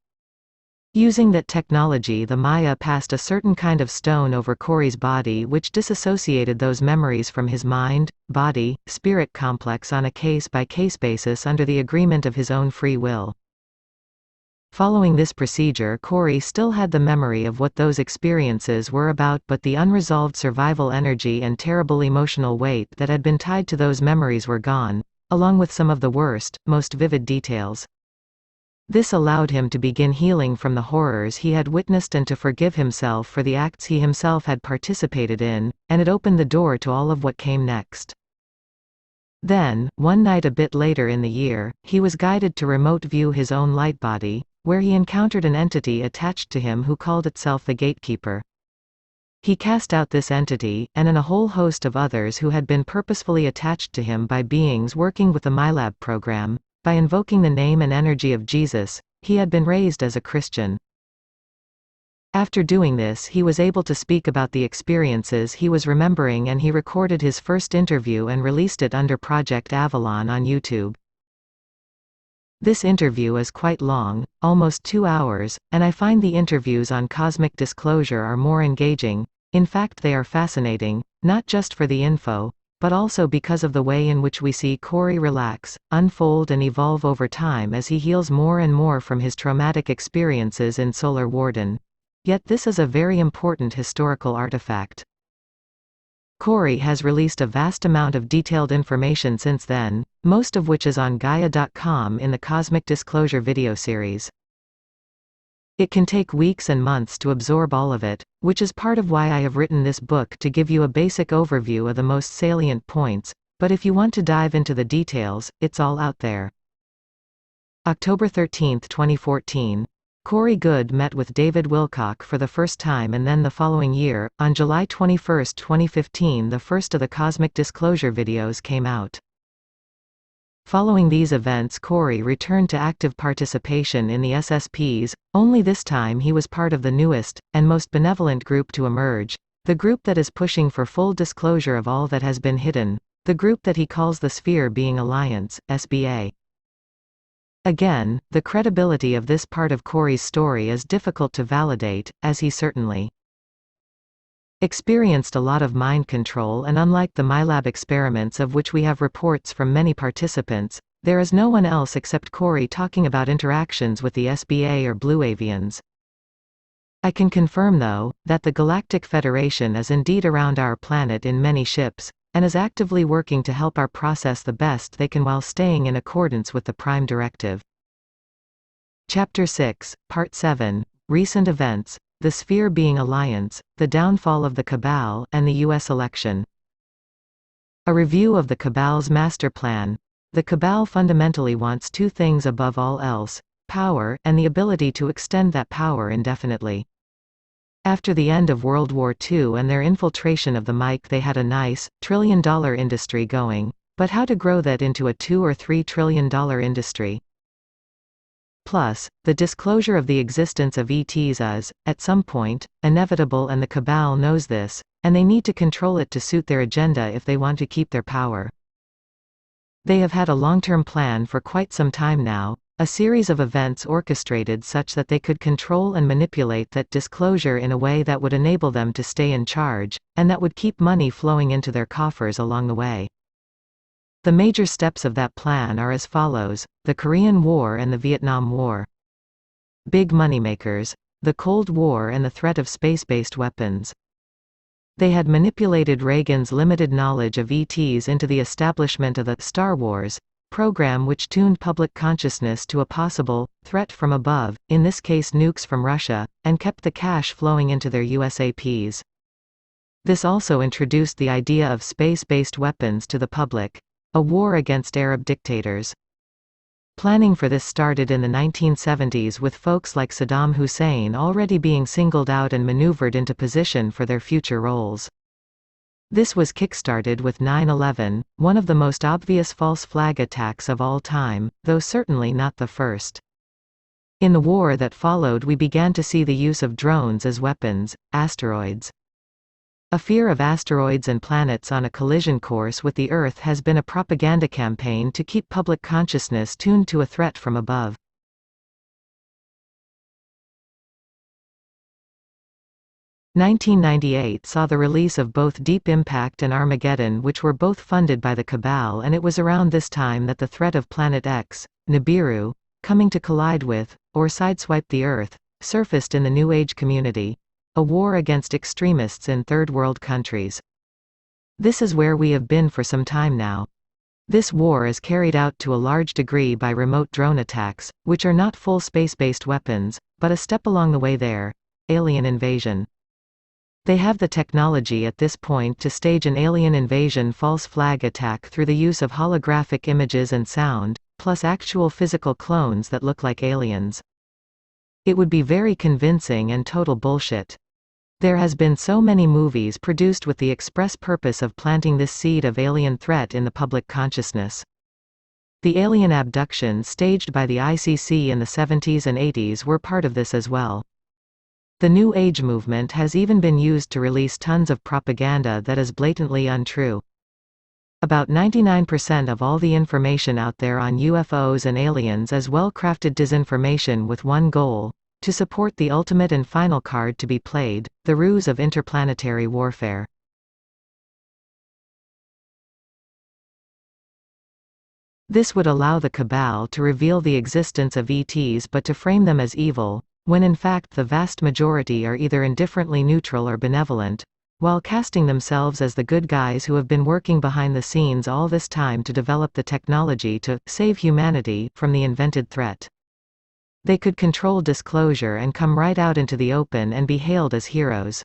Using that technology, the Maya passed a certain kind of stone over Corey's body which disassociated those memories from his mind, body, spirit complex on a case-by-case basis under the agreement of his own free will. Following this procedure, Corey still had the memory of what those experiences were about, but the unresolved survival energy and terrible emotional weight that had been tied to those memories were gone, along with some of the worst, most vivid details. This allowed him to begin healing from the horrors he had witnessed and to forgive himself for the acts he himself had participated in, and it opened the door to all of what came next. Then, one night a bit later in the year, he was guided to remote view his own light body, where he encountered an entity attached to him who called itself the Gatekeeper. He cast out this entity, and a whole host of others who had been purposefully attached to him by beings working with the MyLab program. By invoking the name and energy of Jesus, he had been raised as a Christian. After doing this, he was able to speak about the experiences he was remembering, and he recorded his first interview and released it under Project Avalon on YouTube. This interview is quite long, almost 2 hours, and I find the interviews on Cosmic Disclosure are more engaging. In fact, they are fascinating, not just for the info, but also because of the way in which we see Corey relax, unfold and evolve over time as he heals more and more from his traumatic experiences in Solar Warden. Yet this is a very important historical artifact. Corey has released a vast amount of detailed information since then, most of which is on Gaia.com in the Cosmic Disclosure video series. It can take weeks and months to absorb all of it, which is part of why I have written this book, to give you a basic overview of the most salient points, but if you want to dive into the details, it's all out there. October 13, 2014. Corey Goode met with David Wilcock for the first time, and then the following year, on July 21, 2015, the first of the Cosmic Disclosure videos came out. Following these events, Corey returned to active participation in the SSPs, only this time he was part of the newest, and most benevolent group to emerge, the group that is pushing for full disclosure of all that has been hidden, the group that he calls the Sphere Being Alliance, SBA. Again, the credibility of this part of Corey's story is difficult to validate, as he certainly experienced a lot of mind control, and unlike the MyLab experiments of which we have reports from many participants, there is no one else except Corey talking about interactions with the SBA or Blue Avians. I can confirm though, that the Galactic Federation is indeed around our planet in many ships, and is actively working to help our process the best they can while staying in accordance with the Prime Directive. Chapter 6, Part 7, Recent Events, the Sphere Being Alliance, the Downfall of the Cabal, and the U.S. Election. A review of the Cabal's master plan. The Cabal fundamentally wants two things above all else: power, and the ability to extend that power indefinitely. After the end of World War II and their infiltration of the MiC, they had a nice, trillion-dollar industry going, but how to grow that into a $2 or $3 trillion industry? Plus, the disclosure of the existence of ETs is, at some point, inevitable, and the Cabal knows this, and they need to control it to suit their agenda if they want to keep their power. They have had a long-term plan for quite some time now, a series of events orchestrated such that they could control and manipulate that disclosure in a way that would enable them to stay in charge, and that would keep money flowing into their coffers along the way. The major steps of that plan are as follows: the Korean War and the Vietnam War. Big moneymakers: the Cold War and the threat of space-based weapons. They had manipulated Reagan's limited knowledge of ETs into the establishment of the Star Wars program, which tuned public consciousness to a possible threat from above, in this case nukes from Russia, and kept the cash flowing into their USAPs. This also introduced the idea of space-based weapons to the public. A war against Arab dictators. Planning for this started in the 1970s, with folks like Saddam Hussein already being singled out and maneuvered into position for their future roles. This was kickstarted with 9/11, one of the most obvious false flag attacks of all time, though certainly not the first. In the war that followed, we began to see the use of drones as weapons, asteroids. A fear of asteroids and planets on a collision course with the Earth has been a propaganda campaign to keep public consciousness tuned to a threat from above. (1998) saw the release of both Deep Impact and Armageddon, which were both funded by the Cabal, and it was around this time that the threat of Planet X, Nibiru, coming to collide with, or sideswipe the Earth, surfaced in the New Age community. A war against extremists in third world countries. This is where we have been for some time now. This war is carried out to a large degree by remote drone attacks, which are not full space-based weapons, but a step along the way there: alien invasion. They have the technology at this point to stage an alien invasion false flag attack through the use of holographic images and sound, plus actual physical clones that look like aliens. It would be very convincing and total bullshit. There has been so many movies produced with the express purpose of planting this seed of alien threat in the public consciousness. The alien abductions staged by the ICC in the 70s and 80s were part of this as well. The New Age movement has even been used to release tons of propaganda that is blatantly untrue. About 99% of all the information out there on UFOs and aliens is well-crafted disinformation with one goal: to support the ultimate and final card to be played, the ruse of interplanetary warfare. This would allow the Cabal to reveal the existence of ETs but to frame them as evil, when in fact the vast majority are either indifferently neutral or benevolent, while casting themselves as the good guys who have been working behind the scenes all this time to develop the technology to save humanity from the invented threat. They could control disclosure and come right out into the open and be hailed as heroes.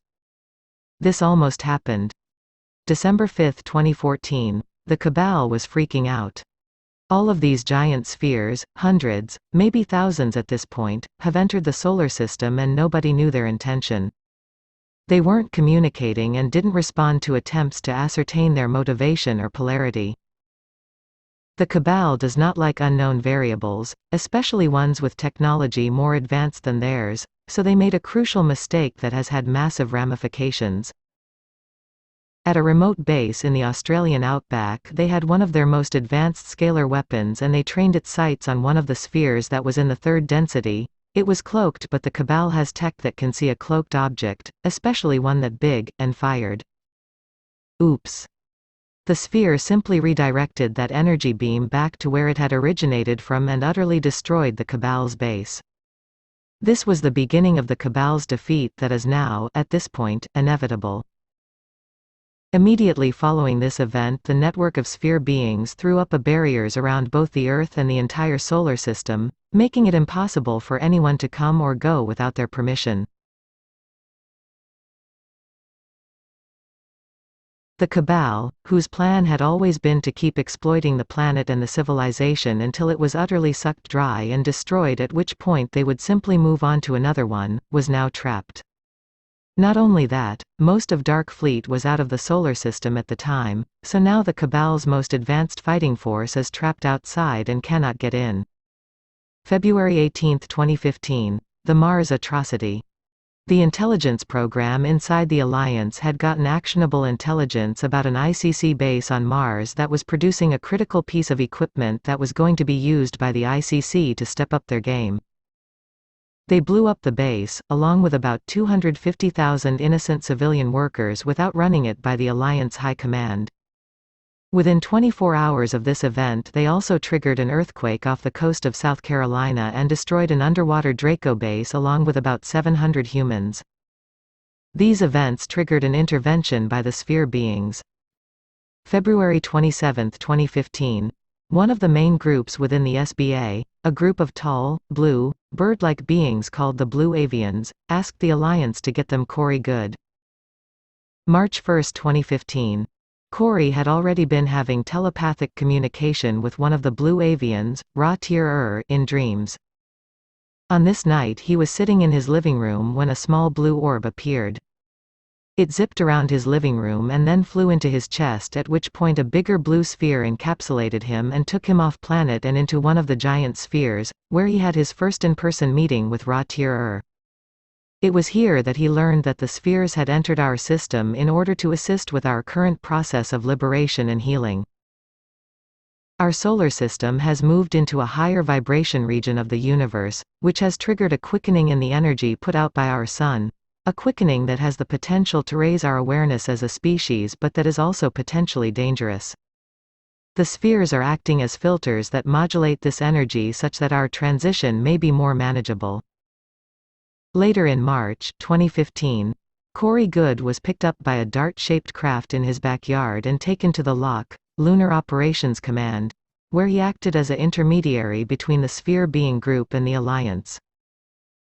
This almost happened. December 5, 2014. The Cabal was freaking out. All of these giant spheres, hundreds, maybe thousands at this point, have entered the solar system and nobody knew their intention. They weren't communicating and didn't respond to attempts to ascertain their motivation or polarity. The Cabal does not like unknown variables, especially ones with technology more advanced than theirs, so they made a crucial mistake that has had massive ramifications. At a remote base in the Australian outback, they had one of their most advanced scalar weapons and they trained its sights on one of the spheres that was in the third density. It was cloaked, but the Cabal has tech that can see a cloaked object, especially one that big, and fired. Oops. The sphere simply redirected that energy beam back to where it had originated from and utterly destroyed the Cabal's base. This was the beginning of the Cabal's defeat that is now, at this point, inevitable. Immediately following this event, the network of sphere beings threw up barriers around both the Earth and the entire solar system, making it impossible for anyone to come or go without their permission. The cabal, whose plan had always been to keep exploiting the planet and the civilization until it was utterly sucked dry and destroyed, at which point they would simply move on to another one, was now trapped. Not only that, most of Dark Fleet was out of the solar system at the time, so now the cabal's most advanced fighting force is trapped outside and cannot get in. February 18, 2015. The Mars atrocity. The intelligence program inside the Alliance had gotten actionable intelligence about an ICC base on Mars that was producing a critical piece of equipment that was going to be used by the ICC to step up their game. They blew up the base, along with about 250,000 innocent civilian workers, without running it by the Alliance High Command. Within 24 hours of this event, they also triggered an earthquake off the coast of South Carolina and destroyed an underwater Draco base along with about 700 humans. These events triggered an intervention by the sphere beings. February 27, 2015. One of the main groups within the SBA, a group of tall, blue, bird-like beings called the Blue Avians, asked the Alliance to get them Corey Good. March 1, 2015. Corey had already been having telepathic communication with one of the Blue Avians, Ra-Tir-Ur, in dreams. On this night he was sitting in his living room when a small blue orb appeared. It zipped around his living room and then flew into his chest, at which point a bigger blue sphere encapsulated him and took him off planet and into one of the giant spheres, where he had his first in-person meeting with Ra-Tir-Ur. It was here that he learned that the spheres had entered our system in order to assist with our current process of liberation and healing. Our solar system has moved into a higher vibration region of the universe, which has triggered a quickening in the energy put out by our Sun, a quickening that has the potential to raise our awareness as a species, but that is also potentially dangerous. The spheres are acting as filters that modulate this energy such that our transition may be more manageable. Later in March 2015, Corey Good was picked up by a dart-shaped craft in his backyard and taken to the LOC, Lunar Operations Command, where he acted as an intermediary between the Sphere Being Group and the Alliance.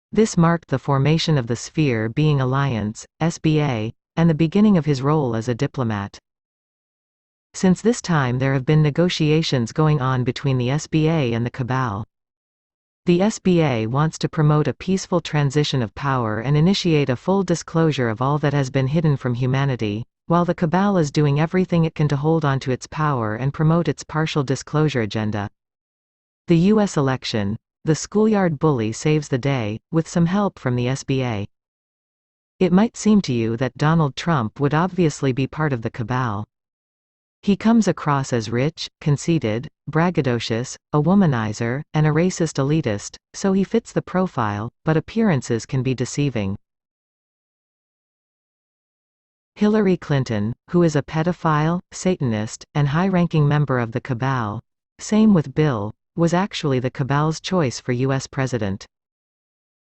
This marked the formation of the Sphere Being Alliance, SBA, and the beginning of his role as a diplomat. Since this time there have been negotiations going on between the SBA and the Cabal. The SBA wants to promote a peaceful transition of power and initiate a full disclosure of all that has been hidden from humanity, while the Cabal is doing everything it can to hold on to its power and promote its partial disclosure agenda. The U.S. election. The schoolyard bully saves the day, with some help from the SBA. It might seem to you that Donald Trump would obviously be part of the Cabal. He comes across as rich, conceited, braggadocious, a womanizer, and a racist elitist, so he fits the profile, but appearances can be deceiving. Hillary Clinton, who is a pedophile, Satanist, and high-ranking member of the Cabal, same with Bill, was actually the Cabal's choice for U.S. president.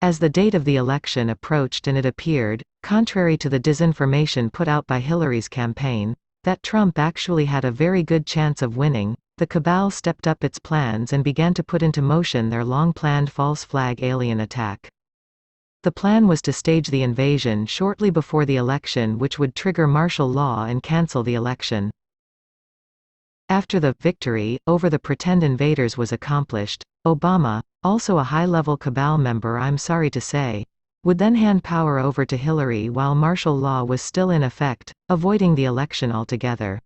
As the date of the election approached and it appeared, contrary to the disinformation put out by Hillary's campaign, that Trump actually had a very good chance of winning, the Cabal stepped up its plans and began to put into motion their long-planned false flag alien attack. The plan was to stage the invasion shortly before the election, which would trigger martial law and cancel the election. After the victory over the pretend invaders was accomplished, Obama, also a high-level Cabal member, I'm sorry to say, would then hand power over to Hillary while martial law was still in effect, avoiding the election altogether.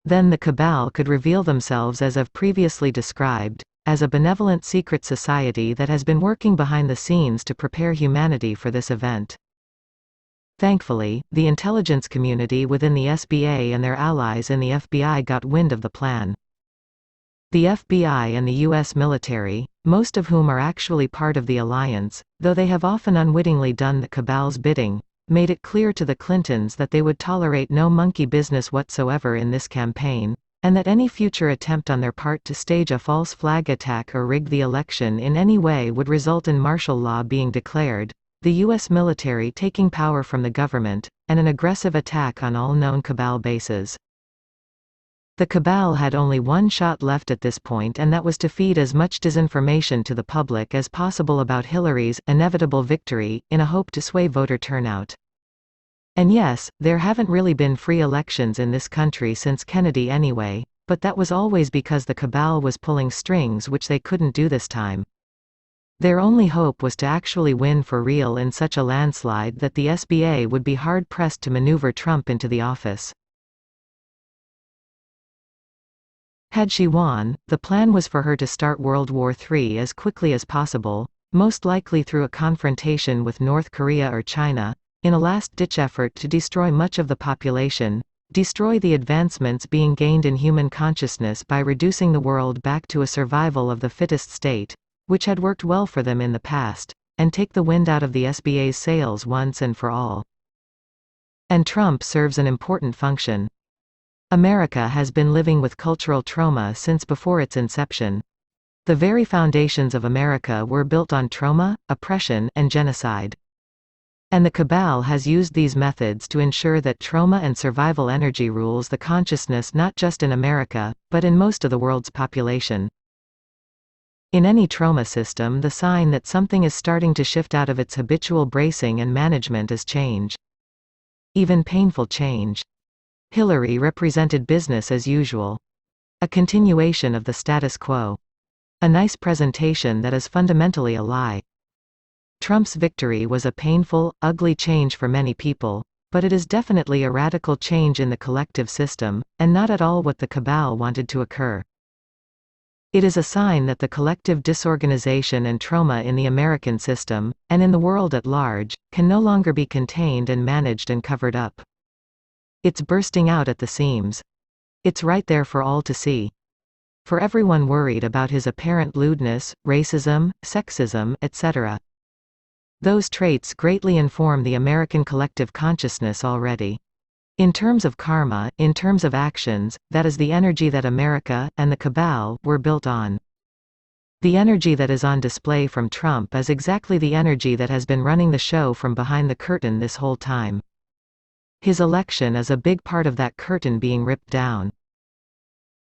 Then the Cabal could reveal themselves, as I've previously described, as a benevolent secret society that has been working behind the scenes to prepare humanity for this event. Thankfully, the intelligence community within the SBA and their allies in the FBI got wind of the plan. The FBI and the U.S. military, most of whom are actually part of the Alliance, though they have often unwittingly done the Cabal's bidding, made it clear to the Clintons that they would tolerate no monkey business whatsoever in this campaign, and that any future attempt on their part to stage a false flag attack or rig the election in any way would result in martial law being declared, the U.S. military taking power from the government, and an aggressive attack on all known Cabal bases. The Cabal had only one shot left at this point, and that was to feed as much disinformation to the public as possible about Hillary's inevitable victory, in a hope to sway voter turnout. And yes, there haven't really been free elections in this country since Kennedy anyway, but that was always because the cabal was pulling strings which they couldn't do this time. Their only hope was to actually win for real in such a landslide that the SBA would be hard-pressed to maneuver Trump into the office. Had she won, the plan was for her to start World War III as quickly as possible, most likely through a confrontation with North Korea or China, in a last-ditch effort to destroy much of the population, destroy the advancements being gained in human consciousness by reducing the world back to a survival of the fittest state, which had worked well for them in the past, and take the wind out of the SBA's sails once and for all. And Trump serves an important function. America has been living with cultural trauma since before its inception. The very foundations of America were built on trauma, oppression, and genocide. And the cabal has used these methods to ensure that trauma and survival energy rules the consciousness not just in America, but in most of the world's population. In any trauma system, the sign that something is starting to shift out of its habitual bracing and management is change. Even painful change. Hillary represented business as usual. A continuation of the status quo. A nice presentation that is fundamentally a lie. Trump's victory was a painful, ugly change for many people, but it is definitely a radical change in the collective system, and not at all what the cabal wanted to occur. It is a sign that the collective disorganization and trauma in the American system, and in the world at large, can no longer be contained and managed and covered up. It's bursting out at the seams. It's right there for all to see. For everyone worried about his apparent lewdness, racism, sexism, etc. Those traits greatly inform the American collective consciousness already. In terms of karma, in terms of actions, that is the energy that America, and the cabal, were built on. The energy that is on display from Trump is exactly the energy that has been running the show from behind the curtain this whole time. His election is a big part of that curtain being ripped down.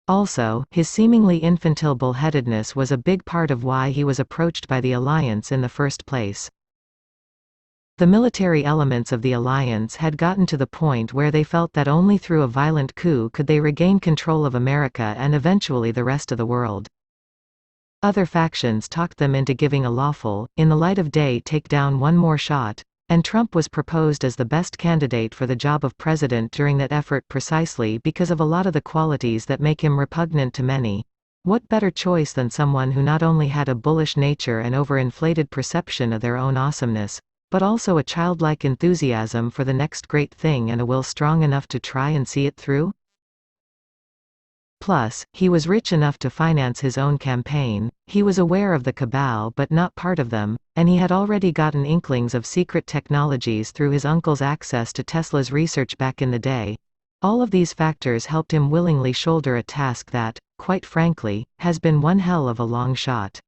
Also, his seemingly infantile bullheadedness was a big part of why he was approached by the alliance in the first place. The military elements of the alliance had gotten to the point where they felt that only through a violent coup could they regain control of America and eventually the rest of the world. Other factions talked them into giving a lawful, in the light of day take down one more shot, and Trump was proposed as the best candidate for the job of president during that effort precisely because of a lot of the qualities that make him repugnant to many. What better choice than someone who not only had a bullish nature and overinflated perception of their own awesomeness, but also a childlike enthusiasm for the next great thing and a will strong enough to try and see it through? Plus, he was rich enough to finance his own campaign, he was aware of the cabal but not part of them, and he had already gotten inklings of secret technologies through his uncle's access to Tesla's research back in the day. All of these factors helped him willingly shoulder a task that, quite frankly, has been one hell of a long shot.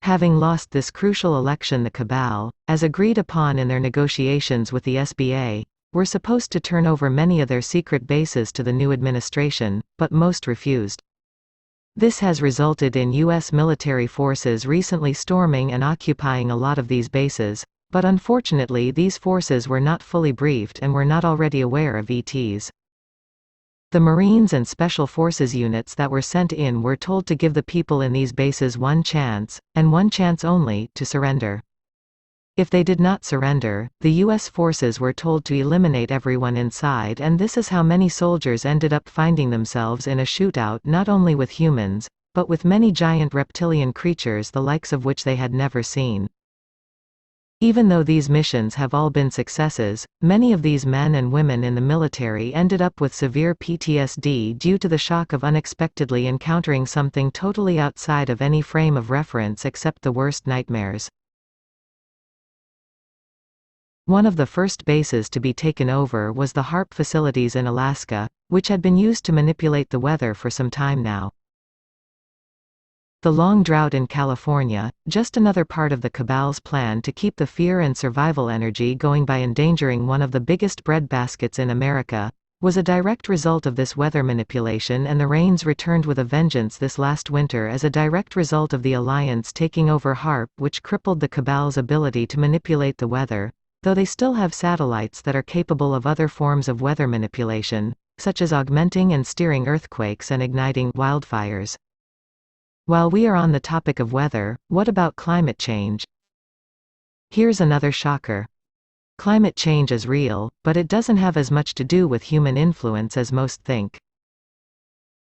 Having lost this crucial election, the cabal, as agreed upon in their negotiations with the SBA, were supposed to turn over many of their secret bases to the new administration, but most refused. This has resulted in U.S. military forces recently storming and occupying a lot of these bases, but unfortunately these forces were not fully briefed and were not already aware of ETs. The Marines and Special Forces units that were sent in were told to give the people in these bases one chance, and one chance only, to surrender. If they did not surrender, the U.S. forces were told to eliminate everyone inside, and this is how many soldiers ended up finding themselves in a shootout not only with humans, but with many giant reptilian creatures the likes of which they had never seen. Even though these missions have all been successes, many of these men and women in the military ended up with severe PTSD due to the shock of unexpectedly encountering something totally outside of any frame of reference except the worst nightmares. One of the first bases to be taken over was the HARP facilities in Alaska, which had been used to manipulate the weather for some time now. The long drought in California, just another part of the cabal's plan to keep the fear and survival energy going by endangering one of the biggest breadbaskets in America, was a direct result of this weather manipulation, and the rains returned with a vengeance this last winter as a direct result of the alliance taking over HARP, which crippled the cabal's ability to manipulate the weather, though they still have satellites that are capable of other forms of weather manipulation, such as augmenting and steering earthquakes and igniting wildfires. While we are on the topic of weather, what about climate change? Here's another shocker. Climate change is real, but it doesn't have as much to do with human influence as most think.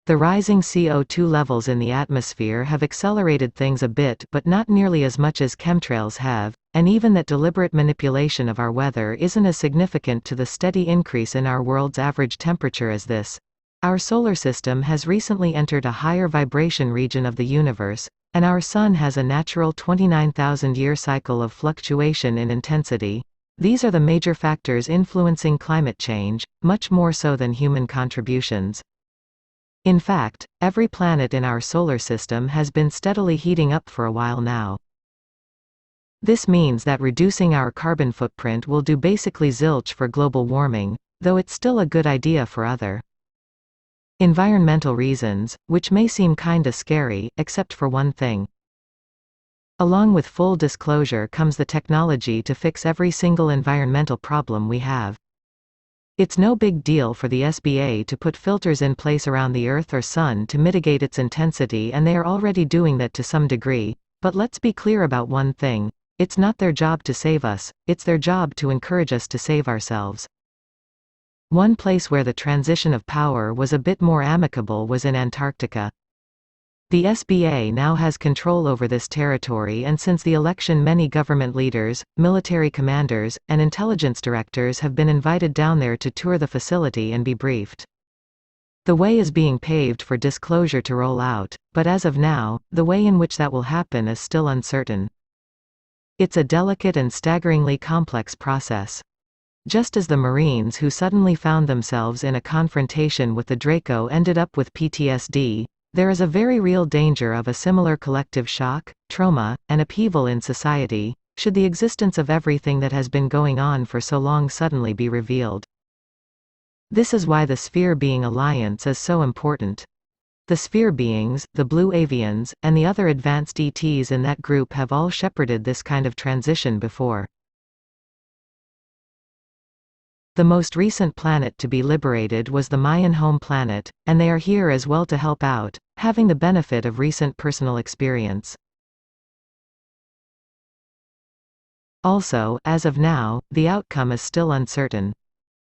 The rising CO2 levels in the atmosphere have accelerated things a bit, but not nearly as much as chemtrails have, and even that deliberate manipulation of our weather isn't as significant to the steady increase in our world's average temperature as this. Our solar system has recently entered a higher vibration region of the universe, and our Sun has a natural 29,000-year cycle of fluctuation in intensity. These are the major factors influencing climate change, much more so than human contributions. In fact, every planet in our solar system has been steadily heating up for a while now. This means that reducing our carbon footprint will do basically zilch for global warming, though it's still a good idea for other environmental reasons, which may seem kinda scary, except for one thing. Along with full disclosure comes the technology to fix every single environmental problem we have. It's no big deal for the SBA to put filters in place around the Earth or Sun to mitigate its intensity, and they are already doing that to some degree, but let's be clear about one thing. It's not their job to save us, it's their job to encourage us to save ourselves. One place where the transition of power was a bit more amicable was in Antarctica. The SBA now has control over this territory, and since the election many government leaders, military commanders, and intelligence directors have been invited down there to tour the facility and be briefed. The way is being paved for disclosure to roll out, but as of now, the way in which that will happen is still uncertain. It's a delicate and staggeringly complex process. Just as the Marines who suddenly found themselves in a confrontation with the Draco ended up with PTSD, there is a very real danger of a similar collective shock, trauma, and upheaval in society, should the existence of everything that has been going on for so long suddenly be revealed. This is why the Sphere Being Alliance is so important. The Sphere Beings, the Blue Avians, and the other advanced ETs in that group have all shepherded this kind of transition before. The most recent planet to be liberated was the Mayan home planet, and they are here as well to help out, having the benefit of recent personal experience. Also, as of now, the outcome is still uncertain.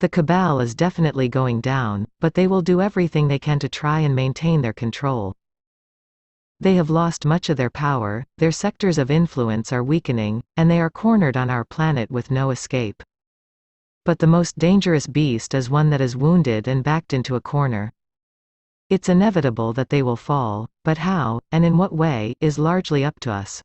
The Cabal is definitely going down, but they will do everything they can to try and maintain their control. They have lost much of their power, their sectors of influence are weakening, and they are cornered on our planet with no escape. But the most dangerous beast is one that is wounded and backed into a corner. It's inevitable that they will fall, but how, and in what way, is largely up to us.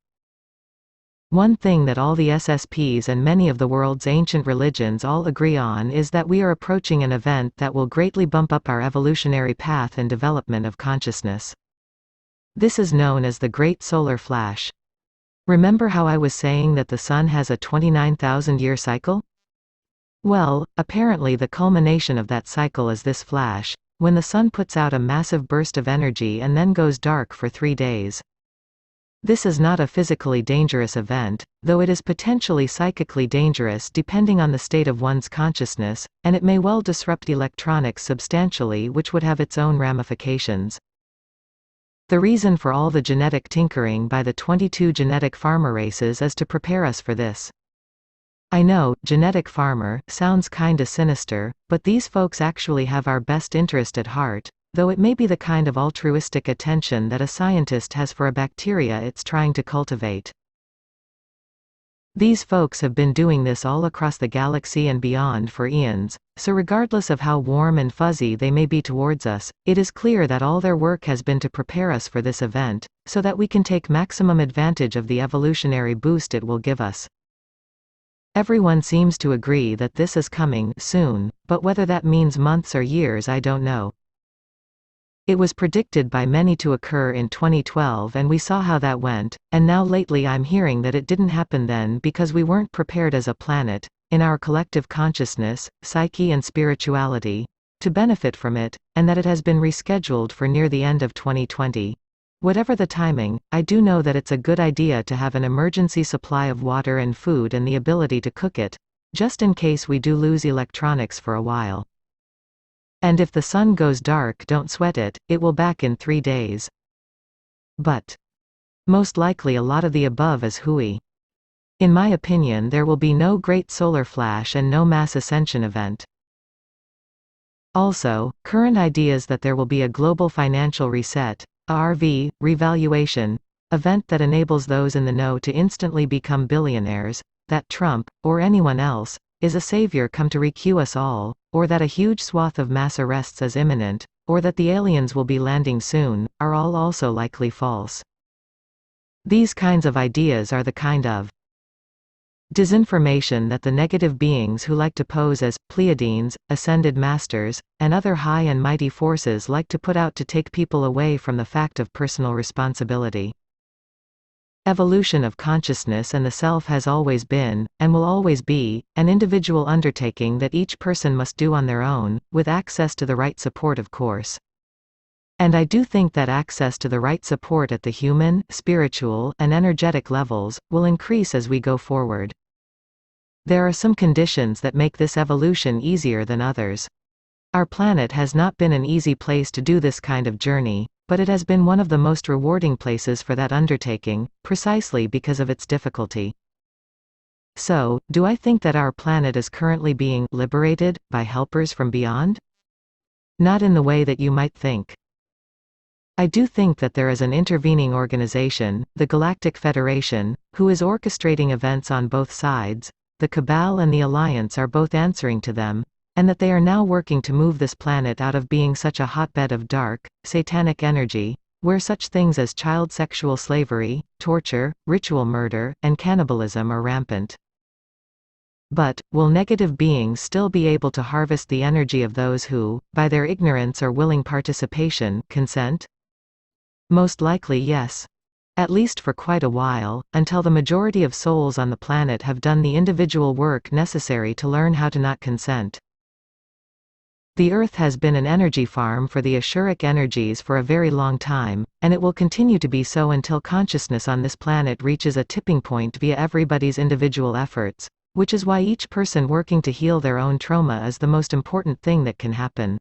One thing that all the SSPs and many of the world's ancient religions all agree on is that we are approaching an event that will greatly bump up our evolutionary path and development of consciousness. This is known as the Great Solar Flash. Remember how I was saying that the Sun has a 29,000-year cycle? Well, apparently the culmination of that cycle is this flash, when the Sun puts out a massive burst of energy and then goes dark for 3 days. This is not a physically dangerous event, though it is potentially psychically dangerous depending on the state of one's consciousness, and it may well disrupt electronics substantially, which would have its own ramifications. The reason for all the genetic tinkering by the 22 genetic farmer races is to prepare us for this. I know, genetic farmer, sounds kinda sinister, but these folks actually have our best interest at heart, though it may be the kind of altruistic attention that a scientist has for a bacteria it's trying to cultivate. These folks have been doing this all across the galaxy and beyond for eons, so regardless of how warm and fuzzy they may be towards us, it is clear that all their work has been to prepare us for this event, so that we can take maximum advantage of the evolutionary boost it will give us. Everyone seems to agree that this is coming soon, but whether that means months or years I don't know. It was predicted by many to occur in 2012 and we saw how that went, and now lately I'm hearing that it didn't happen then because we weren't prepared as a planet, in our collective consciousness, psyche and spirituality, to benefit from it, and that it has been rescheduled for near the end of 2020. Whatever the timing, I do know that it's a good idea to have an emergency supply of water and food and the ability to cook it. just in case we do lose electronics for a while. And if the sun goes dark, don't sweat it, it will back in 3 days. But most likely a lot of the above is hooey. In my opinion, there will be no great solar flash and no mass ascension event. Also, current ideas that there will be a global financial reset, RV, revaluation, event that enables those in the know to instantly become billionaires, that Trump, or anyone else, is a savior come to requeue us all, or that a huge swath of mass arrests is imminent, or that the aliens will be landing soon, are all also likely false. These kinds of ideas are the kind of disinformation that the negative beings who like to pose as Pleiadians, ascended masters, and other high and mighty forces like to put out to take people away from the fact of personal responsibility. Evolution of consciousness and the self has always been, and will always be, an individual undertaking that each person must do on their own, with access to the right support, of course. And I do think that access to the right support at the human, spiritual, and energetic levels will increase as we go forward. There are some conditions that make this evolution easier than others. Our planet has not been an easy place to do this kind of journey, but it has been one of the most rewarding places for that undertaking, precisely because of its difficulty. So, do I think that our planet is currently being liberated by helpers from beyond? Not in the way that you might think. I do think that there is an intervening organization, the Galactic Federation, who is orchestrating events on both sides. The Cabal and the Alliance are both answering to them, and that they are now working to move this planet out of being such a hotbed of dark, satanic energy, where such things as child sexual slavery, torture, ritual murder, and cannibalism are rampant. But, will negative beings still be able to harvest the energy of those who, by their ignorance or willing participation, consent? Most likely yes. At least for quite a while, until the majority of souls on the planet have done the individual work necessary to learn how to not consent. The Earth has been an energy farm for the Ashuric energies for a very long time, and it will continue to be so until consciousness on this planet reaches a tipping point via everybody's individual efforts, which is why each person working to heal their own trauma is the most important thing that can happen.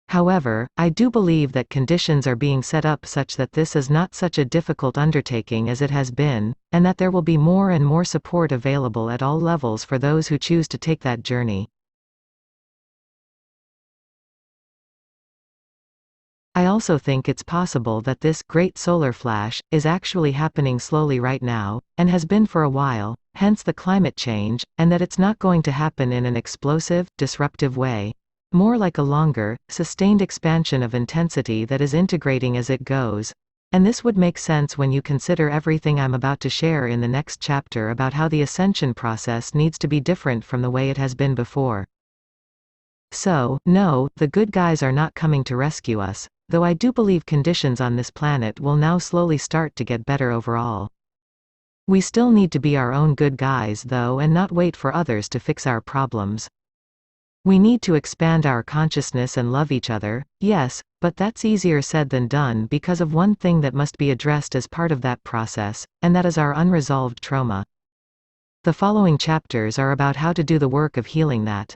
However, I do believe that conditions are being set up such that this is not such a difficult undertaking as it has been, and that there will be more and more support available at all levels for those who choose to take that journey. I also think it's possible that this great solar flash is actually happening slowly right now, and has been for a while, hence the climate change, and that it's not going to happen in an explosive, disruptive way. More like a longer, sustained expansion of intensity that is integrating as it goes. And this would make sense when you consider everything I'm about to share in the next chapter about how the ascension process needs to be different from the way it has been before. So, no, the good guys are not coming to rescue us, though I do believe conditions on this planet will now slowly start to get better overall. We still need to be our own good guys though, and not wait for others to fix our problems. We need to expand our consciousness and love each other, yes, but that's easier said than done because of one thing that must be addressed as part of that process, and that is our unresolved trauma. The following chapters are about how to do the work of healing that.